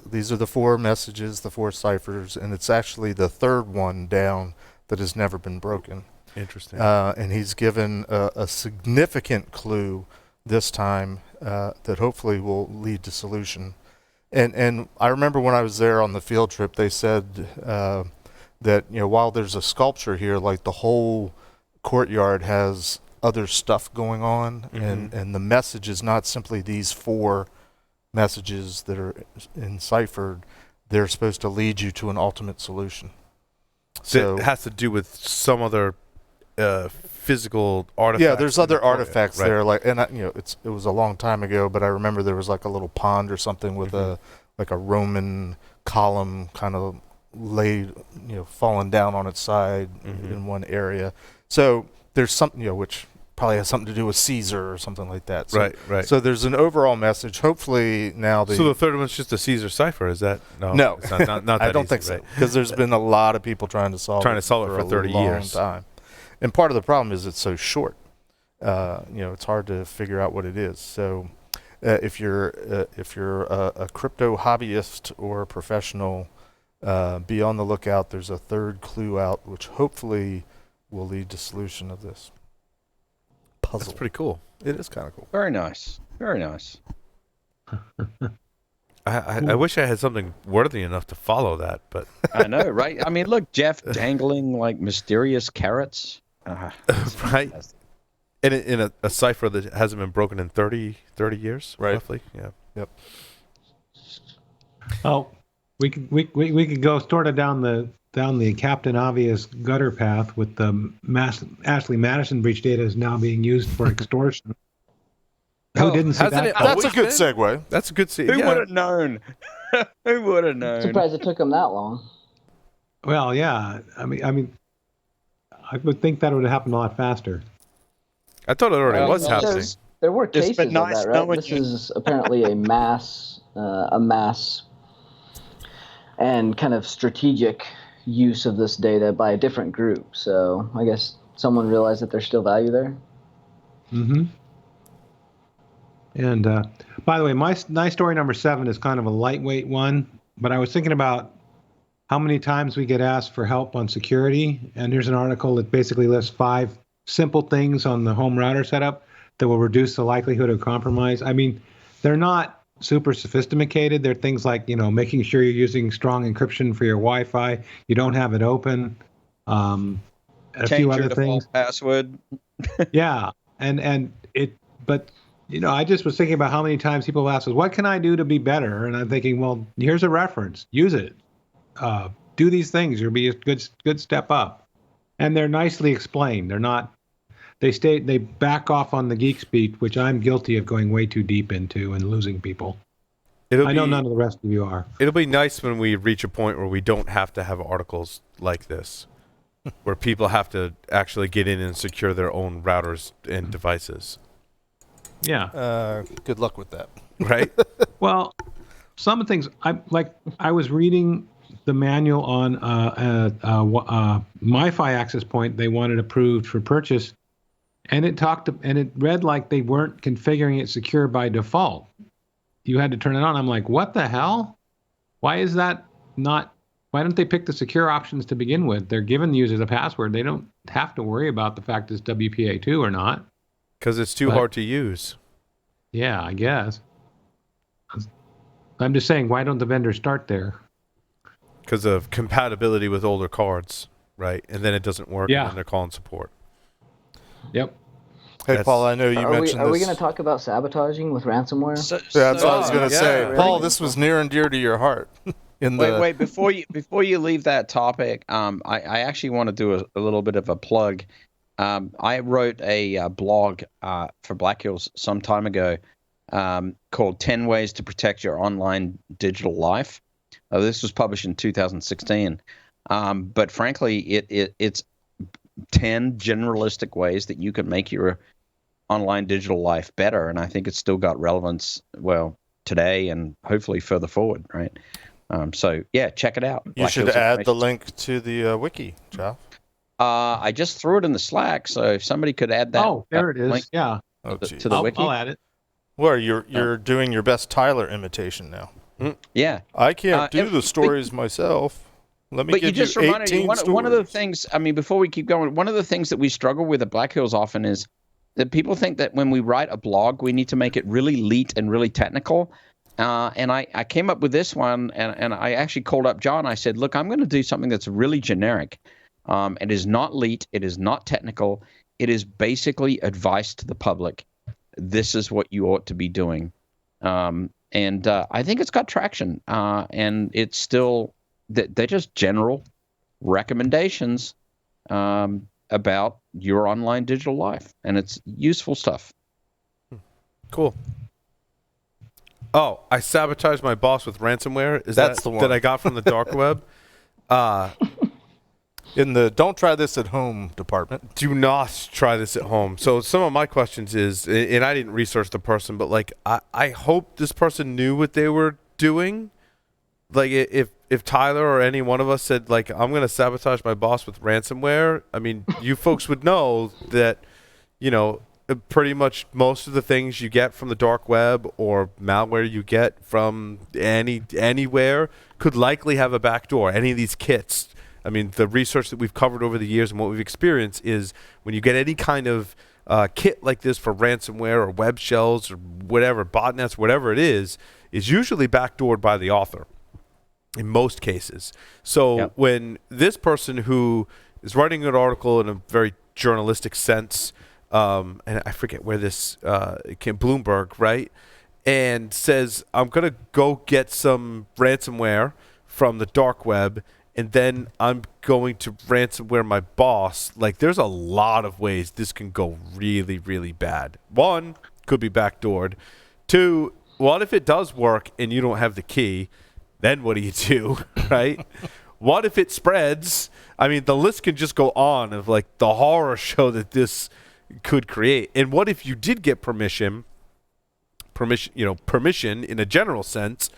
these are the 4 messages, the 4 ciphers, and it's actually the 3rd one down that has never been broken. Interesting. And he's given a significant clue this time that hopefully will lead to solution. And I remember when I was there on the field trip, they said that while there's a sculpture here, like the whole courtyard has other stuff going on, and the message is not simply these 4 messages that are enciphered. They're supposed to lead you to an ultimate solution. So it has to do with some other physical artifacts. Yeah, there's other artifacts there, like, and it was a long time ago, but I remember there was like a little pond or something with a Roman column kind of laid, fallen down on its side in one area. So there's something, which probably has something to do with Caesar or something like that. So, right. So there's an overall message. Hopefully now So the third one's just a Caesar cipher, is that? No. It's not that I don't easy, think so, because there's been a lot of people trying to solve it for 30 a long years. time. And part of the problem is it's so short. It's hard to figure out what it is. So if you're a crypto hobbyist or a professional, be on the lookout. There's a third clue out, which hopefully will lead to solution of this puzzle. That's pretty cool. It is kind of cool. Very nice. Very nice. I wish I had something worthy enough to follow that, but I know, right? I mean, look, Jeff dangling like mysterious carrots. Right. And in a cipher that hasn't been broken in 30 years, roughly. Yeah. Yep. Oh, we could go sort of down the Captain Obvious gutter path with the Ashley Madison breach data is now being used for extortion. Who didn't see that? That's a good segue. That's a good segue. Who would have known? Who would have known? Surprised it took them that long. Well, yeah. I mean, I would think that would have happened a lot faster. I thought it already was happening. There were cases of nice that, right? This is apparently a mass and kind of strategic use of this data by a different group. So I guess someone realized that there's still value there. Mm-hmm. And by the way, my story number 7 is kind of a lightweight one, but I was thinking about how many times we get asked for help on security. And here's an article that basically lists 5 simple things on the home router setup that will reduce the likelihood of compromise. I mean, they're not super sophisticated. They're things like, making sure you're using strong encryption for your Wi-Fi. You don't have it open. A few other things. Password. Yeah. But I just was thinking about how many times people ask us, what can I do to be better? And I'm thinking, well, here's a reference. Use it. Do these things. You'll be a good step up. And they're nicely explained. They're not, they back off on the geek speak, which I'm guilty of going way too deep into and losing people. I know none of the rest of you are. It'll be nice when we reach a point where we don't have to have articles like this, where people have to actually get in and secure their own routers and devices. Yeah. Good luck with that. Right? Well, some of the things I was reading the manual on MiFi access point they wanted approved for purchase, and it read like they weren't configuring it secure by default. You had to turn it on. I'm like, what the hell? Why is that not? Why don't they pick the secure options to begin with? They're giving the users a password. They don't have to worry about the fact it's WPA2 or not. Because it's too hard to use. Yeah, I guess. I'm just saying, why don't the vendors start there? Because of compatibility with older cards, right? And then it doesn't work, and then they're calling support. Yep. Hey, Paul, I know you mentioned this. Are we going to talk about sabotaging with ransomware? That's what I was going to say. really? Paul, this was near and dear to your heart. Wait, before you leave that topic, I actually want to do a little bit of a plug. I wrote a blog for Black Hills some time ago called 10 Ways to Protect Your Online Digital Life. This was published in 2016. But frankly, it's 10 generalistic ways that you can make your online digital life better. And I think it's still got relevance, today and hopefully further forward, right? So, check it out. You should add the link to the wiki, Jeff. I just threw it in the Slack, so if somebody could add that. Oh, there it is. Link Yeah. to the wiki. I'll add it. Well, you're doing your best Tyler imitation now. Yeah. I can't do the stories myself. Let me give you 18 stories. One of the things, before we keep going, one of the things that we struggle with at Black Hills often is that people think that when we write a blog, we need to make it really leet and really technical. And I came up with this one, and I actually called up John. I said, look, I'm going to do something that's really generic. It is not leet. It is not technical. It is basically advice to the public. This is what you ought to be doing. And I think it's got traction. And it's still, they're just general recommendations about your online digital life. And it's useful stuff. Cool. Oh, I sabotaged my boss with ransomware. That's the one that I got from the dark web. In the don't try this at home department. Do not try this at home. So some of my questions is, and I didn't research the person, but like I hope this person knew what they were doing. Like if Tyler or any one of us said like I'm going to sabotage my boss with ransomware, I mean you folks would know that, you know, pretty much most of the things you get from the dark web or malware you get from anywhere could likely have a backdoor. Any of these kits. I mean, the research that we've covered over the years and what we've experienced is when you get any kind of kit like this for ransomware or web shells or whatever, botnets, whatever it is usually backdoored by the author in most cases. So when this person who is writing an article in a very journalistic sense, and I forget where this came, Bloomberg, right? And says, I'm going to go get some ransomware from the dark web, and then I'm going to ransomware my boss. Like, there's a lot of ways this can go really, really bad. One, could be backdoored. Two, what if it does work and you don't have the key? Then what do you do, right? What if it spreads? I mean, the list can just go on of, like, the horror show that this could create. And what if you did get permission in a general sense,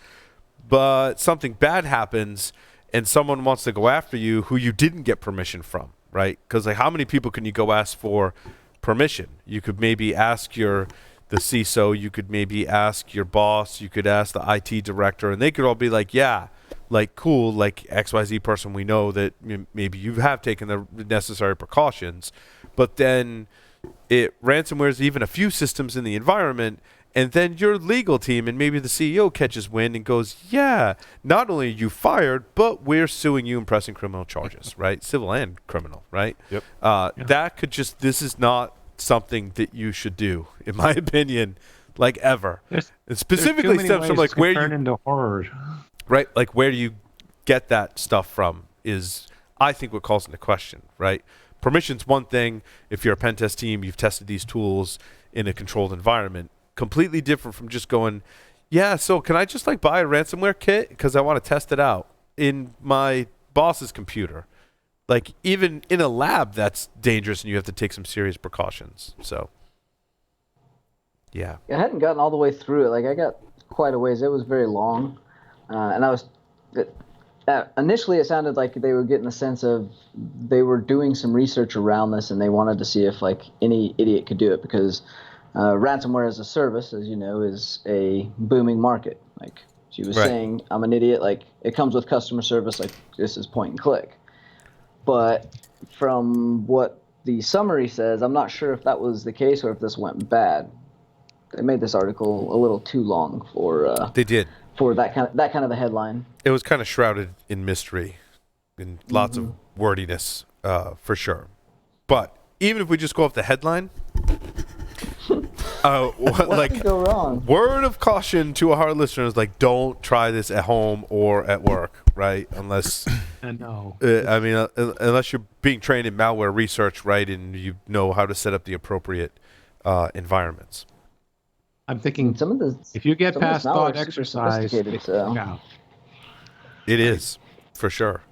but something bad happens and someone wants to go after you who you didn't get permission from, right? Because like how many people can you go ask for permission? You could maybe ask the CISO, you could maybe ask your boss, you could ask the IT director, and they could all be like, yeah, like cool, like XYZ person, we know that maybe you have taken the necessary precautions, but then it ransomwares even a few systems in the environment, and then your legal team and maybe the CEO catches wind and goes, yeah, not only are you fired, but we're suing you and pressing criminal charges, right? Civil and criminal, right? Yep. That could just, this is not something that you should do, in my opinion, like ever. It specifically stems from like where you turn into horror. Right? Like where do you get that stuff from is, I think, what calls into question, right? Permission's one thing. If you're a pen test team, you've tested these tools in a controlled environment. Completely different from just going, yeah, so can I just like buy a ransomware kit because I want to test it out in my boss's computer? Like even in a lab, that's dangerous and you have to take some serious precautions. So, yeah. I hadn't gotten all the way through it. Like I got quite a ways. It was very long. And initially it sounded like they were getting a sense of they were doing some research around this and they wanted to see if like any idiot could do it because ransomware as a service, as you know, is a booming market. Like she was saying, I'm an idiot. Like it comes with customer service. Like this is point and click. But from what the summary says, I'm not sure if that was the case or if this went bad. They made this article a little too long for. They did. For that kind of a headline. It was kind of shrouded in mystery and lots of wordiness, for sure. But even if we just go off the headline, what could go wrong? Word of caution to our listeners: like, don't try this at home or at work, right? Unless, unless you're being trained in malware research, right, and you know how to set up the appropriate environments. I'm thinking some of the if you get past thought exercise, it is for sure.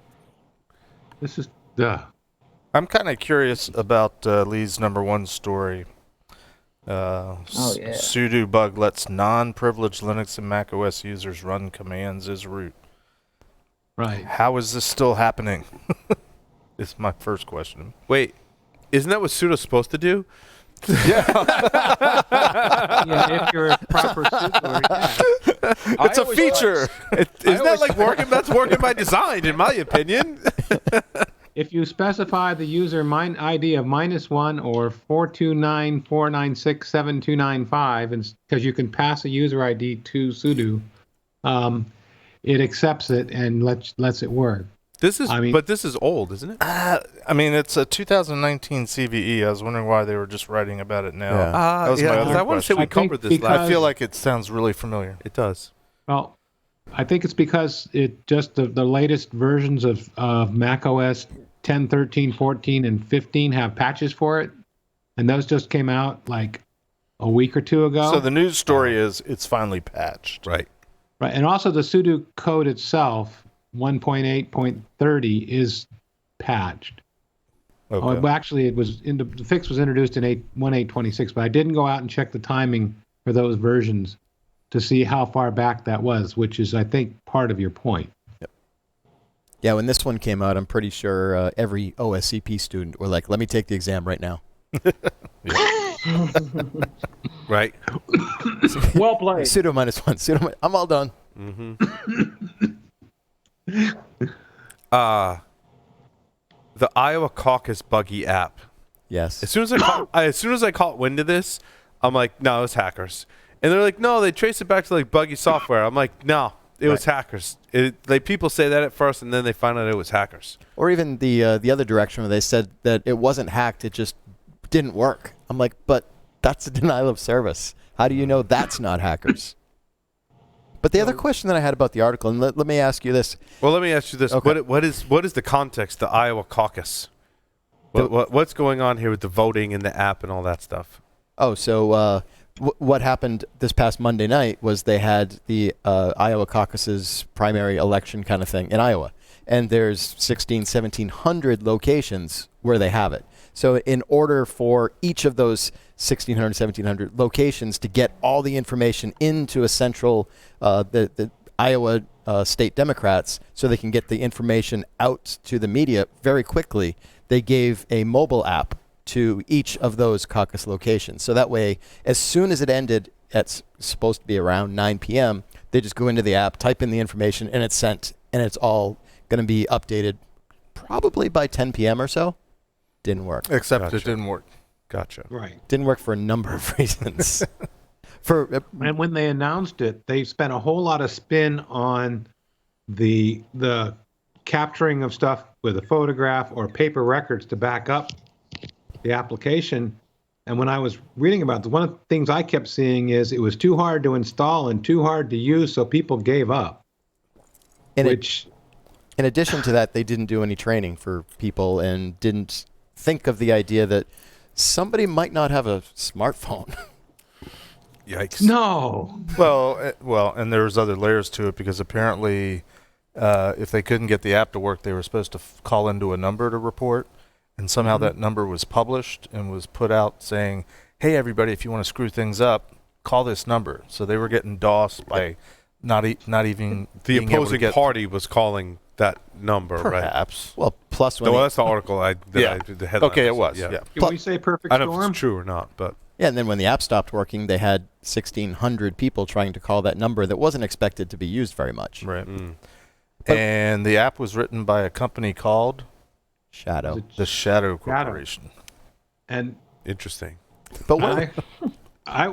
This is I'm kind of curious about Lee's number one story. Sudo bug lets non-privileged Linux and Mac OS users run commands as root. Right. How is this still happening? Is my first question. Wait, isn't that what sudo's supposed to do? Yeah, if you're a proper sudo, yeah. It's a feature. Isn't that like working? That's working by design, in my opinion. if you specify the user ID of -1 or 429.496.7295, and because you can pass a user ID to sudo, it accepts it and lets it work. But this is old, isn't it? I mean, it's a 2019 CVE. I was wondering why they were just writing about it now. Yeah. That was my other I want to say question. we I think covered this last. I feel like it sounds really familiar. It does. Well, I think it's because it just the latest versions of Mac OS 10, 13, 14, and 15 have patches for it, and those just came out like a week or two ago. So the news story is it's finally patched. Right. Right, and also the sudo code itself, 1.8.30, is patched. Okay. Oh, well, actually, the fix was introduced in 1.8.26, but I didn't go out and check the timing for those versions to see how far back that was, which is, I think, part of your point. Yeah, when this one came out, I'm pretty sure every OSCP student were like, let me take the exam right now. Right. Well played. Sudo -1. I'm all done. The Iowa Caucus buggy app. Yes. As soon as I caught wind of this, I'm like, no, it's hackers. And they're like, no, they trace it back to like buggy software. I'm like, no, it was hackers. People say that at first, and then they find out it was hackers. Or even the other direction where they said that it wasn't hacked, it just didn't work. I'm like, but that's a denial of service. How do you know that's not hackers? But the other question that I had about the article, and let me ask you this. Well, let me ask you this. Okay. What is the context, the Iowa caucus? What's going on here with the voting and the app and all that stuff? Oh, so what happened this past Monday night was they had the Iowa caucus's primary election kind of thing in Iowa. And there's 1,700 locations where they have it. So in order for each of those 1,600, 1,700 locations to get all the information into a central, the Iowa state Democrats, so they can get the information out to the media very quickly, they gave a mobile app to each of those caucus locations. So that way, as soon as it ended, it's supposed to be around 9 p.m., they just go into the app, type in the information, and it's sent, and it's all going to be updated probably by 10 p.m. or so. Didn't work. Except it didn't work. Gotcha. Right. Didn't work for a number of reasons. And when they announced it, they spent a whole lot of spin on the capturing of stuff with a photograph or paper records to back up the application. And when I was reading about this, one of the things I kept seeing is it was too hard to install and too hard to use, so people gave up. In addition to that, they didn't do any training for people and didn't think of the idea that somebody might not have a smartphone. Yikes. No. Well, and there was other layers to it because apparently if they couldn't get the app to work, they were supposed to call into a number to report. And somehow that number was published and was put out saying, hey, everybody, if you want to screw things up, call this number. So they were getting DOSed by not even the being able to opposing get party was calling that number, perhaps. Well, plus when Well, that's the article the headline. Okay, it was. Yeah. Can we say perfect I don't know if storm? it's true or not, but yeah, and then when the app stopped working, they had 1,600 people trying to call that number that wasn't expected to be used very much. Right. And the app was written by a company called Shadow. the Shadow Corporation. And interesting. But what? I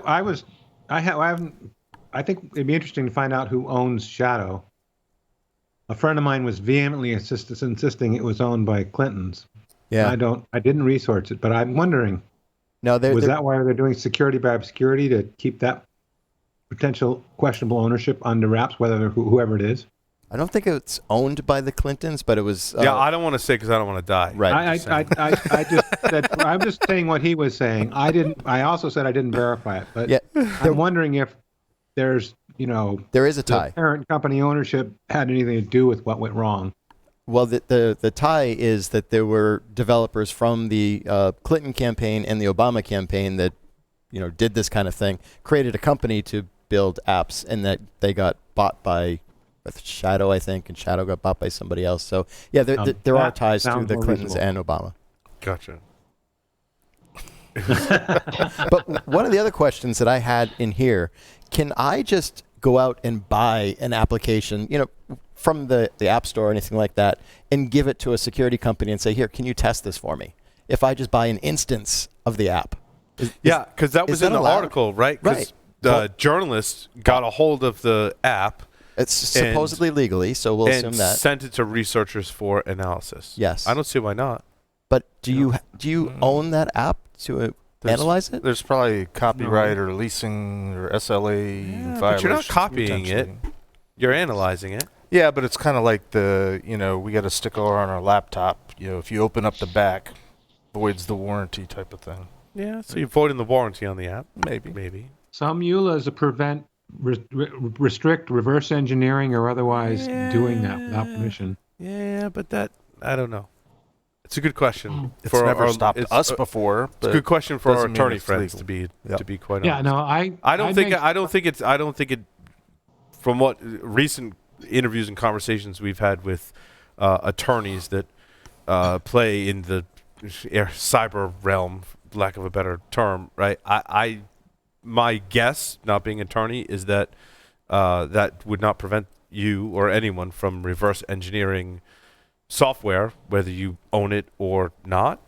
think it'd be interesting to find out who owns Shadow. A friend of mine was vehemently insisting it was owned by Clintons. Yeah. I didn't research it, but I'm wondering, No, was that why they're doing security by obscurity to keep that potential questionable ownership under wraps, whoever it is? I don't think it's owned by the Clintons, but it was. Yeah, I don't want to say because I don't want to die. Right. I'm just saying what he was saying. I also said I didn't verify it, but Yeah, I'm wondering if there's, there is a tie. the parent company ownership had anything to do with what went wrong. Well, the tie is that there were developers from the Clinton campaign and the Obama campaign that, did this kind of thing, created a company to build apps, and that they got bought by Shadow, I think, and Shadow got bought by somebody else. So, yeah, there are ties to the Clintons and Obama. Gotcha. But one of the other questions that I had in here, can I just go out and buy an application, from the App Store or anything like that and give it to a security company and say, here, can you test this for me? If I just buy an instance of the app. Yeah, because that was in the article, right? Right. The journalist got a hold of the app. It's supposedly legally, so we'll assume that. And sent it to researchers for analysis. Yes. I don't see why not. But do you own that app to analyze it? There's probably copyright or leasing or SLA violations. But you're not copying it. You're analyzing it. Yeah, but it's kind of like we got a sticker on our laptop. If you open up the back, voids the warranty type of thing. Yeah, so you're voiding the warranty on the app. Maybe. Some EULAs restrict reverse engineering or otherwise doing that without permission. Yeah, but that, I don't know. It's a good question. It's never stopped us before. It's a good question for our attorney friends to be quite honest. Yeah, no, I don't think it. From what recent interviews and conversations we've had with attorneys that play in the cyber realm, for lack of a better term, right? My guess, not being an attorney, is that that would not prevent you or anyone from reverse engineering software, whether you own it or not.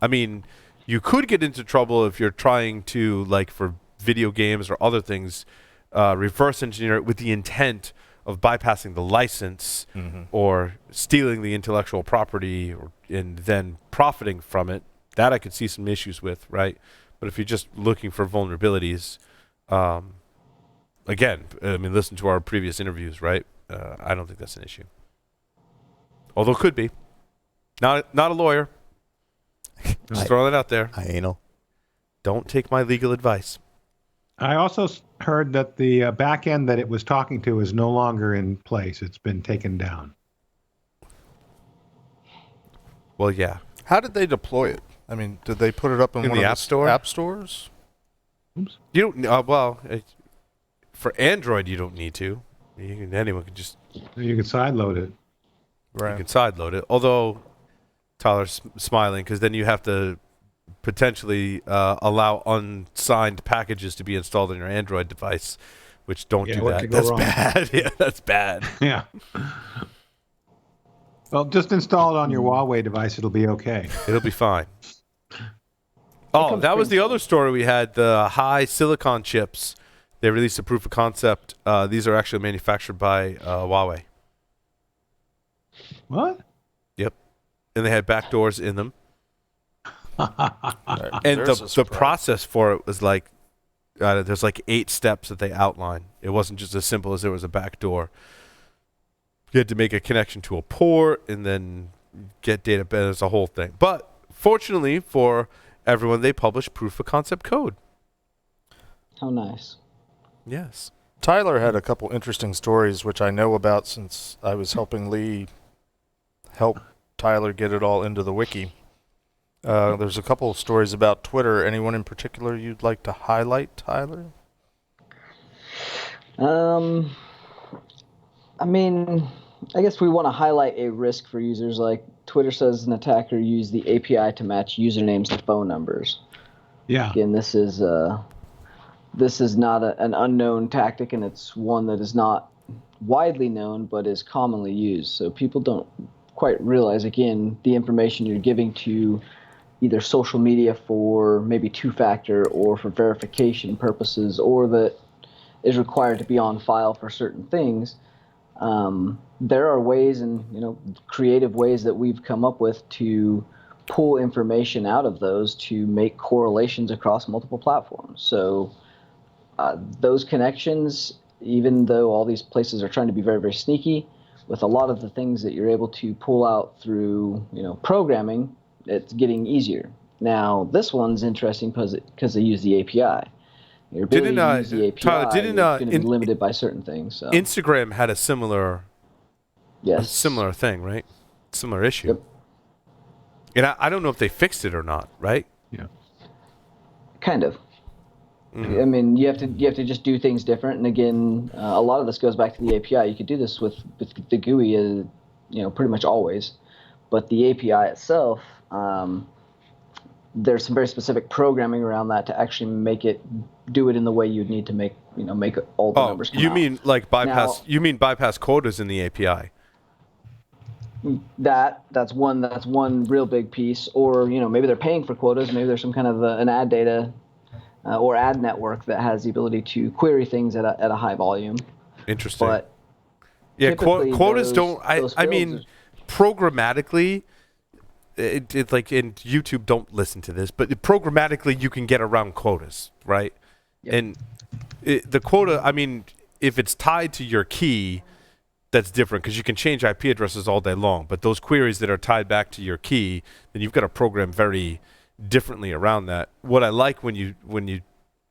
I mean, you could get into trouble if you're trying to, like for video games or other things, reverse engineer it with the intent of bypassing the license or stealing the intellectual property and then profiting from it. That I could see some issues with, right? But if you're just looking for vulnerabilities, again, I mean, listen to our previous interviews, right? I don't think that's an issue. Although it could be. Not a lawyer. Just throwing it out there. Anal. Don't take my legal advice. I also heard that the back end that it was talking to is no longer in place. It's been taken down. Well, yeah. How did they deploy it? I mean, did they put it up in one the of App Store? App stores? Oops. You don't. For Android, you don't need to. Anyone can just. You can sideload it. Right. You can sideload it. Although Tyler's smiling because then you have to potentially allow unsigned packages to be installed on your Android device, which don't do that. That's bad. Yeah, that's bad. Yeah. Well, just install it on your Huawei device. It'll be okay. It'll be fine. Oh, that was the other story we had. The high silicon chips. They released a proof of concept. These are actually manufactured by Huawei. What? Yep. And they had backdoors in them. And There's the process for it was like, there's like 8 steps that they outline. It wasn't just as simple as there was a backdoor. You had to make a connection to a port and then get data. It's a whole thing. But fortunately for everyone, they published proof of concept code. How nice. Yes. Tyler had a couple interesting stories, which I know about since I was helping Lee help Tyler get it all into the wiki. There's a couple of stories about Twitter. Anyone in particular you'd like to highlight, Tyler? I mean, I guess we want to highlight a risk for users. Like Twitter says an attacker used the API to match usernames to phone numbers. Yeah. Again, this is not an unknown tactic, and it's one that is not widely known but is commonly used. So people don't quite realize, again, the information you're giving to either social media for maybe two-factor or for verification purposes, or that is required to be on file for certain things. There are ways and creative ways that we've come up with to pull information out of those to make correlations across multiple platforms. So those connections, even though all these places are trying to be very, very sneaky, with a lot of the things that you're able to pull out through programming, it's getting easier. Now, this one's interesting because they use the API. Your ability to use the API Tyler, is going to be limited by certain things. So. Instagram had a similar thing, right? Similar issue. Yep. And I don't know if they fixed it or not, right? Yeah. Kind of. I mean, you have to just do things different. And again, a lot of this goes back to the API. You could do this with the GUI, pretty much always. But the API itself, there's some very specific programming around that to actually make it do it in the way you'd need to make make all the numbers come you out. mean like bypass? Now, You mean bypass quotas in the API? That's one real big piece. Or maybe they're paying for quotas. Maybe there's some kind of an ad data or ad network that has the ability to query things at a high volume. Interesting. But yeah, typically quotas those don't. I mean, programmatically, it like in YouTube. Don't listen to this, but programmatically you can get around quotas, right? Yep. And the quota. I mean, if it's tied to your key, that's different because you can change IP addresses all day long. But those queries that are tied back to your key, then you've got to program very differently around that. What I like when you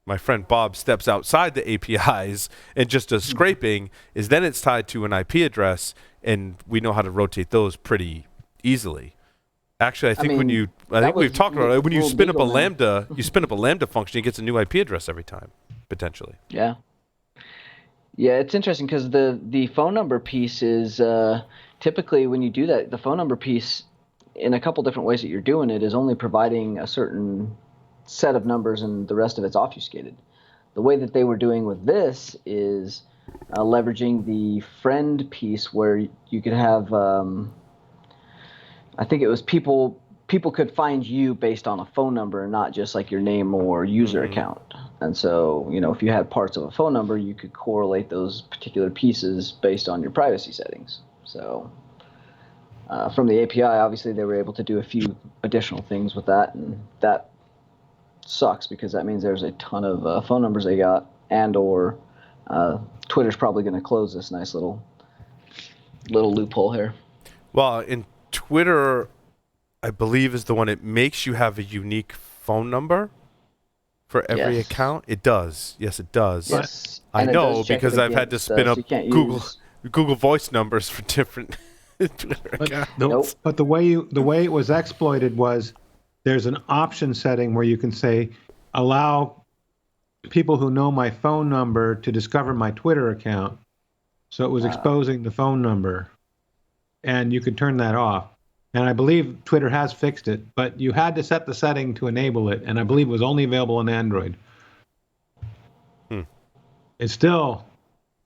my friend Bob steps outside the APIs and just does scraping is then it's tied to an IP address, and we know how to rotate those pretty easily. Actually, I think we've talked about it. When you spin up a Lambda, function, it gets a new IP address every time, potentially. Yeah. Yeah, it's interesting because the phone number piece is typically when you do that, the phone number piece, in a couple different ways that you're doing it, is only providing a certain set of numbers and the rest of it's obfuscated. The way that they were doing with this is leveraging the friend piece where you could have, I think it was people could find you based on a phone number and not just like your name or user account. And so, if you had parts of a phone number, you could correlate those particular pieces based on your privacy settings. So from the API, obviously, they were able to do a few additional things with that, and that sucks because that means there's a ton of phone numbers they got, or Twitter's probably going to close this nice little loophole here. Well, in Twitter, I believe is the one, it makes you have a unique phone number for every account. It does. Yes, it does. Yes. I know because I've had to spin up Google Voice numbers for different Twitter accounts. But the way it was exploited was there's an option setting where you can say, allow people who know my phone number to discover my Twitter account. So it was exposing the phone number. And you could turn that off. And I believe Twitter has fixed it, but you had to set the setting to enable it, and I believe it was only available on Android. It's still,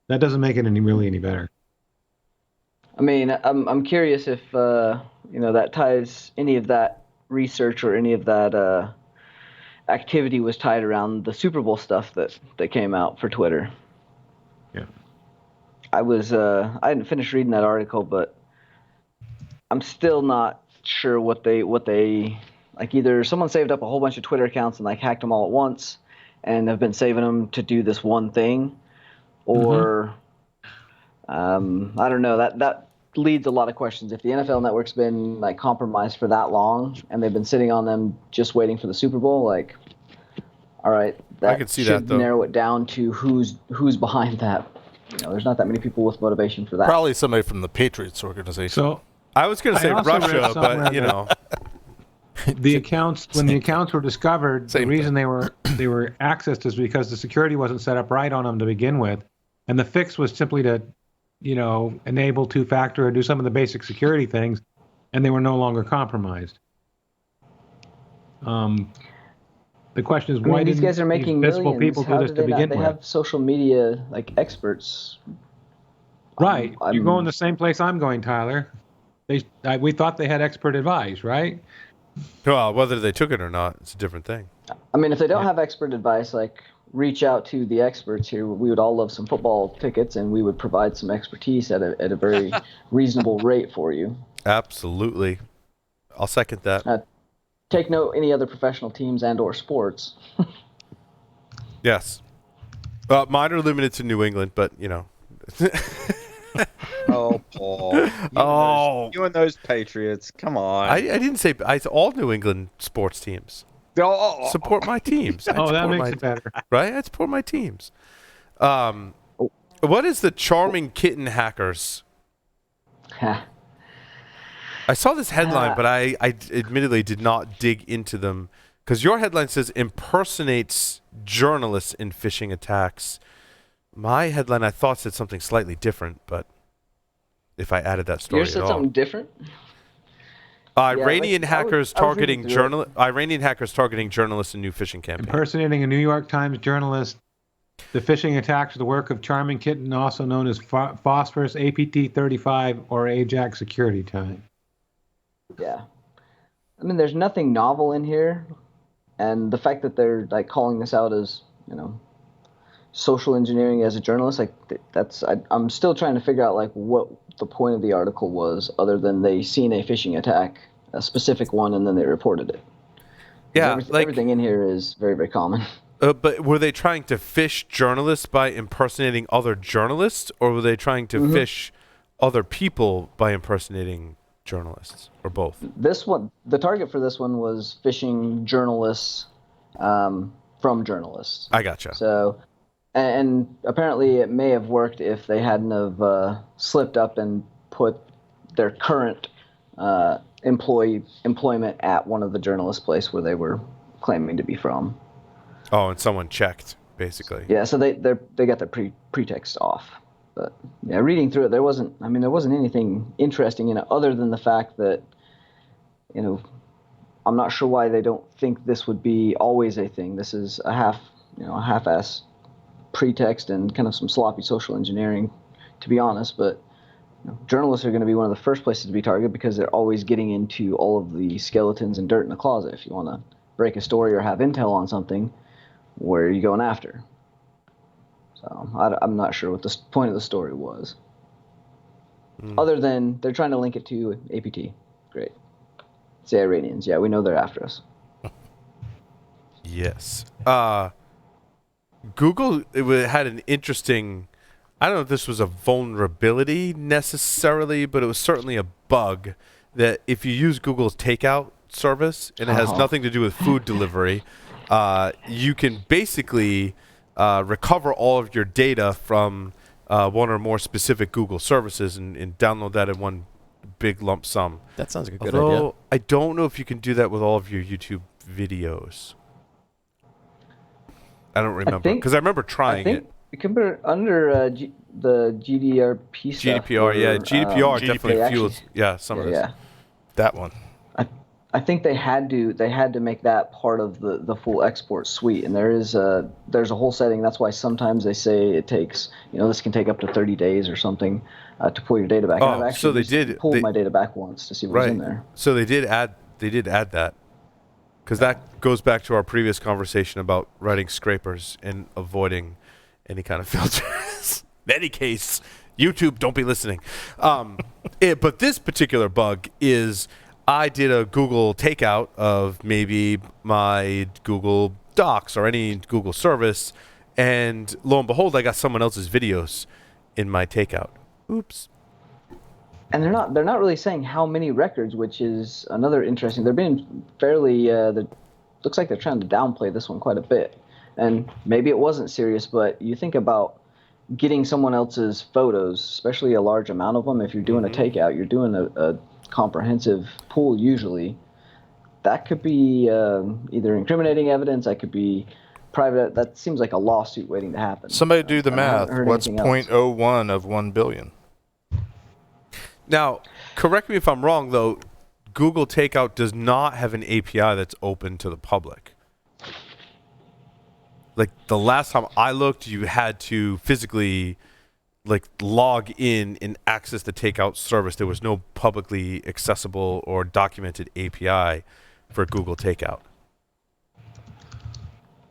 that doesn't make it any better. I mean, I'm curious if that ties any of that research or any of that activity was tied around the Super Bowl stuff that came out for Twitter. Yeah. I hadn't finished reading that article, but I'm still not sure what they like. Either someone saved up a whole bunch of Twitter accounts and like hacked them all at once and have been saving them to do this one thing, or I don't know. That leads a lot of questions. If the NFL Network's been like compromised for that long and they've been sitting on them just waiting for the Super Bowl, like, all right, that I can see should that, though. narrow it down to who's behind that. There's not that many people with motivation for that. Probably somebody from the Patriots organization. So I was going to say Russia, but the accounts, when the accounts were discovered, the reason they were accessed is because the security wasn't set up right on them to begin with, and the fix was simply to, enable two-factor or do some of the basic security things, and they were no longer compromised. The question is, why these guys are making millions? People do this to begin with? They have social media like experts. Right, you're going the same place I'm going, Tyler. We thought they had expert advice, right? Well, whether they took it or not, it's a different thing. I mean, if they don't have expert advice, like, reach out to the experts here. We would all love some football tickets, and we would provide some expertise at a very reasonable rate for you. Absolutely. I'll second that. Take note, any other professional teams and or sports. Yes. Mine are limited to New England, but, Oh, Paul. You and those Patriots. Come on. I didn't say all New England sports teams. Support my teams. That makes it better. Right? I support my teams. What is the Charming Kitten Hackers? I saw this headline, but I admittedly did not dig into them. Because your headline says impersonates journalists in phishing attacks. My headline, I thought, said something slightly different, but if I added that story Yours said something different? Iranian hackers targeting journalists in new phishing campaign. Impersonating a New York Times journalist The phishing attacks are the work of Charming Kitten, also known as Phosphorus, APT-35, or Ajax Security Time. Yeah. I mean, there's nothing novel in here, and the fact that they're like calling this out as, social engineering as a journalist, like I'm still trying to figure out like what the point of the article was, other than they seen a phishing attack, a specific one, and then they reported it. Yeah, everything in here is very, very common. But were they trying to phish journalists by impersonating other journalists, or were they trying to phish other people by impersonating journalists, or both? This one, the target for this one was phishing journalists from journalists. I gotcha. So, and apparently it may have worked if they hadn't have slipped up and put their current employment at one of the journalist place where they were claiming to be from. Oh, and someone checked, basically. Yeah, so they got the pretext off. But yeah, reading through it, there wasn't anything interesting in it other than the fact that, I'm not sure why they don't think this would be always a thing. This is a half-ass pretext and kind of some sloppy social engineering, to be honest. But journalists are going to be one of the first places to be targeted because they're always getting into all of the skeletons and dirt in the closet. If you want to break a story or have intel on something, where are you going after? So I'm not sure what the point of the story was. Other than they're trying to link it to APT. Great. It's the Iranians. Yeah, we know they're after us. Yes. Google had an interesting, I don't know if this was a vulnerability necessarily, but it was certainly a bug that if you use Google's takeout service, and it has nothing to do with food delivery, you can basically recover all of your data from one or more specific Google services and download that in one big lump sum. That sounds like a good idea. I don't know if you can do that with all of your YouTube videos. I don't remember because I remember trying it. You can put it under the GDPR stuff. GDPR, GDPR definitely fuels. Some of this. Yeah, that one. I think they had to make that part of the full export suite, and there's a whole setting. That's why sometimes they say it takes this can take up to 30 days or something to pull your data back. Oh, I've actually pulled my data back once to see what was in there. So they did add that because that goes back to our previous conversation about writing scrapers and avoiding any kind of filters. In any case, YouTube, don't be listening. But this particular bug is, I did a Google takeout of maybe my Google Docs or any Google service, and lo and behold, I got someone else's videos in my takeout. Oops. And they're not really saying how many records, which is another interesting. They're being fairly. Looks like they're trying to downplay this one quite a bit, and maybe it wasn't serious. But you think about getting someone else's photos, especially a large amount of them. If you're doing a takeout, you're doing a comprehensive pool usually. That could be either incriminating evidence. That could be private. That seems like a lawsuit waiting to happen. Somebody do the math. What's 0.01 of 1 billion? Now, correct me if I'm wrong, though. Google Takeout does not have an API that's open to the public. Like the last time I looked, you had to physically log in and access the Takeout service. There was no publicly accessible or documented API for Google Takeout,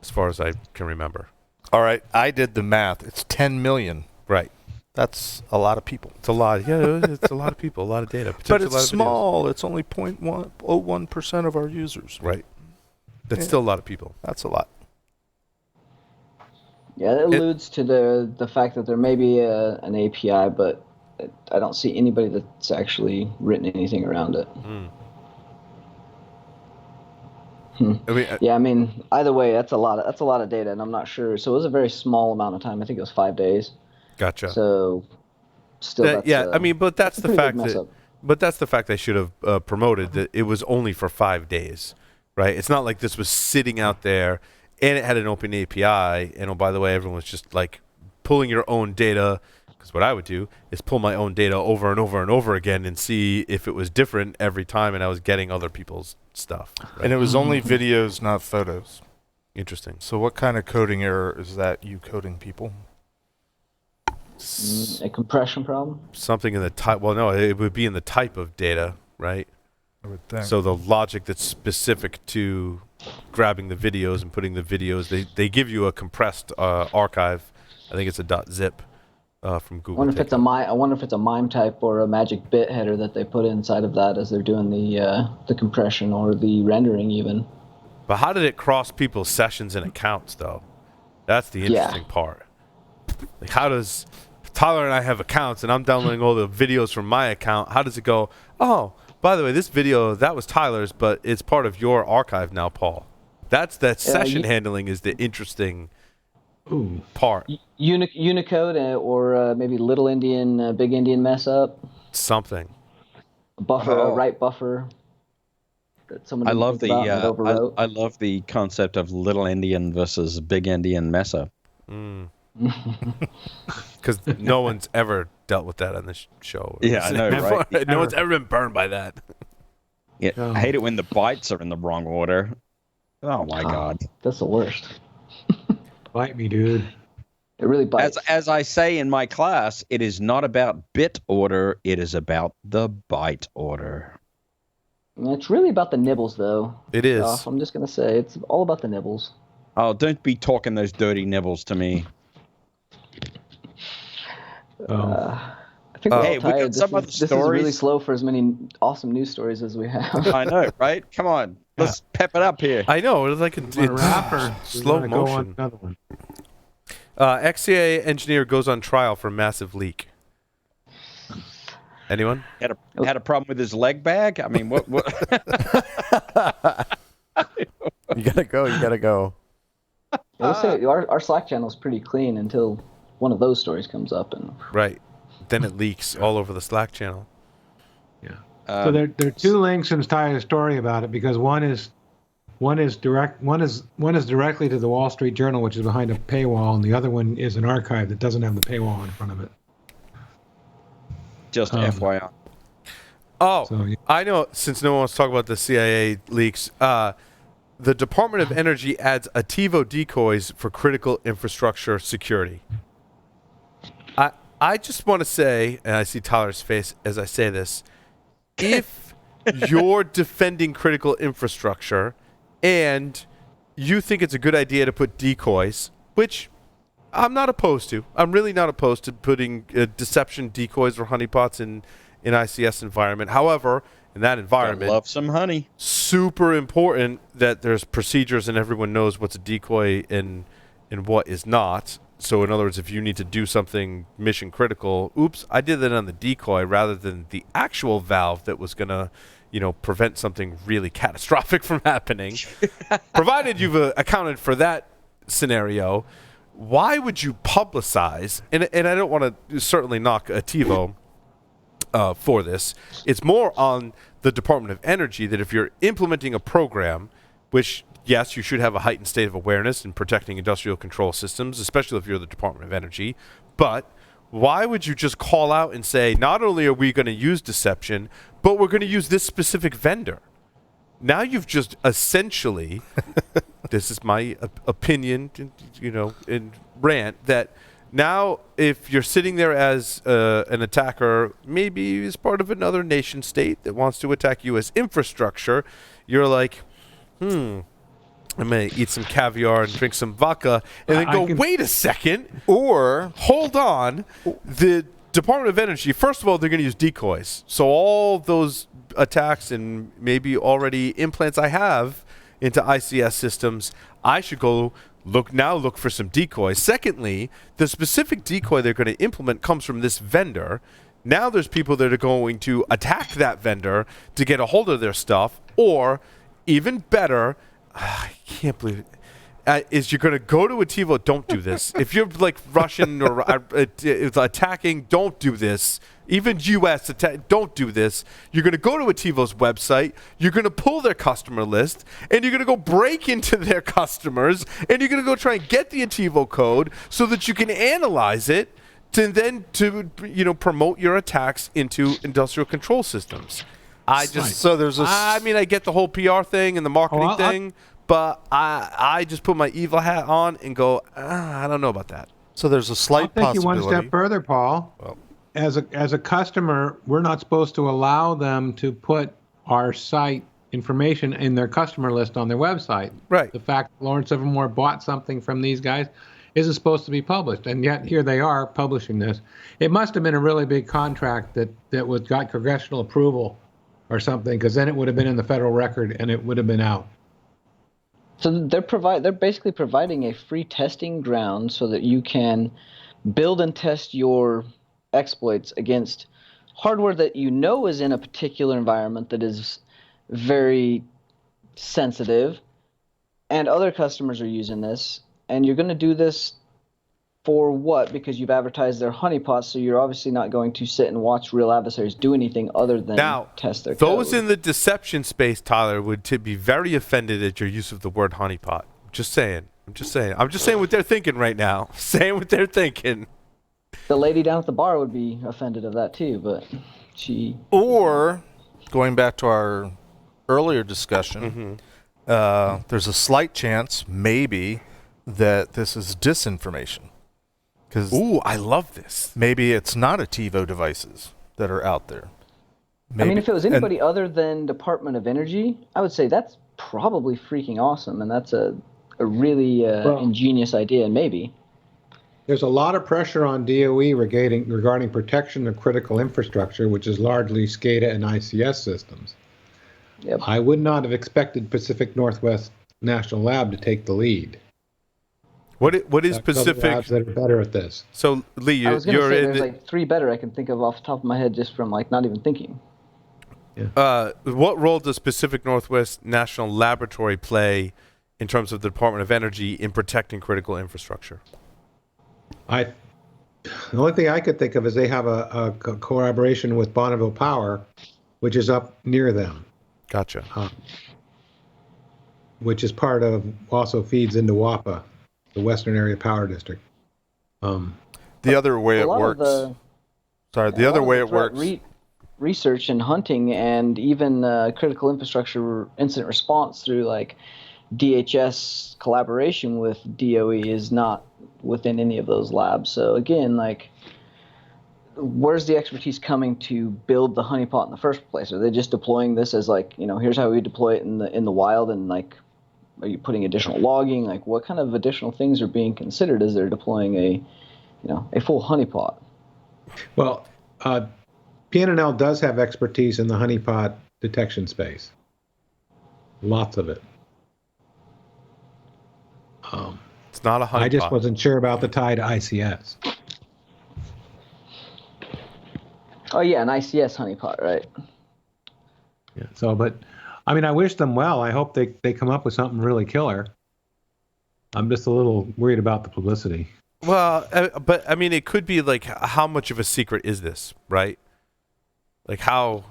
as far as I can remember. All right, I did the math. It's 10 million. Right. That's a lot of people. It's a lot. Yeah, it's a lot of people, a lot of data. But it's small. It's only 0.01% of our users. Right. That's still a lot of people. That's a lot. Yeah, it alludes to the fact that there may be an API, but I don't see anybody that's actually written anything around it. I mean, either way, that's a lot of data, and I'm not sure. So it was a very small amount of time. I think it was 5 days. Gotcha. So still, but that's the fact that's the fact they should have promoted that it was only for 5 days, right? It's not like this was sitting out there and it had an open API. And oh, by the way, everyone was just pulling your own data. Because what I would do is pull my own data over and over and over again and see if it was different every time, and I was getting other people's stuff. Right? And it was only videos, not photos. Interesting. So what kind of coding error is that? You coding people? A compression problem? Something in the type. Well, no, it would be in the type of data, right? I would think. So the logic that's specific to grabbing the videos and putting the videos, they give you a compressed archive. I think it's a .zip from Google. I wonder if it's a MIME type or a magic bit header that they put inside of that as they're doing the compression or the rendering even. But how did it cross people's sessions and accounts, though? That's the interesting part. Like, how does Tyler and I have accounts, and I'm downloading all the videos from my account? How does it go? Oh, by the way, this video, that was Tyler's, but it's part of your archive now, Paul. That session handling is the interesting part. Unicode or maybe Little Indian, Big Indian mess up. Something. A buffer, a write buffer. I love the concept of Little Indian versus Big Indian mess up. Because no one's ever dealt with that on this show. Yeah, I know, right? No one's ever been burned by that. Yeah, I hate it when the bytes are in the wrong order. Oh my god, that's the worst. Bite me, dude. It really bites. As I say in my class, it is not about bit order; it is about the byte order. It's really about the nibbles, though. It is. I'm just gonna say it's all about the nibbles. Oh, don't be talking those dirty nibbles to me. I think we're all tired. This is really slow for as many awesome news stories as we have. I know, right? Come on, let's pep it up here. I know. It's like a slow motion. Go on another one. XCA engineer goes on trial for massive leak. Anyone? Had a problem with his leg bag? I mean, what? You gotta go. Let's say our Slack channel is pretty clean until one of those stories comes up, and right, then it leaks all over the Slack channel. Yeah. So there are two links in Tyler's story about it, because one is directly to the Wall Street Journal, which is behind a paywall, and the other one is an archive that doesn't have the paywall in front of it. Just FYI. Oh, so, yeah. I know. Since no one wants to talk about the CIA leaks, the Department of Energy adds ATIVO decoys for critical infrastructure security. I just want to say, and I see Tyler's face as I say this, if you're defending critical infrastructure and you think it's a good idea to put decoys, which I'm not opposed to. I'm really not opposed to putting deception decoys or honeypots in ICS environment. However, in that environment, love some honey. Super important that there's procedures and everyone knows what's a decoy and what is not. So in other words, if you need to do something mission critical, oops, I did that on the decoy rather than the actual valve that was going to, prevent something really catastrophic from happening. Provided you've accounted for that scenario, why would you publicize, and I don't want to certainly knock ATIVO for this. It's more on the Department of Energy that if you're implementing a program, which, yes, you should have a heightened state of awareness in protecting industrial control systems, especially if you're the Department of Energy, but why would you just call out and say, not only are we going to use deception, but we're going to use this specific vendor? Now you've just essentially, this is my opinion, and rant, that now if you're sitting there as an attacker, maybe as part of another nation state that wants to attack U.S. infrastructure, you're like, I'm going to eat some caviar and drink some vodka, and then wait a second, or hold on, the Department of Energy, first of all, they're going to use decoys. So all those attacks and maybe already implants I have into ICS systems, I should go look for some decoys. Secondly, the specific decoy they're going to implement comes from this vendor. Now there's people that are going to attack that vendor to get a hold of their stuff, or even better, I can't believe it, is you're going to go to ATIVO, don't do this. If you're like Russian or attacking, don't do this. Even U.S. don't do this. You're going to go to ATIVO's website, you're going to pull their customer list, and you're going to go break into their customers, and you're going to go try and get the ATIVO code so that you can analyze it to promote your attacks into industrial control systems. I get the whole PR thing and the marketing thing, but I just put my evil hat on and go, I don't know about that. So there's a slight I'll take you possibility. one step further, Paul. Well, As a customer, we're not supposed to allow them to put our site information in their customer list on their website. Right. The fact that Lawrence Livermore bought something from these guys isn't supposed to be published, and yet here they are publishing this. It must have been a really big contract that got congressional approval or something, because then it would have been in the federal record and it would have been out. So they're basically providing a free testing ground so that you can build and test your exploits against hardware that you know is in a particular environment that is very sensitive, and other customers are using this, and you're going to do this for what? Because you've advertised their honeypots, so you're obviously not going to sit and watch real adversaries do anything other than test their code. Those in the deception space, Tyler, would be very offended at your use of the word honeypot. Just saying. I'm just saying what they're thinking right now. Saying what they're thinking. The lady down at the bar would be offended of that too, but she... Or, going back to our earlier discussion, there's a slight chance, maybe, that this is disinformation. Ooh, I love this. Maybe it's not a TiVo devices that are out there. Maybe. I mean, if it was anybody other than Department of Energy, I would say that's probably freaking awesome, and that's a really ingenious idea, and maybe. There's a lot of pressure on DOE regarding protection of critical infrastructure, which is largely SCADA and ICS systems. Yep. I would not have expected Pacific Northwest National Lab to take the lead. What is Pacific? Labs that are better at this. So Lee, you're in there's like 3 better I can think of off the top of my head just from like not even thinking. Yeah. What role does Pacific Northwest National Laboratory play in terms of the Department of Energy in protecting critical infrastructure? The only thing I could think of is they have a collaboration with Bonneville Power, which is up near them. Gotcha. Which is also feeds into WAPA, the Western Area Power District. The other way it works. The other way it works. Research and hunting and even critical infrastructure incident response through like DHS collaboration with DOE is not within any of those labs. So again, like, where's the expertise coming to build the honeypot in the first place? Are they just deploying this as like, here's how we deploy it in the wild, and like, are you putting additional logging? Like, what kind of additional things are being considered as they're deploying a full honeypot? Well, PNNL does have expertise in the honeypot detection space. Lots of it. It's not a honeypot. I just wasn't sure about the tie to ICS. Oh yeah, an ICS honeypot, right? Yeah. So, but I mean, I wish them well. I hope they come up with something really killer. I'm just a little worried about the publicity. Well, but I mean, it could be like, how much of a secret is this, right? Like how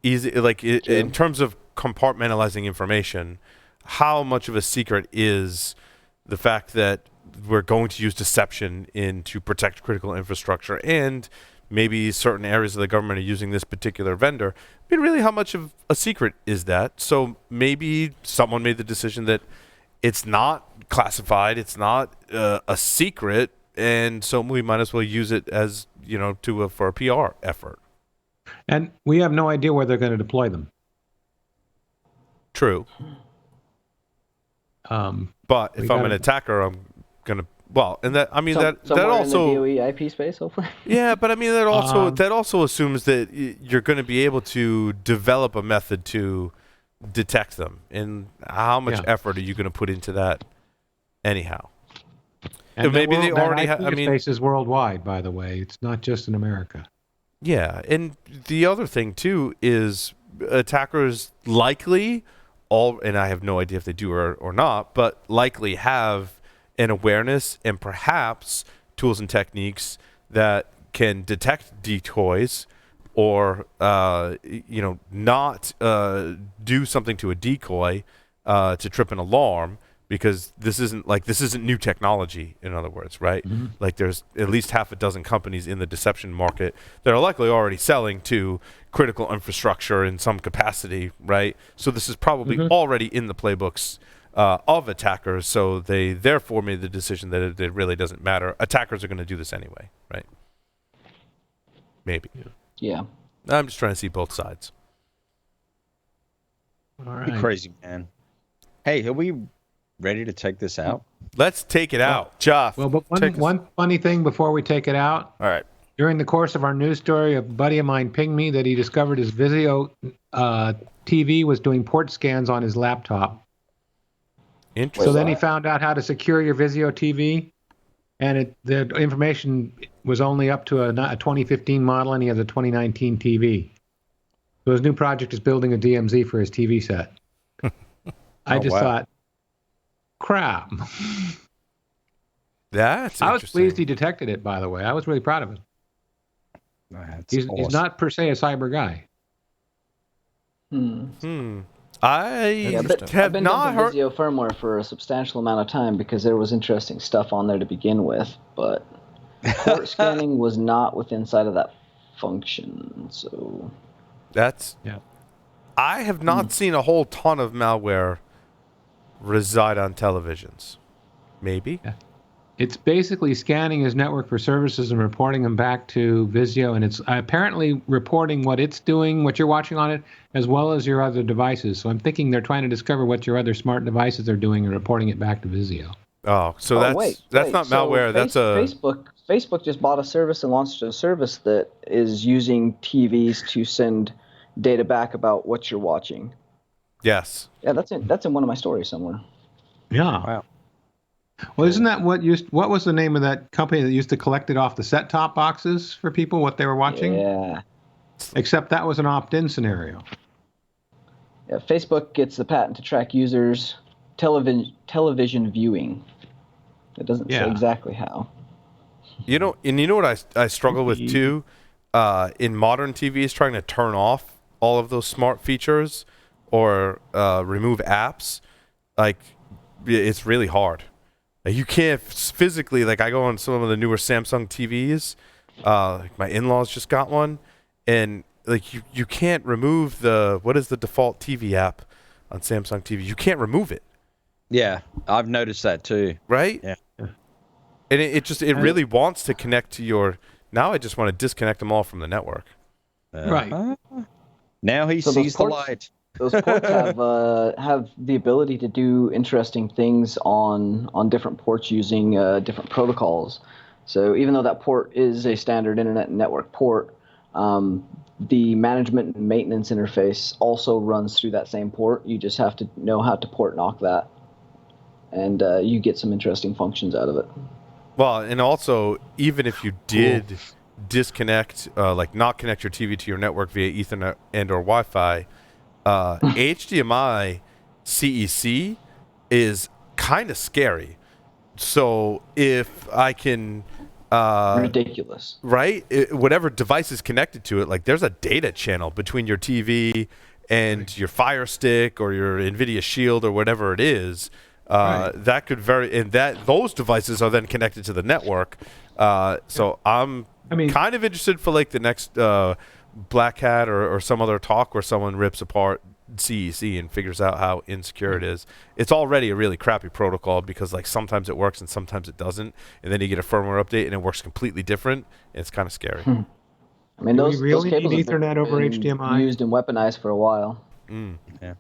easy, like in terms of compartmentalizing information, how much of a secret is the fact that we're going to use deception to protect critical infrastructure, and maybe certain areas of the government are using this particular vendor? I mean, really, how much of a secret is that? So maybe someone made the decision that it's not classified, it's not a secret, and so we might as well use it as, for a PR effort. And we have no idea where they're going to deploy them. True. But if I'm an attacker, I'm gonna that also in the DOE IP space, hopefully. Yeah, but I mean that also assumes that you're going to be able to develop a method to detect them, and how much effort are you going to put into that, anyhow? And maybe they already have. I mean, space is worldwide, by the way. It's not just in America. Yeah, and the other thing too is attackers likely and I have no idea if they do or not, but likely have an awareness and perhaps tools and techniques that can detect decoys or not do something to a decoy to trip an alarm, because this isn't new technology, in other words, right? Mm-hmm. Like, there's at least half a dozen companies in the deception market that are likely already selling to critical infrastructure in some capacity, right? So this is probably already in the playbooks of attackers. So they therefore made the decision that it really doesn't matter. Attackers are going to do this anyway, right? Maybe. Yeah. I'm just trying to see both sides. All right. Be crazy, man. Hey, are we ready to take this out? Let's take it out. Joff. Well, but one funny thing before we take it out. All right. During the course of our news story, a buddy of mine pinged me that he discovered his Vizio TV was doing port scans on his laptop. Interesting. So then he found out how to secure your Vizio TV, and the information was only up to a 2015 model, and he has a 2019 TV. So his new project is building a DMZ for his TV set. I just thought, crap. That's I was pleased he detected it, by the way. I was really proud of him. He's not per se a cyber guy. I I've have been not into heard. Vizio firmware for a substantial amount of time because there was interesting stuff on there to begin with, but port scanning was not within inside of that function. So I have not seen a whole ton of malware reside on televisions. Maybe. Yeah. It's basically scanning his network for services and reporting them back to Vizio, and it's apparently reporting what it's doing, what you're watching on it, as well as your other devices. So I'm thinking they're trying to discover what your other smart devices are doing and reporting it back to Vizio. Oh, so that's not malware. That's Facebook just bought a service and launched a service that is using TVs to send data back about what you're watching. Yes. Yeah, that's in one of my stories somewhere. Yeah. Wow. Well, isn't that what was the name of that company that used to collect it off the set-top boxes for people, what they were watching? Yeah. Except that was an opt-in scenario. Yeah, Facebook gets the patent to track users' television viewing. It doesn't say exactly how. You know what I struggle with too, in modern TVs, trying to turn off all of those smart features or remove apps, like it's really hard. You can't physically, like I go on some of the newer Samsung TVs, like my in-laws just got one, and like you can't remove what is the default TV app on Samsung TV? You can't remove it. Yeah, I've noticed that too. Right? Yeah. And it really wants to connect to your. Now I just want to disconnect them all from the network. Right. Now he sees the light. Those ports have the ability to do interesting things on different ports using different protocols. So even though that port is a standard internet network port, the management and maintenance interface also runs through that same port. You just have to know how to port knock that, and you get some interesting functions out of it. Well, and also, even if you did disconnect, like not connect your TV to your network via Ethernet and or Wi-Fi, HDMI CEC is kind of scary. So if I can... ridiculous. Right? Whatever device is connected to it, like there's a data channel between your TV and your Fire Stick or your NVIDIA Shield or whatever it is. That could those devices are then connected to the network. So I'm kind of interested for like the next Black Hat or some other talk where someone rips apart CEC and figures out how insecure it is. It's already a really crappy protocol because like sometimes it works and sometimes it doesn't, and then you get a firmware update and it works completely different. It's kind of scary. I mean, those really cables need have Ethernet been over HDMI? used and weaponized for a while. Yeah.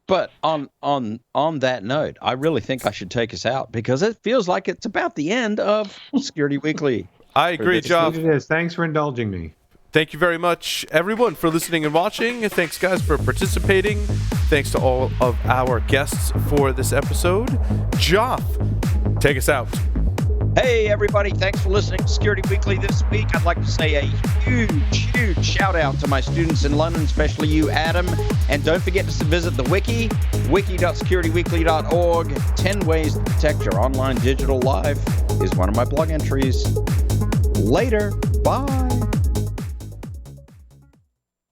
But on that note, I really think I should take us out because it feels like it's about the end of Security Weekly. I agree, Joff. It is. Thanks for indulging me. Thank you very much, everyone, for listening and watching. Thanks, guys, for participating. Thanks to all of our guests for this episode. Joff, take us out. Hey, everybody. Thanks for listening to Security Weekly this week. I'd like to say a huge shout out to my students in London, especially you, Adam. And don't forget to visit the wiki, wiki.securityweekly.org. 10 ways to protect your online digital life is one of my blog entries. Later. Bye.